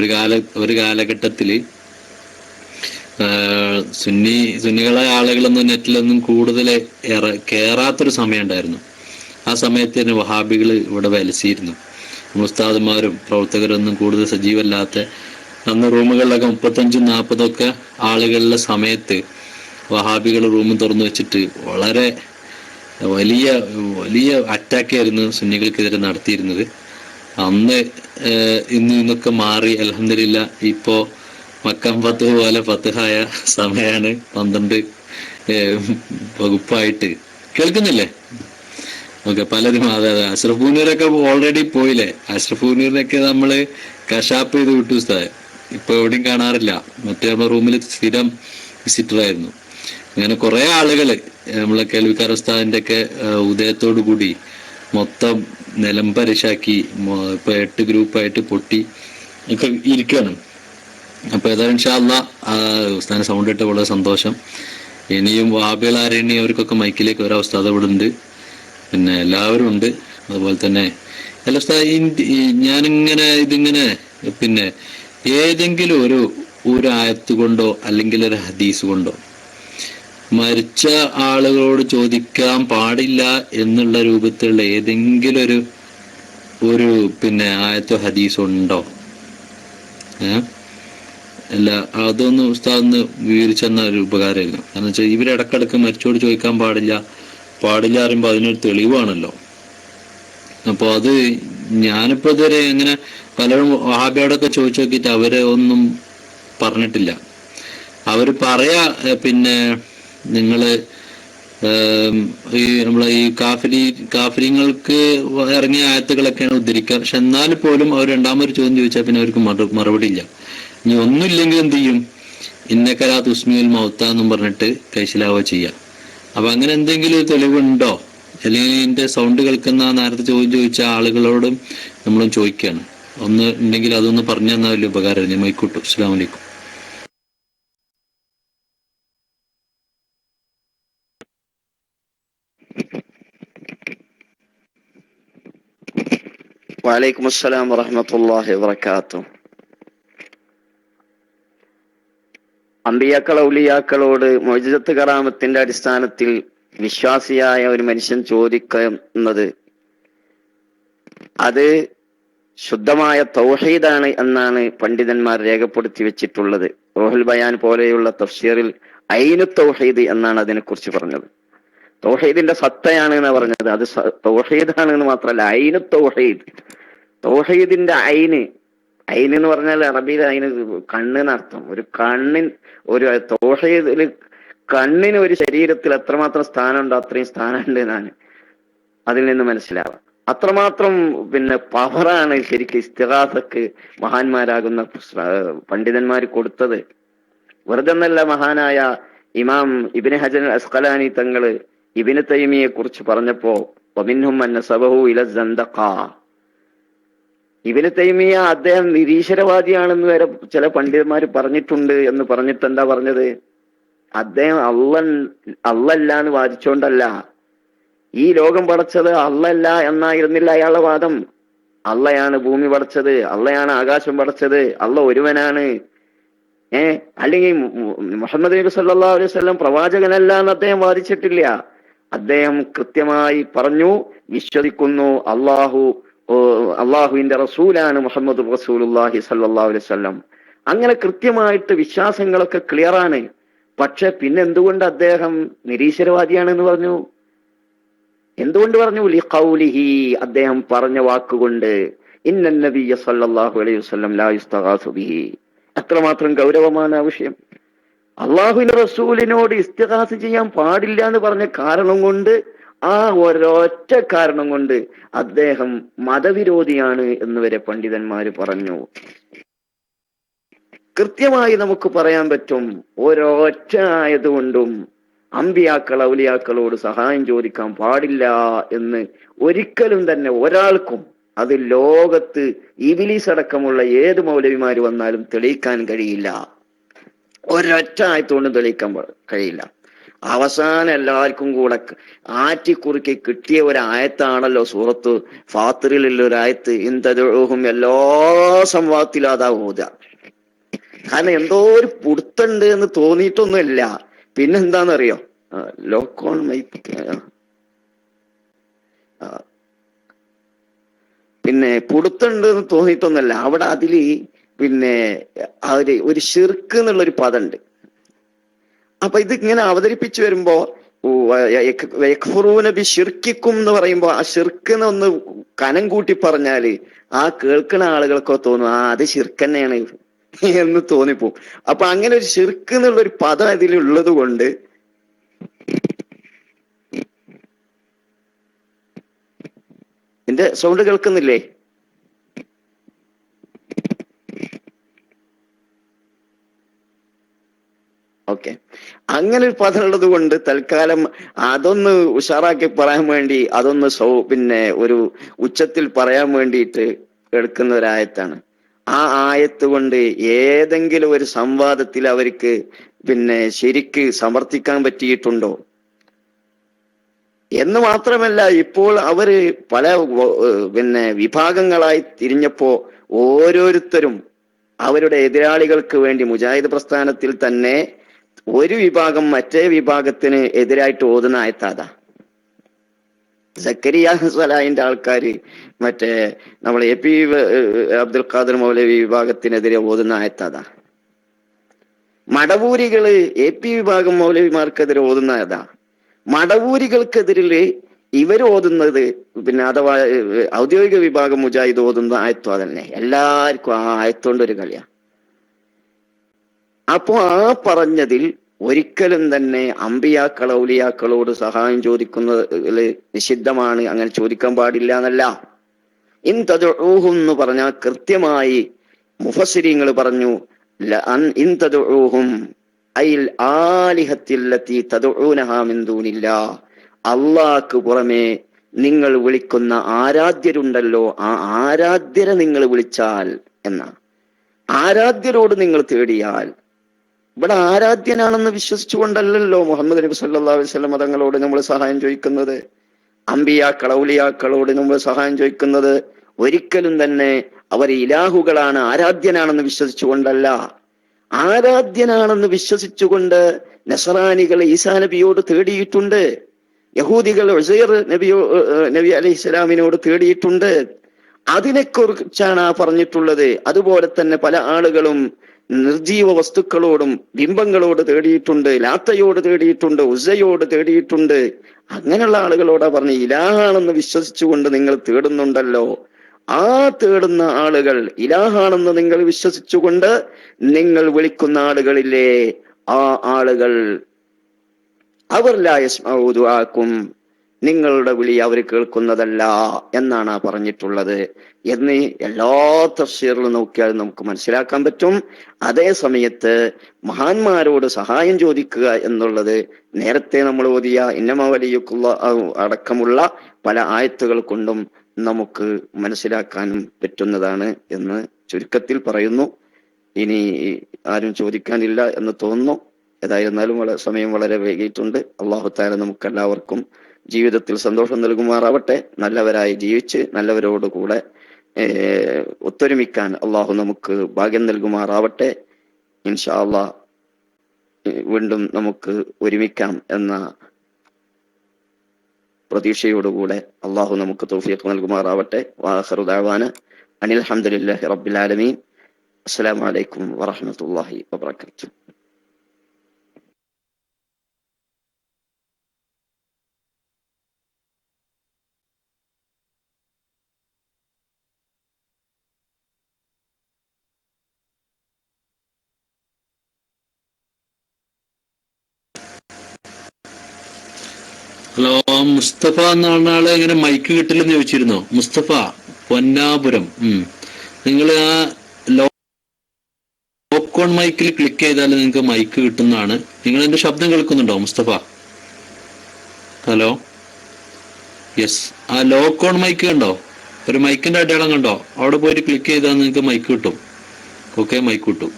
ഒരു കാലഘട്ടത്തില് സുന്നികളായ ആളുകളൊന്നും നെറ്റിലൊന്നും കൂടുതൽ കേറാത്തൊരു സമയം ഉണ്ടായിരുന്നു. ആ സമയത്ത് തന്നെ വഹാബികൾ ഇവിടെ വലസിയിരുന്നു. ഉസ്താദുമാരും പ്രവർത്തകരൊന്നും കൂടുതൽ സജീവമല്ലാത്ത അന്ന് റൂമുകളിലൊക്കെ 35-40 ആളുകളുടെ സമയത്ത് വഹാബികൾ റൂം തുറന്നു വെച്ചിട്ട് വളരെ വലിയ വലിയ അറ്റാക്കായിരുന്നു സുന്നികൾക്കെതിരെ നടത്തിയിരുന്നത്. അന്ന് ഇന്നൊക്കെ മാറി അൽഹംദുലില്ലാ. ഇപ്പോ മക്കം ഫത്ത് പോലെ ഫത്തഹായ സമയമാണ് 12 വകുപ്പായിട്ട്. കേൾക്കുന്നില്ലേ? ഓക്കെ. പലരും അതെ അഷ്റഫ് പൂനൂരൊക്കെ ഓൾറെഡി പോയില്ലേ? അഷ്റഫ് പൂനൂരിനൊക്കെ നമ്മള് കശാപ്പ് ചെയ്ത് വിട്ടു ഉസ്താദെ. ഇപ്പൊ എവിടെയും കാണാറില്ല. മറ്റേ നമ്മുടെ റൂമിൽ സ്ഥിരം വിസിറ്റർ ആയിരുന്നു. അങ്ങനെ കുറെ ആളുകള് നമ്മളെ കേൾവിക്കാർ ഉസ്താദിന്റെ ഒക്കെ ഉദയത്തോടു കൂടി മൊത്തം നിലംപരിശാക്കി ഇപ്പൊ 8 ഗ്രൂപ്പായിട്ട് പൊട്ടി ഒക്കെ ഇരിക്കുകയാണ്. അപ്പൊ ഏതായാലും ഇൻഷാ അല്ലാഹ് ഉസ്താദിന്റെ സൗണ്ട് ഇട്ട് വളരെ സന്തോഷം. ഇനിയും വഹാബികൾ ആരെയും അവർക്കൊക്കെ മൈക്കിലേക്ക് വരാൻ ഉസ്താദ് ഇവിടെ ഉണ്ട്, പിന്നെ എല്ലാവരും ഉണ്ട്. അതുപോലെ തന്നെ അല്ല ഉസ്താദ്, ഇതിങ്ങനെ പിന്നെ ഏതെങ്കിലും ഒരു ആയത്ത് കൊണ്ടോ അല്ലെങ്കിൽ ഒരു ഹദീസ് കൊണ്ടോ മരിച്ച ആളുകളോട് ചോദിക്കാൻ പാടില്ല എന്നുള്ള രൂപത്തിലുള്ള ഏതെങ്കിലും ഒരു പിന്നെ ആയത്തോ ഹദീസോ ഉണ്ടോ? അല്ല, അതൊന്ന് ഉസ്താദ് വിവരിച്ചെന്ന ഒരു ഉപകാരമായിരുന്നു. കാരണം വെച്ചാൽ ഇവരിടക്കിടക്ക് മരിച്ചോട് ചോദിക്കാൻ പാടില്ല പറയുമ്പോൾ അതിനൊരു തെളിവാണല്ലോ. അപ്പോൾ അത് ഞാനിപ്പോ ഇതുവരെ ഇങ്ങനെ പലരും വഹാബിയോടൊക്കെ ചോദിച്ചു നോക്കിയിട്ട് അവര് ഒന്നും പറഞ്ഞിട്ടില്ല. അവര് പറയാ പിന്നെ നിങ്ങള് നമ്മളെ ഈ കാഫിര്യങ്ങൾക്ക് ഇറങ്ങിയ ആയത്തുകളൊക്കെയാണ് ഉദ്ധരിക്കുക. പക്ഷെ എന്നാൽ പോലും അവർ രണ്ടാമതൊരു ചോദ്യം ചോദിച്ചാൽ പിന്നെ അവർക്ക് മറുപടി ഇല്ല. ഇനി ഒന്നുമില്ലെങ്കിൽ എന്ത് ചെയ്യും? ഇന്നക്കലാ തുസ്മിയുൽ മൗത്ത എന്നും പറഞ്ഞിട്ട് കൈശലാവോ ചെയ്യാം. അപ്പൊ അങ്ങനെ എന്തെങ്കിലും ഒരു തെളിവുണ്ടോ? അല്ലെങ്കിൽ ഇതിന്റെ സൗണ്ട് കേൾക്കുന്ന നേരത്തെ ചോദിച്ച ആളുകളോടും നമ്മളും ചോദിക്കുകയാണ്. ഒന്ന് ഉണ്ടെങ്കിൽ അതൊന്ന് പറഞ്ഞു തന്നാൽ വലിയ ഉപകാരമായിരുന്നു. മൈക്കൂട്ടു. അസ്സലാമു അലൈക്കും. വലൈക്കും അസ്സലാം വറഹ്മത്തുള്ളാഹി വബറകാതുഹു. അമ്പിയാക്കൾ ഔലിയാക്കളോട് മുഅ്ജിസത്ത് കറാമത്തിന്റെ അടിസ്ഥാനത്തിൽ വിശ്വാസിയായ ഒരു മനുഷ്യൻ ചോദിക്കുന്നത് അത് ശുദ്ധമായ തൗഹീദാണ് എന്നാണ് പണ്ഡിതന്മാർ രേഖപ്പെടുത്തി വെച്ചിട്ടുള്ളത്. റൂഹുൽ ബയാൻ പോലെയുള്ള തഫ്സീറിൽ ഐനു തൗഹീദ് എന്നാണ് അതിനെക്കുറിച്ച് പറഞ്ഞത്. തൗഹീദിന്റെ സത്തയാണ് എന്ന് പറഞ്ഞത്. അത് തൗഹീദാണ് എന്ന് മാത്രമല്ല, ഐനു തൗഹീദ്. തൗഹീദിന്റെ ഐന് എന്ന് പറഞ്ഞാൽ അറബിയിൽ അതിന് കണ്ണ് എന്നർത്ഥം. ഒരു തൗഹീദിൽ കണ്ണിന് ഒരു ശരീരത്തിൽ എത്രമാത്രം സ്ഥാനമുണ്ടോ അത്രയും സ്ഥാനമുണ്ട് എന്നാണ് അതിൽ നിന്ന് മനസ്സിലാവാം. അത്രമാത്രം പിന്നെ പവറാണ് ശരിക്കും ഇസ്തിഗാസക്ക് മഹാന്മാരാകുന്ന പണ്ഡിതന്മാർ കൊടുത്തത്. വെറുതെ എന്നല്ല. മഹാനായ ഇമാം ഇബ്നു ഹജർ അസ്ഖലാനി തങ്ങള് ഇബ്നു തൈമിയെ കുറിച്ച് പറഞ്ഞപ്പോ വമിൻഹും മൻ നസബഹു ഇല സന്ദഖ, ഇബ്നു തൈമിയ അദ്ദേഹം നിരീശ്വരവാദിയാണെന്ന് വരെ ചില പണ്ഡിതന്മാർ പറഞ്ഞിട്ടുണ്ട് എന്ന് പറഞ്ഞിട്ട് എന്താ പറഞ്ഞത്? അദ്ദേഹം അല്ലല്ല എന്ന് വാദിച്ചോണ്ടല്ല, ഈ ലോകം പടച്ചത് അല്ലല്ല എന്നായിരുന്നില്ല അയാളുടെ വാദം. അള്ളയാണ് ഭൂമി പടച്ചത്, അള്ളയാണ് ആകാശം പടച്ചത്, അള്ള ഒരുവനാണ്. അല്ലെങ്കിൽ മുഹമ്മദ് നബി സല്ലല്ലാഹു അലൈഹി വസല്ലം പ്രവാചകനല്ല എന്ന് അദ്ദേഹം വാദിച്ചിട്ടില്ല. അദ്ദേഹം കൃത്യമായി പറഞ്ഞു, വിശ്വസിക്കുന്നു അള്ളാഹുവിന്റെ റസൂലാണ് മുഹമ്മദ് റസൂലുള്ളാഹി സല്ലല്ലാഹു അലൈഹി വസല്ലം. അങ്ങനെ കൃത്യമായിട്ട് വിശ്വാസങ്ങളൊക്കെ ക്ലിയറാണ്. പക്ഷെ പിന്നെ എന്തുകൊണ്ട് അദ്ദേഹം നിരീശ്വരവാദിയാണെന്ന് പറഞ്ഞു? എന്തുകൊണ്ട് പറഞ്ഞു? ലിഖൗലിഹി, അദ്ദേഹം പറഞ്ഞ വാക്കുകൊണ്ട്. ഇന്നൻ നബിയ്യ സല്ലല്ലാഹു അലൈഹി വസല്ലം ലാ യുസ്തഗാസു ബിഹി. അത്രമാത്രം ഗൗരവമാണ് ആ വിഷയം. അള്ളാഹുവിന്റെ റസൂലിനോട് ഇസ്തിഗാസ ചെയ്യാൻ പാടില്ല എന്ന് പറഞ്ഞ കാരണം കൊണ്ട്, ആ ഒരൊറ്റ കാരണം കൊണ്ട് അദ്ദേഹം മതവിരോധിയാണ് എന്ന് വരെ പണ്ഡിതന്മാര് പറഞ്ഞു. കൃത്യമായി നമുക്ക് പറയാൻ പറ്റും, ഒരൊറ്റ ആയതുകൊണ്ടും അമ്പിയാക്കൾ ഔലിയാക്കളോട് സഹായം ചോദിക്കാൻ പാടില്ല എന്ന് ഒരിക്കലും തന്നെ ഒരാൾക്കും, അത് ലോകത്ത് ഇബ്ലീസ് അടക്കമുള്ള ഏത് മൗലവിമാര് വന്നാലും തെളിയിക്കാൻ കഴിയില്ല. ഒരൊറ്റ ആയത്തുകൊണ്ടും തെളിയിക്കാൻ കഴിയില്ല. അവസാനം എല്ലാവർക്കും കൂടെ ആറ്റിക്കുറുക്കി കിട്ടിയ ഒരു ആയത്താണല്ലോ സൂറത്ത് ഫാത്തിറിലുള്ള ഒരു ആയത്ത്. ഇന്തദുഉഹും എല്ലാ സംവാദത്തിലും അതാ ഓതുക. കാരണം എന്തോ ഒരു പുടുത്തുണ്ട് എന്ന് തോന്നിയിട്ടൊന്നുമില്ല. പിന്നെന്താന്നറിയോ, ലോക്കോൺ പിന്നെ പുടുത്തുണ്ട് എന്ന് തോന്നിയിട്ടൊന്നുമല്ല. അവിടെ അതില് പിന്നെ ഒരു ഷിർക്ക് എന്നുള്ളൊരു പദമുണ്ട്. അപ്പൊ ഇത് ഇങ്ങനെ അവതരിപ്പിച്ചു വരുമ്പോ യക്ഫുറൂന ബി ഷിർക്കിക്കും എന്ന് പറയുമ്പോ ആ ഷിർക്ക് എന്നൊന്ന് കനം കൂട്ടി പറഞ്ഞാല് ആ കേൾക്കുന്ന ആളുകൾക്കോ തോന്നും അത് ഷിർക്ക് തന്നെയാണ് എന്ന് തോന്നിപ്പോ. അപ്പൊ അങ്ങനെ ഒരു ഷിർക്ക് എന്നുള്ളൊരു പദം ഇതിലുള്ളത് കൊണ്ട് എന്റെ സൗണ്ട് കേൾക്കുന്നില്ലേ? ഓക്കെ, അങ്ങനെ ഒരു പദം ഉള്ളത് കൊണ്ട് തൽക്കാലം അതൊന്ന് ഉഷാറാക്കി പറയാൻ വേണ്ടി അതൊന്ന് പിന്നെ ഒരു ഉച്ചത്തിൽ പറയാൻ വേണ്ടിയിട്ട് എടുക്കുന്ന ഒരായത്താണ്. ആ ആയത്ത് കൊണ്ട് ഏതെങ്കിലും ഒരു സംവാദത്തിൽ അവർക്ക് പിന്നെ ശരിക്ക് സമർത്ഥിക്കാൻ പറ്റിയിട്ടുണ്ടോ എന്ന് മാത്രമല്ല, ഇപ്പോൾ അവര് പല പിന്നെ വിഭാഗങ്ങളായി തിരിഞ്ഞപ്പോ ഓരോരുത്തരും അവരുടെ എതിരാളികൾക്ക് വേണ്ടി മുജാഹിദ് പ്രസ്ഥാനത്തിൽ തന്നെ ഒരു വിഭാഗം മറ്റേ വിഭാഗത്തിന് എതിരായിട്ട് ഓതുന്ന ആയത്താതാ. സക്കരിയ സലാഹിന്റെ ആൾക്കാര് മറ്റേ നമ്മൾ AP അബ്ദുൽ ഖാദർ മൗലവി വിഭാഗത്തിനെതിരെ ഓതുന്ന ആയത്താതാ. മടവൂരികള് AP വിഭാഗം മൗലവിമാർക്കെതിരെ ഓതുന്ന അതാ. മടവൂരികൾക്കെതിരില് ഇവർ ഓതുന്നത് പിന്നെ അഥവാ ഔദ്യോഗിക വിഭാഗം മുജാഹിദ് ഓതുന്ന ആയത്വം അതന്നെ. എല്ലാവർക്കും ആ ആയത്തോണ്ടൊരു കളിയാ. അപ്പോ ആ പറഞ്ഞതിൽ ഒരിക്കലും തന്നെ അമ്പിയാക്കൾ ഔലിയാക്കളോട് സഹായം ചോദിക്കുന്നത് നിഷിദ്ധമാണ്, അങ്ങനെ ചോദിക്കാൻ പാടില്ല എന്നല്ല. ഇൻ തദ്ഉഹും എന്ന് പറഞ്ഞാൽ കൃത്യമായി മുഫസ്സിരീങ്ങൾ പറഞ്ഞു, ഇൻ തദ്ഉഹും അയിൽ ആലിഹത്തില്ലത്തി തദ്ഉനഹാ മിൻ ദൂനില്ലാഹ്, അല്ലാഹ്ക്ക് പുറമെ നിങ്ങൾ വിളിക്കുന്ന ആരാധ്യരുണ്ടല്ലോ, ആ ആരാധ്യരെ നിങ്ങൾ വിളിച്ചാൽ എന്ന, ആരാധ്യരോട് നിങ്ങൾ തേടിയാൽ. ഇവിടെ ആരാധ്യനാണെന്ന് വിശ്വസിച്ചുകൊണ്ടല്ലല്ലോ മുഹമ്മദ് നബി സല്ലല്ലാഹു അലൈഹി വസല്ലം തങ്ങളോട് നമ്മൾ സഹായം ചോദിക്കുന്നത്. അമ്പിയാക്കൾ ഔലിയാക്കളോട് നമ്മൾ സഹായം ചോദിക്കുന്നത് ഒരിക്കലും തന്നെ അവർ ഇലാഹുകളാണ്, ആരാധ്യനാണെന്ന് വിശ്വസിച്ചുകൊണ്ടല്ല. ആരാധ്യനാണെന്ന് വിശ്വസിച്ചുകൊണ്ട് നസറാനികൾ ഈസാ നബിയോട് തേടിയിട്ടുണ്ട്, യഹൂദികൾ ഉസൈർ നബി അലൈഹിസ്സലാമിനോട് തേടിയിട്ടുണ്ട്. അതിനെക്കുറിച്ചാണ് പറഞ്ഞിട്ടുള്ളത്. അതുപോലെ തന്നെ പല ആളുകളും നിർജീവ വസ്തുക്കളോടും ബിംബങ്ങളോട് തേടിയിട്ടുണ്ട്, ലാത്തയോട് തേടിയിട്ടുണ്ട്, ഉസയോട് തേടിയിട്ടുണ്ട്. അങ്ങനെയുള്ള ആളുകളോടാ പറഞ്ഞ് ഇലാഹാണെന്ന് വിശ്വസിച്ചുകൊണ്ട് നിങ്ങൾ തേടുന്നുണ്ടല്ലോ, ആ തേടുന്ന ആളുകൾ ഇലാഹാണെന്ന് നിങ്ങൾ വിശ്വസിച്ചുകൊണ്ട് നിങ്ങൾ വിളിക്കുന്ന ആളുകളില്ലേ, ആ ആളുകൾ അവർ ലാ യസ്മഉ ദുആക്കും, നിങ്ങളുടെ വിളി അവർ കേൾക്കുന്നതല്ല എന്നാണ് പറഞ്ഞിട്ടുള്ളത് എന്ന് എല്ലാ തഫ്സീറിലും നോക്കിയാൽ നമുക്ക് മനസ്സിലാക്കാൻ പറ്റും. അതേ സമയത്ത് മഹാന്മാരോട് സഹായം ചോദിക്കുക എന്നുള്ളത് നേരത്തെ നമ്മൾ ഓതിയ ഇന്നമാ വലിയുക്കുള്ള അടക്കമുള്ള പല ആയത്തുകൾ കൊണ്ടും നമുക്ക് മനസ്സിലാക്കാനും പറ്റുന്നതാണ് എന്ന് ചുരുക്കത്തിൽ പറയുന്നു. ഇനി ആരും ചോദിക്കാനില്ല എന്ന് തോന്നുന്നു. ഏതായിരുന്നാലും സമയം വളരെ വൈകിയിട്ടുണ്ട്. അല്ലാഹു തആല നമുക്ക് എല്ലാവർക്കും ജീവിതത്തിൽ സന്തോഷം നൽകുമാറാവട്ടെ. നല്ലവരായി ജീവിച്ച് നല്ലവരോടുകൂടെ ഒത്തൊരുമിക്കാൻ അള്ളാഹു നമുക്ക് ഭാഗ്യം നൽകുമാറാവട്ടെ. ഇൻഷാ അല്ലാഹ് വീണ്ടും നമുക്ക് ഒരുമിക്കാം എന്ന പ്രതീക്ഷയോടുകൂടെ അള്ളാഹു നമുക്ക് തൗഫീഖ് നൽകുമാറാവട്ടെ. വആഖിറു ദഅവാന അനിൽ ഹംദുലില്ലാഹി റബ്ബിൽ ആലമീൻ. അസ്സലാമു അലൈക്കും വറഹ്മത്തുള്ളാഹി വബറകാതുഹു. ഹലോ, മുസ്തഫ എന്ന ആളെ എങ്ങനെ മൈക്ക് കിട്ടില്ലെന്ന് ചോദിച്ചിരുന്നോ? മുസ്തഫ പൊന്നാപുരം. നിങ്ങൾ ആ ലോക്ക് ഓൺ മൈക്കിൽ ക്ലിക്ക് ചെയ്താൽ നിങ്ങൾക്ക് മൈക്ക് കിട്ടുന്നതാണ്. നിങ്ങൾ എന്റെ ശബ്ദം കേൾക്കുന്നുണ്ടോ മുസ്തഫ? Hello, yes. ആ ലോക്ക് ഓൺ മൈക്ക് കണ്ടോ? ഒരു മൈക്കിന്റെ അടയാളം കണ്ടോ? അവിടെ പോയിട്ട് ക്ലിക്ക് ചെയ്താൽ നിങ്ങൾക്ക് മൈക്ക് കിട്ടും. ഓക്കെ, മൈക്ക് കിട്ടും.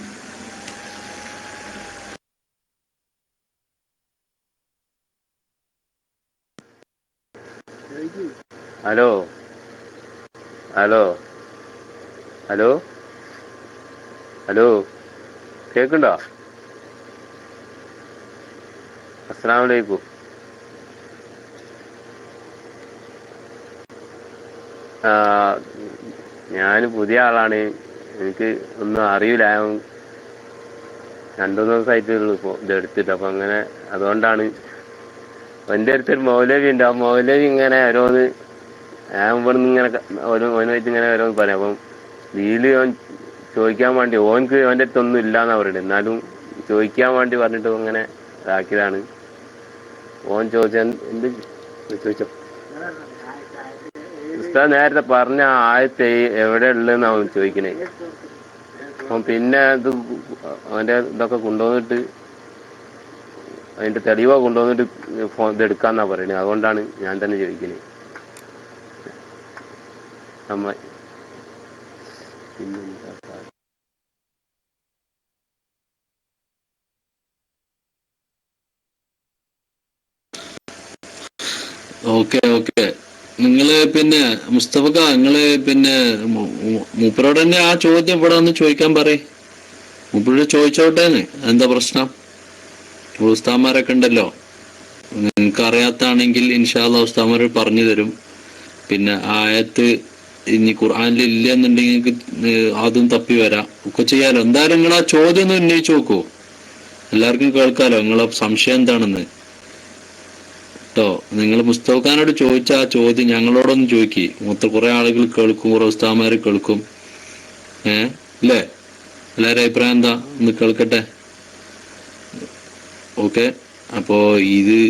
ഹലോ ഹലോ ഹലോ ഹലോ കേൾക്കുന്നുണ്ടോ? അസ്സലാമു അലൈക്കും. ഞാൻ പുതിയ ആളാണ്, എനിക്ക് ഒന്നും അറിയില്ല. രണ്ടു മൂന്ന് ദിവസമായിട്ടുള്ളൂ ഇപ്പോൾ ഇതെടുത്തിട്ട്. അപ്പം അങ്ങനെ അതുകൊണ്ടാണ്. എൻ്റെ അടുത്തൊരു മൗലവി ഉണ്ട്. ആ മൗലവി ഇങ്ങനെ ഓരോന്ന് ഞാൻ ഇവിടെ നിന്ന് ഇങ്ങനെ ഓനായിട്ട് ഇങ്ങനെ ഓരോന്ന് പറയാം. അപ്പം ഇതിൽ ഓൻ ചോദിക്കാൻ വേണ്ടി ഓനക്ക് ഓൻ്റെ അടുത്തൊന്നും ഇല്ലയെന്നാ പറയുന്നത്. എന്നാലും ചോദിക്കാൻ വേണ്ടി പറഞ്ഞിട്ട് ഇങ്ങനെ ഇതാക്കിയതാണ്. ഓൻ ചോദിച്ച എന്ത് ചോദിച്ചോ? ഉസ്താദ് നേരത്തെ പറഞ്ഞ ആയത്തെ എവിടെ ഉള്ളതെന്നാണ് അവൻ ചോദിക്കണേ. അപ്പം പിന്നെ ഇത് അവൻ്റെ ഇതൊക്കെ കൊണ്ടുവന്നിട്ട് അതിൻ്റെ തെളിവോ കൊണ്ടുവന്നിട്ട് ഇതെടുക്കാന്നാ പറയുന്നത്. അതുകൊണ്ടാണ് ഞാൻ തന്നെ ചോദിക്കുന്നത്. നമ്മ ഓക്കെ ഓക്കെ. നിങ്ങള് പിന്നെ മുസ്തഫക്ക, നിങ്ങള് പിന്നെ മൂപ്പരോട് തന്നെ ആ ചോദ്യം ഇവിടെ ഒന്ന് ചോദിക്കാൻ പറയും. മൂപ്പരോട് ചോദിച്ചോട്ടേന്ന്, എന്താ പ്രശ്നം? ഉസ്താമാരൊക്കെ ഉണ്ടല്ലോ, നിങ്ങൾക്ക് അറിയാത്താണെങ്കിൽ ഇൻഷാ അല്ലാഹ് ഉസ്താമാർ പറഞ്ഞു തരും. പിന്നെ ആയത്ത് ഇനി ഖുർആനിൽ ഇല്ല എന്നുണ്ടെങ്കിൽ നിങ്ങൾക്ക് അതും തപ്പി വരാം, ഒക്കെ ചെയ്യാലോ. എന്തായാലും നിങ്ങൾ ആ ചോദ്യം ഒന്ന് ഉന്നയിച്ചു നോക്കൂ, എല്ലാവർക്കും കേൾക്കാലോ നിങ്ങളെ സംശയം എന്താണെന്ന് കേട്ടോ. നിങ്ങൾ മുസ്തഫാനോട് ചോദിച്ച ആ ചോദ്യം ഞങ്ങളോടൊന്ന് ചോദിക്കി. മൊത്തം കുറെ ആളുകൾ കേൾക്കും, കുറെ ഉസ്താമാര് കേൾക്കും. അല്ലേ? എല്ലാവരും അഭിപ്രായം എന്താ? ഒന്ന് കേൾക്കട്ടെ. ഓക്കെ. അപ്പോ ഇത്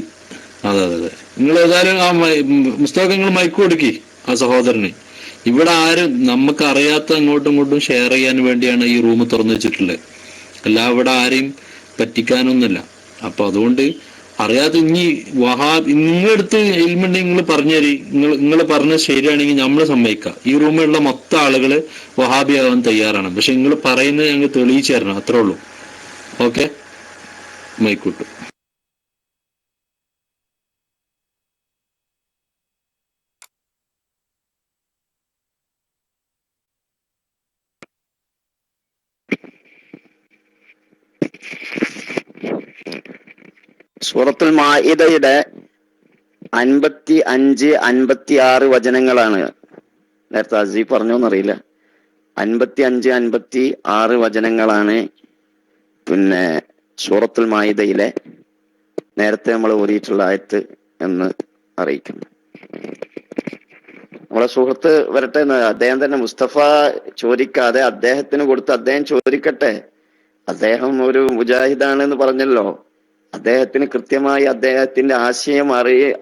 അതെ അതെ അതെ, നിങ്ങൾ ഏതായാലും ആ മുസ്തഫ നിങ്ങൾ മൈക്ക് കൊടുക്കി ആ സഹോദരന്. ഇവിടെ ആരും നമുക്ക് അറിയാത്ത അങ്ങോട്ടും ഇങ്ങോട്ടും ഷെയർ ചെയ്യാൻ വേണ്ടിയാണ് ഈ റൂം തുറന്നു വെച്ചിട്ടുള്ളത്. അല്ല ഇവിടെ ആരെയും പറ്റിക്കാനൊന്നുമില്ല. അപ്പൊ അതുകൊണ്ട് അറിയാതെ ഇനി നിങ്ങളെടുത്ത് ഇൽമുണ്ടെങ്കിൽ നിങ്ങൾ പറഞ്ഞുതരി. നിങ്ങൾ പറഞ്ഞത് ശരിയാണെങ്കിൽ നമ്മൾ സമ്മതിക്കാം. ഈ റൂമിലുള്ള മൊത്തം ആളുകള് വഹാബിയാവാൻ തയ്യാറാണ്. പക്ഷെ നിങ്ങൾ പറയുന്നത് ഞങ്ങൾ തെളിയിച്ചു തരണം, അത്രേ ഉള്ളൂ. ഓക്കെ, മൈക്കൂട്ടു. സൂറത്തുൽ മാഇദയുടെ 55, 56 വചനങ്ങളാണ്. നേരത്തെ അസീഫ് പറഞ്ഞോന്നറിയില്ല. 55, 56 വചനങ്ങളാണ് പിന്നെ സൂറത്തുൽ മാഇദയിലെ നേരത്തെ നമ്മൾ ഓതിയിട്ടുള്ള ആയത്ത് എന്ന് അറിയിക്കുന്നു. നമ്മളെ സുഹൃത്ത് വരട്ടെ, അദ്ദേഹം തന്നെ മുസ്തഫ ചോദിക്കാതെ അദ്ദേഹത്തിന് കൊടുത്ത് അദ്ദേഹം ചോദിക്കട്ടെ. അദ്ദേഹം ഒരു മുജാഹിദാണെന്ന് പറഞ്ഞല്ലോ. അദ്ദേഹത്തിന് കൃത്യമായി അദ്ദേഹത്തിന്റെ ആശയം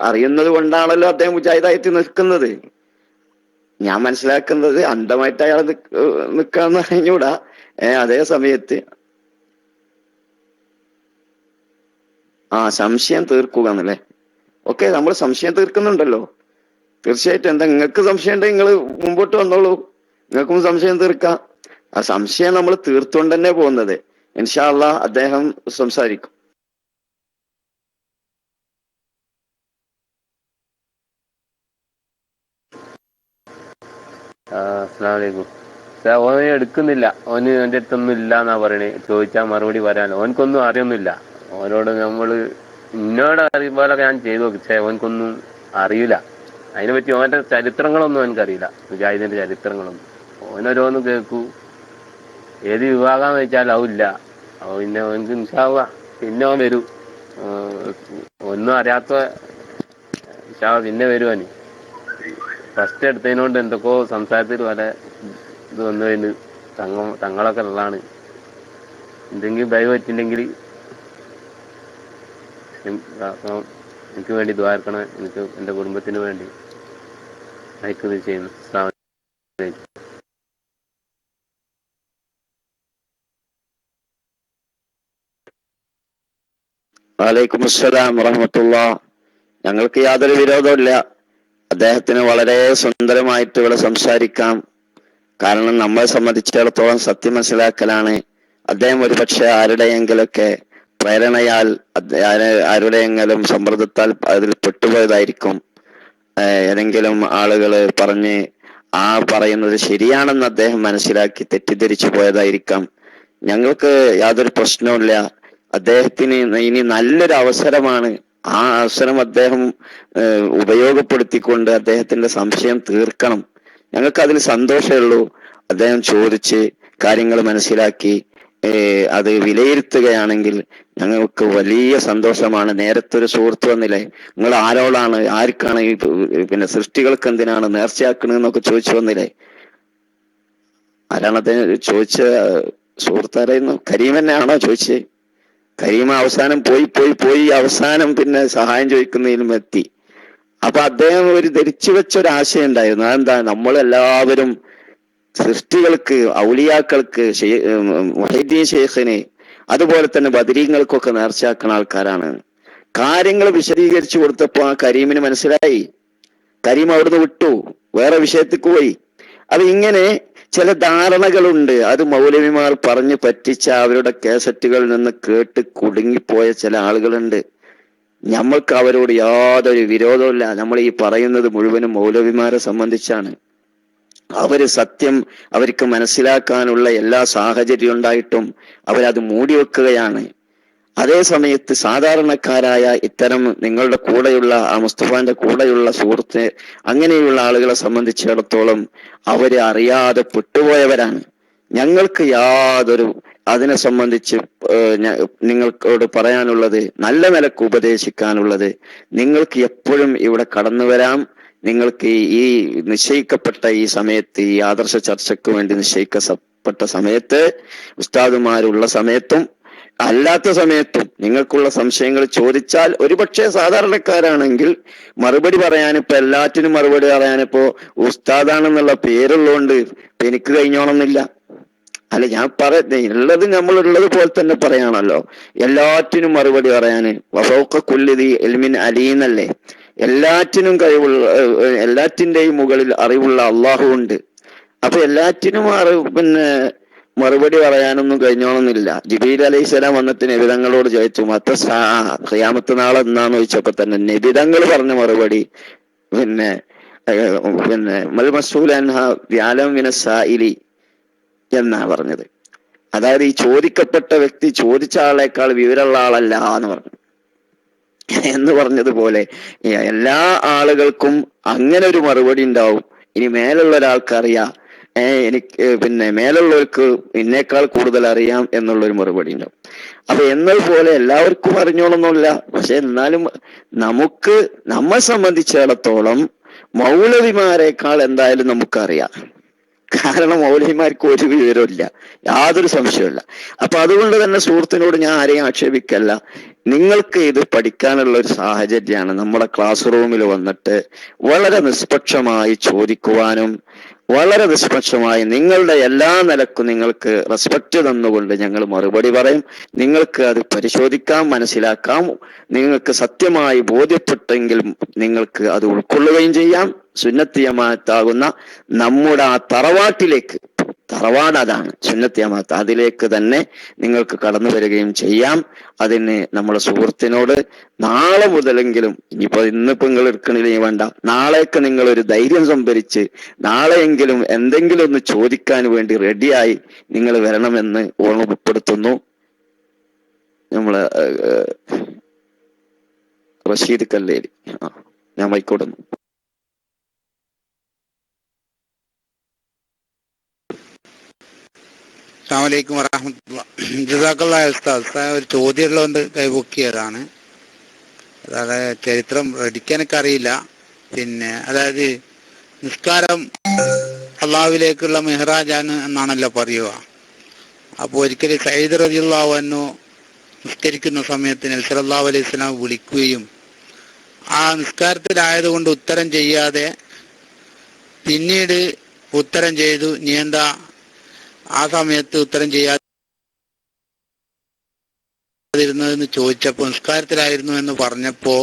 അറിയുന്നത് കൊണ്ടാണല്ലോ അദ്ദേഹം മുജാഹിദായിട്ട് നിൽക്കുന്നത്. ഞാൻ മനസ്സിലാക്കുന്നത് അന്ധമായിട്ട് അയാൾ നിൽക്കാന്ന് അറിഞ്ഞൂടാ. അതേ സമയത്ത് സംശയം തീർക്കുക എന്നല്ലേ? ഓക്കെ, നമ്മൾ സംശയം തീർക്കുന്നുണ്ടല്ലോ. തീർച്ചയായിട്ടും. എന്താ നിങ്ങൾക്ക് സംശയം ഉണ്ടെങ്കിൽ നിങ്ങൾ മുമ്പോട്ട് വന്നോളൂ, നിങ്ങൾക്കും സംശയം തീർക്കാം. ആ സംശയം നമ്മൾ തീർത്തുകൊണ്ട് തന്നെ പോകുന്നത്. ഇൻഷാ അല്ലാഹ് അദ്ദേഹം സംസാരിക്കും. അസ്സലാമു അലൈക്കും. ഓന് എടുക്കുന്നില്ല, ഓന് എൻ്റെ അടുത്തൊന്നും ഇല്ല എന്നാ പറയണേ. ചോദിച്ചാൽ മറുപടി പറയാൻ ഓനക്കൊന്നും അറിയൊന്നുമില്ല. ഓനോട് എന്നോട് അറിയുമ്പോലൊക്കെ ഞാൻ ചെയ്തു നോക്കി. പക്ഷേ ഓനക്കൊന്നും അറിയില്ല. അതിനെ പറ്റി ഓൻ്റെ ചരിത്രങ്ങളൊന്നും എനിക്കറിയില്ല, മുജാഹിദിന്റെ ചരിത്രങ്ങളൊന്നും. ഓനോരോന്ന് കേൾക്കൂ. ഏത് വിഭാഗാന്ന് വെച്ചാൽ ആവില്ല. പിന്നെ ഓനക്ക് ഇൻഷാ അല്ലാഹ് പിന്നെ ഓൻ വരൂ. ഒന്നും അറിയാത്ത പിന്നെ വരുവാന്. ഫസ്റ്റ് എടുത്തതിനോണ്ട് എന്തൊക്കെയോ സംസാരത്തിൽ പല ഇത് വന്നതിന് തങ്ങളൊക്കെ ഉള്ളതാണ്. എന്തെങ്കിലും ദയവ് പറ്റില്ലെങ്കിൽ എനിക്ക് വേണ്ടി ദ്വാരക്കണം. എനിക്ക് എൻ്റെ കുടുംബത്തിന് വേണ്ടി അയക്കുന്നത് ചെയ്യുന്നു. വലൈക്കും അസ്സലാം വറഹ്മത്തുള്ളാഹ്. ഞങ്ങൾക്ക് യാതൊരു വിരോധമില്ല. അദ്ദേഹത്തിന് വളരെ സുന്ദരമായിട്ട് ഇവിടെ സംസാരിക്കാം. കാരണം നമ്മളെ സംബന്ധിച്ചിടത്തോളം സത്യം മനസ്സിലാക്കലാണ്. അദ്ദേഹം ഒരുപക്ഷെ ആരുടെയെങ്കിലൊക്കെ പ്രേരണയാൽ ആരുടെയെങ്കിലും സമ്മർദ്ദത്താൽ അതിൽ പെട്ടുപോയതായിരിക്കും. ഏതെങ്കിലും ആളുകൾ പറഞ്ഞ് ആ പറയുന്നത് ശരിയാണെന്ന് അദ്ദേഹം മനസ്സിലാക്കി തെറ്റിദ്ധരിച്ചു പോയതായിരിക്കാം. ഞങ്ങൾക്ക് യാതൊരു പ്രശ്നവുമില്ല. അദ്ദേഹത്തിന് ഇനി നല്ലൊരു അവസരമാണ്. ആ അവസരം അദ്ദേഹം ഉപയോഗപ്പെടുത്തിക്കൊണ്ട് അദ്ദേഹത്തിന്റെ സംശയം തീർക്കണം. ഞങ്ങൾക്ക് അതിൽ സന്തോഷമേ ഉള്ളൂ. അദ്ദേഹം ചോദിച്ച് കാര്യങ്ങൾ മനസ്സിലാക്കി അത് വിലയിരുത്തുകയാണെങ്കിൽ ഞങ്ങൾക്ക് വലിയ സന്തോഷമാണ്. നേരത്തെ ഒരു സുഹൃത്ത് വന്നില്ലേ, നിങ്ങൾ ആർക്കാണ് ഈ പിന്നെ സൃഷ്ടികൾക്ക് എന്തിനാണ് നേർച്ചയാക്കണെന്നൊക്കെ ചോദിച്ചു വന്നില്ലേ? ആരാണ് അദ്ദേഹം ചോദിച്ച സുഹൃത്താരായിരുന്നു? കരീം തന്നെയാണോ ചോദിച്ചത്? കരീം അവസാനം പോയി അവസാനം പിന്നെ സഹായം ചോദിക്കുന്നതിലും എത്തി. അപ്പൊ അദ്ദേഹം ഒരു ധരിച്ചു വെച്ച ഒരു ആശയം ഉണ്ടായിരുന്നു. അതെന്താ, നമ്മളെല്ലാവരും സൃഷ്ടികൾക്ക്, ഔലിയാക്കൾക്ക്, മുഹീദ്ദീൻ ശൈഖിന്, അതുപോലെ തന്നെ ബദരീങ്ങൾക്കൊക്കെ നേർച്ചയാക്കുന്ന ആൾക്കാരാണ്. കാര്യങ്ങൾ വിശദീകരിച്ചു കൊടുത്തപ്പോ ആ കരീമിന് മനസ്സിലായി. കരീം അവിടുന്ന് വിട്ടു, വേറെ വിഷയത്തേക്ക് പോയി. അത് ഇങ്ങനെ ചില ധാരണകളുണ്ട്. അത് മൗലവിമാർ പറഞ്ഞു പറ്റിച്ച അവരുടെ കാസറ്റുകളിൽ നിന്ന് കേട്ട് കുടുങ്ങിപ്പോയ ചില ആളുകളുണ്ട്. നമ്മൾക്ക് അവരോട് യാതൊരു വിരോധമില്ല. നമ്മൾ ഈ പറയുന്നത് മുഴുവനും മൗലവിമാരെ സംബന്ധിച്ചാണ്. അവര് സത്യം അവർക്ക് മനസ്സിലാക്കാനുള്ള എല്ലാ സാഹചര്യം ഉണ്ടായിട്ടും അവരത് മൂടിവെക്കുകയാണ്. അതേ സമയത്ത് സാധാരണക്കാരായ ഇത്തരം നിങ്ങളുടെ കൂടെയുള്ള ആ മുസ്തഫാന്റെ കൂടെയുള്ള സുഹൃത്ത്, അങ്ങനെയുള്ള ആളുകളെ സംബന്ധിച്ചിടത്തോളം അവര് അറിയാതെ പെട്ടുപോയവരാണ്. ഞങ്ങൾക്ക് യാതൊരു അതിനെ സംബന്ധിച്ച് നിങ്ങൾക്കോട് പറയാനുള്ളത്, നല്ല നിലക്ക് ഉപദേശിക്കാനുള്ളത്, നിങ്ങൾക്ക് എപ്പോഴും ഇവിടെ കടന്നു വരാം. നിങ്ങൾക്ക് ഈ നിശ്ചയിക്കപ്പെട്ട ഈ സമയത്ത്, ഈ ആദർശ ചർച്ചയ്ക്ക് വേണ്ടി നിശ്ചയിക്കപ്പെട്ട സമയത്ത്, ഉസ്താദുമാരുള്ള സമയത്തും അല്ലാത്ത സമയത്തും നിങ്ങൾക്കുള്ള സംശയങ്ങൾ ചോദിച്ചാൽ, ഒരുപക്ഷെ സാധാരണക്കാരാണെങ്കിൽ മറുപടി പറയാനിപ്പോ എല്ലാറ്റിനും മറുപടി പറയാനിപ്പോ ഉസ്താദാണെന്നുള്ള പേരുള്ളതുകൊണ്ട് എനിക്ക് കഴിഞ്ഞോണമെന്നില്ല. അല്ല, ഞാൻ ഉള്ളത് നമ്മളുള്ളത് പോലെ തന്നെ പറയാണല്ലോ. എല്ലാറ്റിനും മറുപടി പറയാന് വഫൗഖ കുല്ലി ദീ ഇൽമിൻ അലീന്നല്ലേ. എല്ലാറ്റിനും കഴിവുള്ള, എല്ലാറ്റിന്റെയും മുകളിൽ അറിവുള്ള അള്ളാഹു ഉണ്ട്. അപ്പൊ എല്ലാറ്റിനും പിന്നെ മറുപടി പറയാനൊന്നും കഴിഞ്ഞോണമെന്നില്ല. ജിബീൽ അലൈഹിസ്സലാം വന്നിട്ട് നബിതങ്ങളോട് ചോദിച്ചു, ഖിയാമത്ത് നാളെ എന്നാന്ന് ചോദിച്ചപ്പോ തന്നെ നബിതങ്ങൾ പറഞ്ഞ മറുപടി പിന്നെ മൽ മസ്ഊൽ അൻഹാ ബിഅലം മിനസ് സായിലി എന്നാ പറഞ്ഞത്. അതായത് ഈ ചോദിക്കപ്പെട്ട വ്യക്തി ചോദിച്ച ആളേക്കാൾ വിവരമുള്ള ആളല്ല എന്ന് പറഞ്ഞു. എന്ന് പറഞ്ഞതുപോലെ എല്ലാ ആളുകൾക്കും അങ്ങനെ ഒരു മറുപടി ഉണ്ടാവും. ഇനി മേലുള്ള ഒരാൾക്കറിയാം, എനിക്ക് പിന്നെ മേലുള്ളവർക്ക് എന്നേക്കാൾ കൂടുതൽ അറിയാം എന്നുള്ളൊരു മറുപടി ഉണ്ടാവും. അപ്പൊ എന്നതുപോലെ എല്ലാവർക്കും അറിഞ്ഞോളൊന്നുമില്ല. പക്ഷെ എന്നാലും നമ്മെ സംബന്ധിച്ചിടത്തോളം മൗലവിമാരെക്കാൾ എന്തായാലും നമുക്കറിയാം. കാരണം മൗലവിമാർക്ക് ഒരു വിവരമില്ല, യാതൊരു സംശയമില്ല. അപ്പൊ അതുകൊണ്ട് തന്നെ സുഹൃത്തിനോട് ഞാൻ ആരെയും ആക്ഷേപിക്കല്ല. നിങ്ങൾക്ക് ഇത് പഠിക്കാനുള്ള ഒരു സാഹചര്യമാണ്. നമ്മുടെ ക്ലാസ് റൂമിൽ വന്നിട്ട് വളരെ നിഷ്പക്ഷമായി ചോദിക്കുവാനും വളരെ നിഷ്പക്ഷമായി നിങ്ങളുടെ എല്ലാ നിലക്കും നിങ്ങൾക്ക് റെസ്പെക്ട് തന്നുകൊണ്ട് ഞങ്ങൾ മറുപടി പറയും. നിങ്ങൾക്ക് അത് പരിശോധിക്കാം, മനസ്സിലാക്കാം. നിങ്ങൾക്ക് സത്യമായി ബോധ്യപ്പെട്ടെങ്കിൽ നിങ്ങൾക്ക് അത് ഉൾക്കൊള്ളുകയും ചെയ്യാം. സുന്നത്ത് ജമാഅത്താകുന്ന നമ്മുടെ ആ തറവാട്ടിലേക്ക്, തറവാട് അതാണ് സുന്നത്ത് ജമാഅത്ത്, അതിലേക്ക് തന്നെ നിങ്ങൾക്ക് കടന്നു വരികയും ചെയ്യാം. അതിന് നമ്മുടെ സുഹൃത്തിനോട് നാളെ മുതലെങ്കിലും, ഇന്നിപ്പോ നിങ്ങൾ എടുക്കണില്ലെങ്കിൽ വേണ്ട, നാളേക്ക് നിങ്ങൾ ഒരു ധൈര്യം സംഭരിച്ച് നാളെയെങ്കിലും എന്തെങ്കിലും ഒന്ന് ചോദിക്കാൻ വേണ്ടി റെഡിയായി നിങ്ങൾ വരണമെന്ന് ഓർമ്മപ്പെടുത്തുന്നു. നമ്മള് റഷീദ് കല്ലേരി, ഞാൻ മൈക്കോടുന്നു. അസ്സലാമു അലൈക്കും വറഹ്മത്തുള്ളാഹി. ജസാക്കല്ലാഹ് ഉസ്താദ്. ഒരു ചോദ്യം ഉള്ളതുകൊണ്ട് കൈപൊക്കിയതാണ്. അതായത് ചരിത്രം പഠിക്കാനൊക്കെ അറിയില്ല. പിന്നെ അതായത് നിസ്കാരം അള്ളാഹുവിലേക്കുള്ള മെഹ്റാജാണ് എന്നാണല്ലോ പറയുക. അപ്പോൾ ഒരിക്കലും സയ്യിദ് റളിയല്ലാഹു അൻഹു നിസ്കരിക്കുന്ന സമയത്ത് നബി സല്ലല്ലാഹു അലൈഹി വസല്ലം വിളിക്കുകയും ആ നിസ്കാരത്തിലായതുകൊണ്ട് ഉത്തരം ചെയ്യാതെ പിന്നീട് ഉത്തരം ചെയ്തു, നീ എന്താ ആ സമയത്ത് ഉത്തരം ചെയ്യാതിരുന്നതെന്ന് ചോദിച്ചപ്പോൾ നിസ്കാരത്തിലായിരുന്നു എന്ന് പറഞ്ഞപ്പോൾ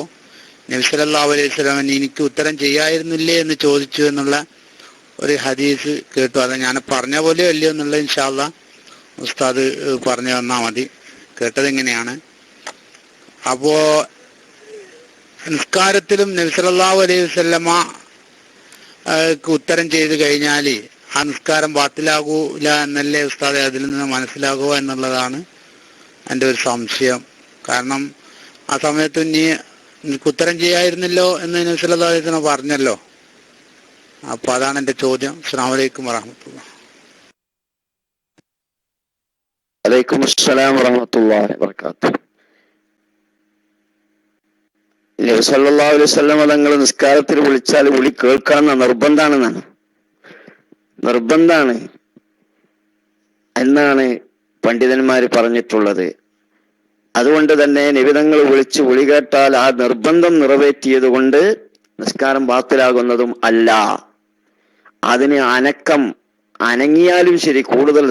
നബി സല്ലല്ലാഹു അലൈഹി വസല്ലം എനിക്ക് ഉത്തരം ചെയ്യായിരുന്നില്ലേ എന്ന് ചോദിച്ചു എന്നുള്ള ഒരു ഹദീസ് കേട്ടു. അത് ഞാൻ പറഞ്ഞ പോലെയോ അല്ലയോ എന്നുള്ളത് ഇൻഷാ അല്ലാഹ് ഉസ്താദ് പറഞ്ഞു തന്നാൽ മതി. കേട്ടത് എങ്ങനെയാണ്? അപ്പോ നിസ്കാരത്തിലും നബി സല്ലല്ലാഹു അലൈഹി വസല്ലമ ഉത്തരം ചെയ്ത് കഴിഞ്ഞാൽ ആ നിസ്കാരം ബാത്തിലാകൂല എന്നല്ലേ ഉസ്താദെ അതിൽ നിന്ന് മനസ്സിലാകുക എന്നുള്ളതാണ് എൻ്റെ ഒരു സംശയം. കാരണം ആ സമയത്ത് നിനക്ക് ഉത്തരം ചെയ്യായിരുന്നല്ലോ എന്ന് നബി സല്ലല്ലാഹു അലൈഹി വസല്ലം പറഞ്ഞല്ലോ. അപ്പൊ അതാണ് എൻ്റെ ചോദ്യം. അസ്സലാമു അലൈക്കും വറഹ്മത്തുള്ളാഹി. വലൈക്കും അസ്സലാം വറഹ്മത്തുള്ളാഹി വബറകാതുഹു. നബി സല്ലല്ലാഹു അലൈഹി വസല്ലം തങ്ങൾ നിസ്കാരത്തിൽ വിളിച്ചാൽ വിളി കേൾക്കണം നിർബന്ധാണ് എന്നാണ് പണ്ഡിതന്മാർ പറഞ്ഞിട്ടുള്ളത്. അതുകൊണ്ട് തന്നെ നിബിതങ്ങൾ വിളിച്ച് വിളി കേട്ടാൽ ആ നിർബന്ധം നിറവേറ്റിയത് കൊണ്ട് നിസ്കാരം ബാത്തിലാകുന്നതും അല്ല. അതിന് അനങ്ങിയാലും ശരി, കൂടുതൽ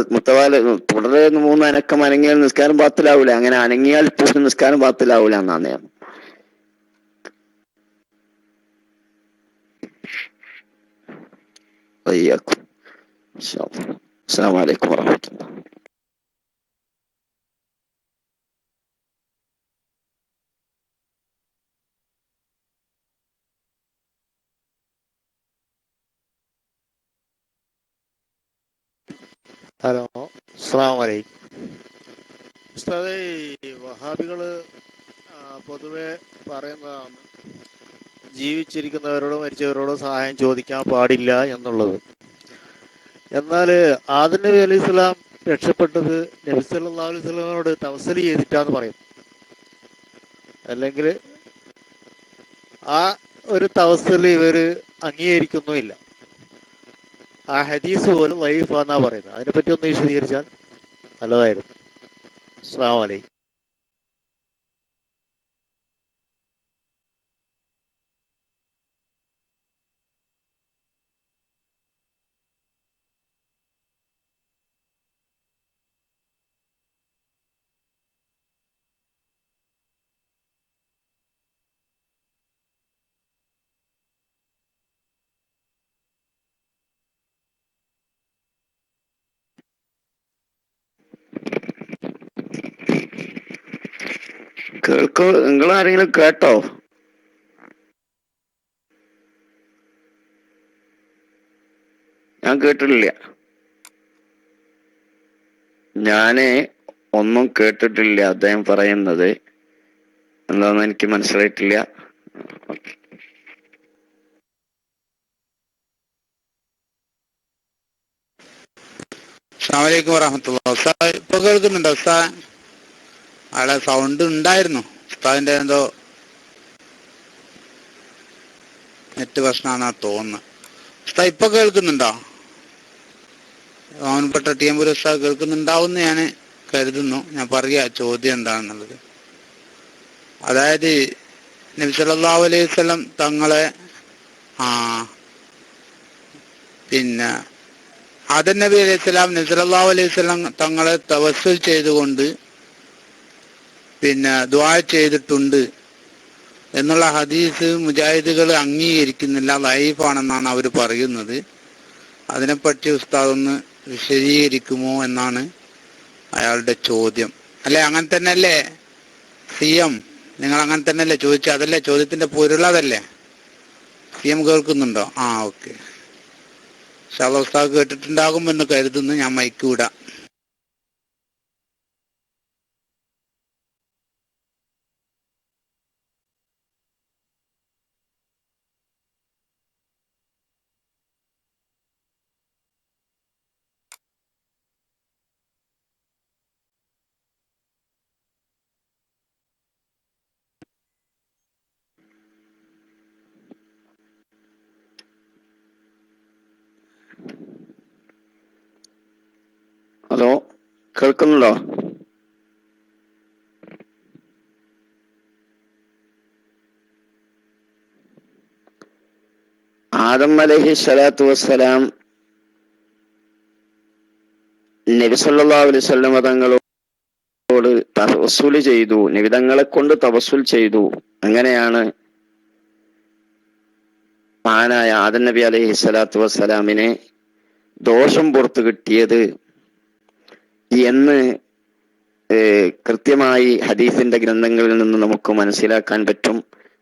തുടരെ 3 അനക്കം അനങ്ങിയാൽ നിസ്കാരം ബാത്തിലാവൂല. അങ്ങനെ അനങ്ങിയാൽ പോലും നിസ്കാരം ബാത്തിലാവൂല എന്നാണ് ഞാൻ. അസ്സലാമു അലൈക്കും വറഹ്മത്തുള്ളാഹി. ഹലോ, അസ്സലാമു അലൈക്കും. ഉസ്താദേ, ഈ വഹാബികള് പൊതുവെ പറയുന്നതാണ് ജീവിച്ചിരിക്കുന്നവരോടോ മരിച്ചവരോടോ സഹായം ചോദിക്കാൻ പാടില്ല എന്നുള്ളത്. എന്നാൽ ആദം നബി അലൈഹി സ്വലാം രക്ഷപ്പെട്ടത് നബി സല്ലല്ലാഹു അലൈഹി വസല്ലമയോട് തവസ്സല് ചെയ്തിട്ടാന്ന് പറയും. അല്ലെങ്കിൽ ആ ഒരു തവസ്സല് ഇവര് അംഗീകരിക്കുന്നുമില്ല. ആ ഹദീസ് പോലും വൈഫാന്നാ പറയുന്നത്. അതിനെപ്പറ്റി ഒന്ന് വിശദീകരിച്ചാൽ നല്ലതായിരുന്നു. അസ്സലാമു അലൈക്കും. നിങ്ങൾ ആരെങ്കിലും കേട്ടോ? ഞാൻ കേട്ടിട്ടില്ല. ഞാന് ഒന്നും കേട്ടിട്ടില്ല. അദ്ദേഹം പറയുന്നത് എന്താന്ന് എനിക്ക് മനസ്സിലായിട്ടില്ല. അസ്സലാമു അലൈക്കും വറഹ്മത്തുള്ളാഹി. ഉസ്താദ് ഇപ്പൊ കേൾക്കുന്നുണ്ടോ ഉസ്താദ്? ആളെ സൗണ്ട് ഉണ്ടായിരുന്നു. ഉസ്താദിന്റെ എന്തോ നെറ്റ് പ്രശ്നമാണെന്നാ തോന്നുന്നത്. ഉസ്താദ് ഇപ്പൊ കേൾക്കുന്നുണ്ടോ? ഓൻപെട്ട ടിയമ്പൂർ ഉസ്താദ് കേൾക്കുന്നുണ്ടാവുമെന്ന് ഞാൻ കരുതുന്നു. ഞാൻ പറയാ ചോദ്യം എന്താണെന്നുള്ളത്. അതായത് നബി സല്ലല്ലാഹു അലൈഹി വസല്ലം തങ്ങളെ പിന്നെ ആദം നബി അലൈഹി സ്വലാം നബി സല്ലല്ലാഹു അലൈഹി വസല്ലം തങ്ങളെ തവസ്സുൽ ചെയ്തുകൊണ്ട് പിന്നെ ദുആ ചെയ്തിട്ടുണ്ട് എന്നുള്ള ഹദീസ് മുജാഹിദുകൾ അംഗീകരിക്കുന്നില്ല, ലൈഫാണെന്നാണ് അവർ പറയുന്നത്. അതിനെപ്പറ്റി ഉസ്താദ് ഒന്ന് വിശദീകരിക്കുമോ എന്നാണ് അയാളുടെ ചോദ്യം. അല്ലെ, അങ്ങനെ തന്നെ അല്ലേ CM? നിങ്ങൾ അങ്ങനെ തന്നെ അല്ലേ ചോദിച്ചത്? അതല്ലേ ചോദ്യത്തിന്റെ പൊരുളതല്ലേ? CM കേൾക്കുന്നുണ്ടോ? ഓക്കെ. ഇൻഷാ അല്ലാഹ് ഉസ്താദ് കേട്ടിട്ടുണ്ടാകുമെന്ന് കരുതുന്നു. ഞാൻ മൈക്ക് വിടാം. ഹലോ, കേൾക്കുന്നുണ്ടോ? ആദം അലൈഹി സ്വലാത്തു വസ്സലാം നബി സല്ലല്ലാഹു അലൈഹി വസല്ലം തങ്ങളോട് തവസ്സുൽ ചെയ്തു, നിബിതങ്ങളെ കൊണ്ട് തവസ്സുൽ ചെയ്തു. അങ്ങനെയാണ് മഹാനായ ആദം നബി അലൈഹി സ്വലാത്തു വസ്സലാമിനെ ദോഷം പുറത്തു കിട്ടിയത് എന്ന് കൃത്യമായി ഹദീസിന്റെ ഗ്രന്ഥങ്ങളിൽ നിന്ന് നമുക്ക് മനസ്സിലാക്കാൻ പറ്റും.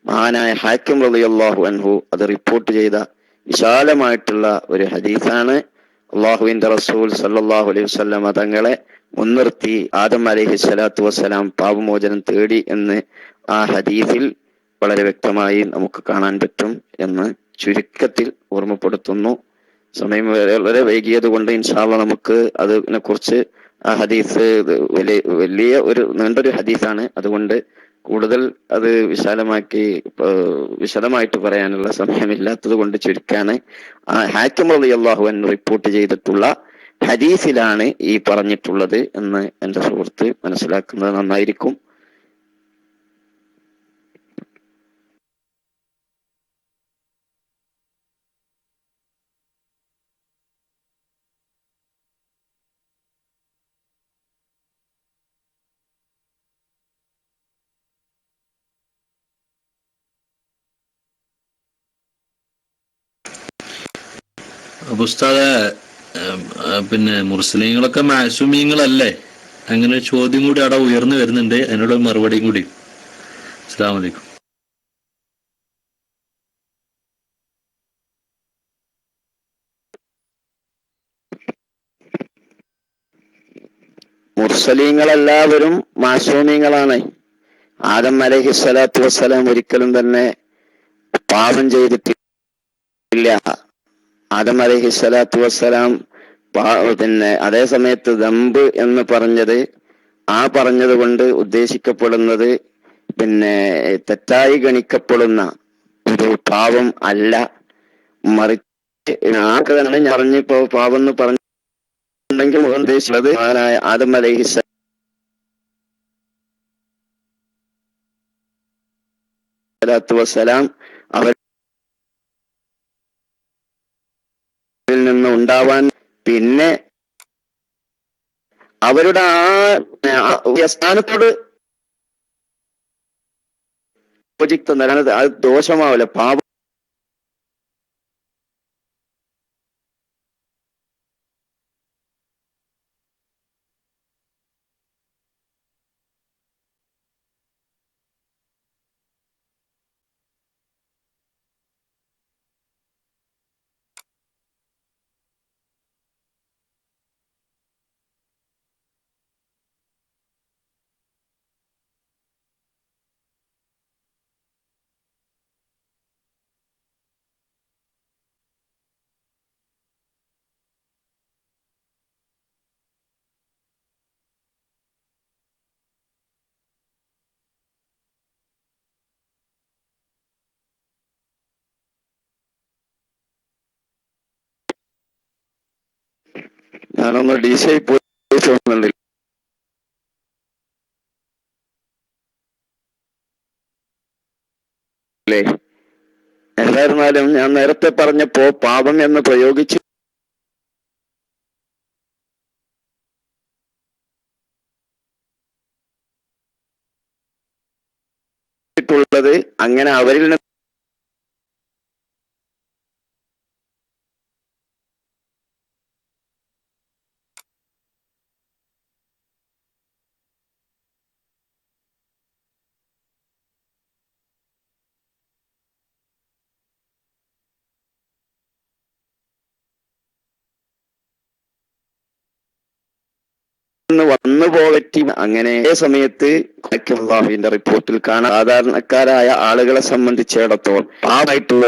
മഹാനായ ഹാക്കിം റളിയല്ലാഹു അൻഹു അത് റിപ്പോർട്ട് ചെയ്ത വിശാലമായിട്ടുള്ള ഒരു ഹദീസാണ്. അള്ളാഹുവിന്റെ റസൂൽ സല്ലല്ലാഹു അലൈഹി വസല്ലമ തങ്ങളെ മുൻനിർത്തി ആദം അലൈഹി സ്വലാത്തു വസ്സലാം പാപമോചനം തേടി എന്ന് ആ ഹദീസിൽ വളരെ വ്യക്തമായി നമുക്ക് കാണാൻ പറ്റും എന്ന് ചുരുക്കത്തിൽ ഓർമ്മപ്പെടുത്തുന്നു. സമയം വളരെ വൈകിയത് കൊണ്ട് ഇൻഷാ അല്ലാഹ് നമുക്ക് അതിനെ കുറിച്ച് ആ ഹദീസ് വലിയ ഒരു നീണ്ടൊരു ഹദീസാണ്. അതുകൊണ്ട് കൂടുതൽ അത് വിശദമായിട്ട് പറയാനുള്ള സമയമില്ലാത്തത് കൊണ്ട് ചുരുക്കാണ്. ആ ഹാക്കിം റളിയല്ലാഹു അൻഹു റിപ്പോർട്ട് ചെയ്തിട്ടുള്ള ഹദീസിലാണ് ഈ പറഞ്ഞിട്ടുള്ളത് എന്ന് എന്റെ സുഹൃത്ത് മനസ്സിലാക്കുന്നത് നന്നായിരിക്കും. അപ്പൊ ഉസ്താദെ, പിന്നെ മുസ്ലിങ്ങളൊക്കെ മാസൂമീങ്ങളല്ലേ? അങ്ങനെ ഒരു ചോദ്യം കൂടി അവിടെ ഉയർന്നു വരുന്നുണ്ട്, അതിനുള്ള മറുപടിയും കൂടി. അസ്സലാമു അലൈക്കും. മുർസലീങ്ങളെല്ലാവരും മാസൂമീങ്ങളാണ്. ആദം അലൈഹി സ്വലാത്തു വസ്സലാം ഒരിക്കലും തന്നെ പാപം ചെയ്തിട്ടില്ല. ആദം അലൈഹി സ്വലാത്തു വസ്സലാം പിന്നെ അതേ സമയത്ത് ദമ്പ് എന്ന് പറഞ്ഞത് കൊണ്ട് ഉദ്ദേശിക്കപ്പെടുന്നത് പിന്നെ തെറ്റായി ഗണിക്കപ്പെടുന്ന ഒരു പാപം അല്ല. മറിച്ച് ഞാൻ പറഞ്ഞിപ്പോ പാപം എന്ന് പറഞ്ഞിട്ടുണ്ടെങ്കിൽ ഉദ്ദേശിച്ചത് ആദം അലൈഹി സ്വലാത്തു വസ്സലാം അവരിൽ നിന്ന് ഉണ്ടാവാൻ, പിന്നെ അവരുടെ ആ സ്ഥാനത്തോട് യോജിക്കുന്ന അത് ദോഷമാവില്ല. പാപം ഞാനൊന്ന് DC പോയി തോന്നുന്നുണ്ട്. അല്ലേ? എന്തായിരുന്നാലും ഞാൻ നേരത്തെ പറഞ്ഞപ്പോ പാപം എന്ന് പ്രയോഗിച്ചിട്ടുള്ളത് അങ്ങനെ അവരിൽ നിന്ന് വന്നു പോകറ്റി അങ്ങനെ സമയത്ത് അള്ളാഹുവിന്റെ റിപ്പോർട്ടിൽ കാണാൻ സാധാരണക്കാരായ ആളുകളെ സംബന്ധിച്ചിടത്തോളം പാപമായിട്ടുള്ള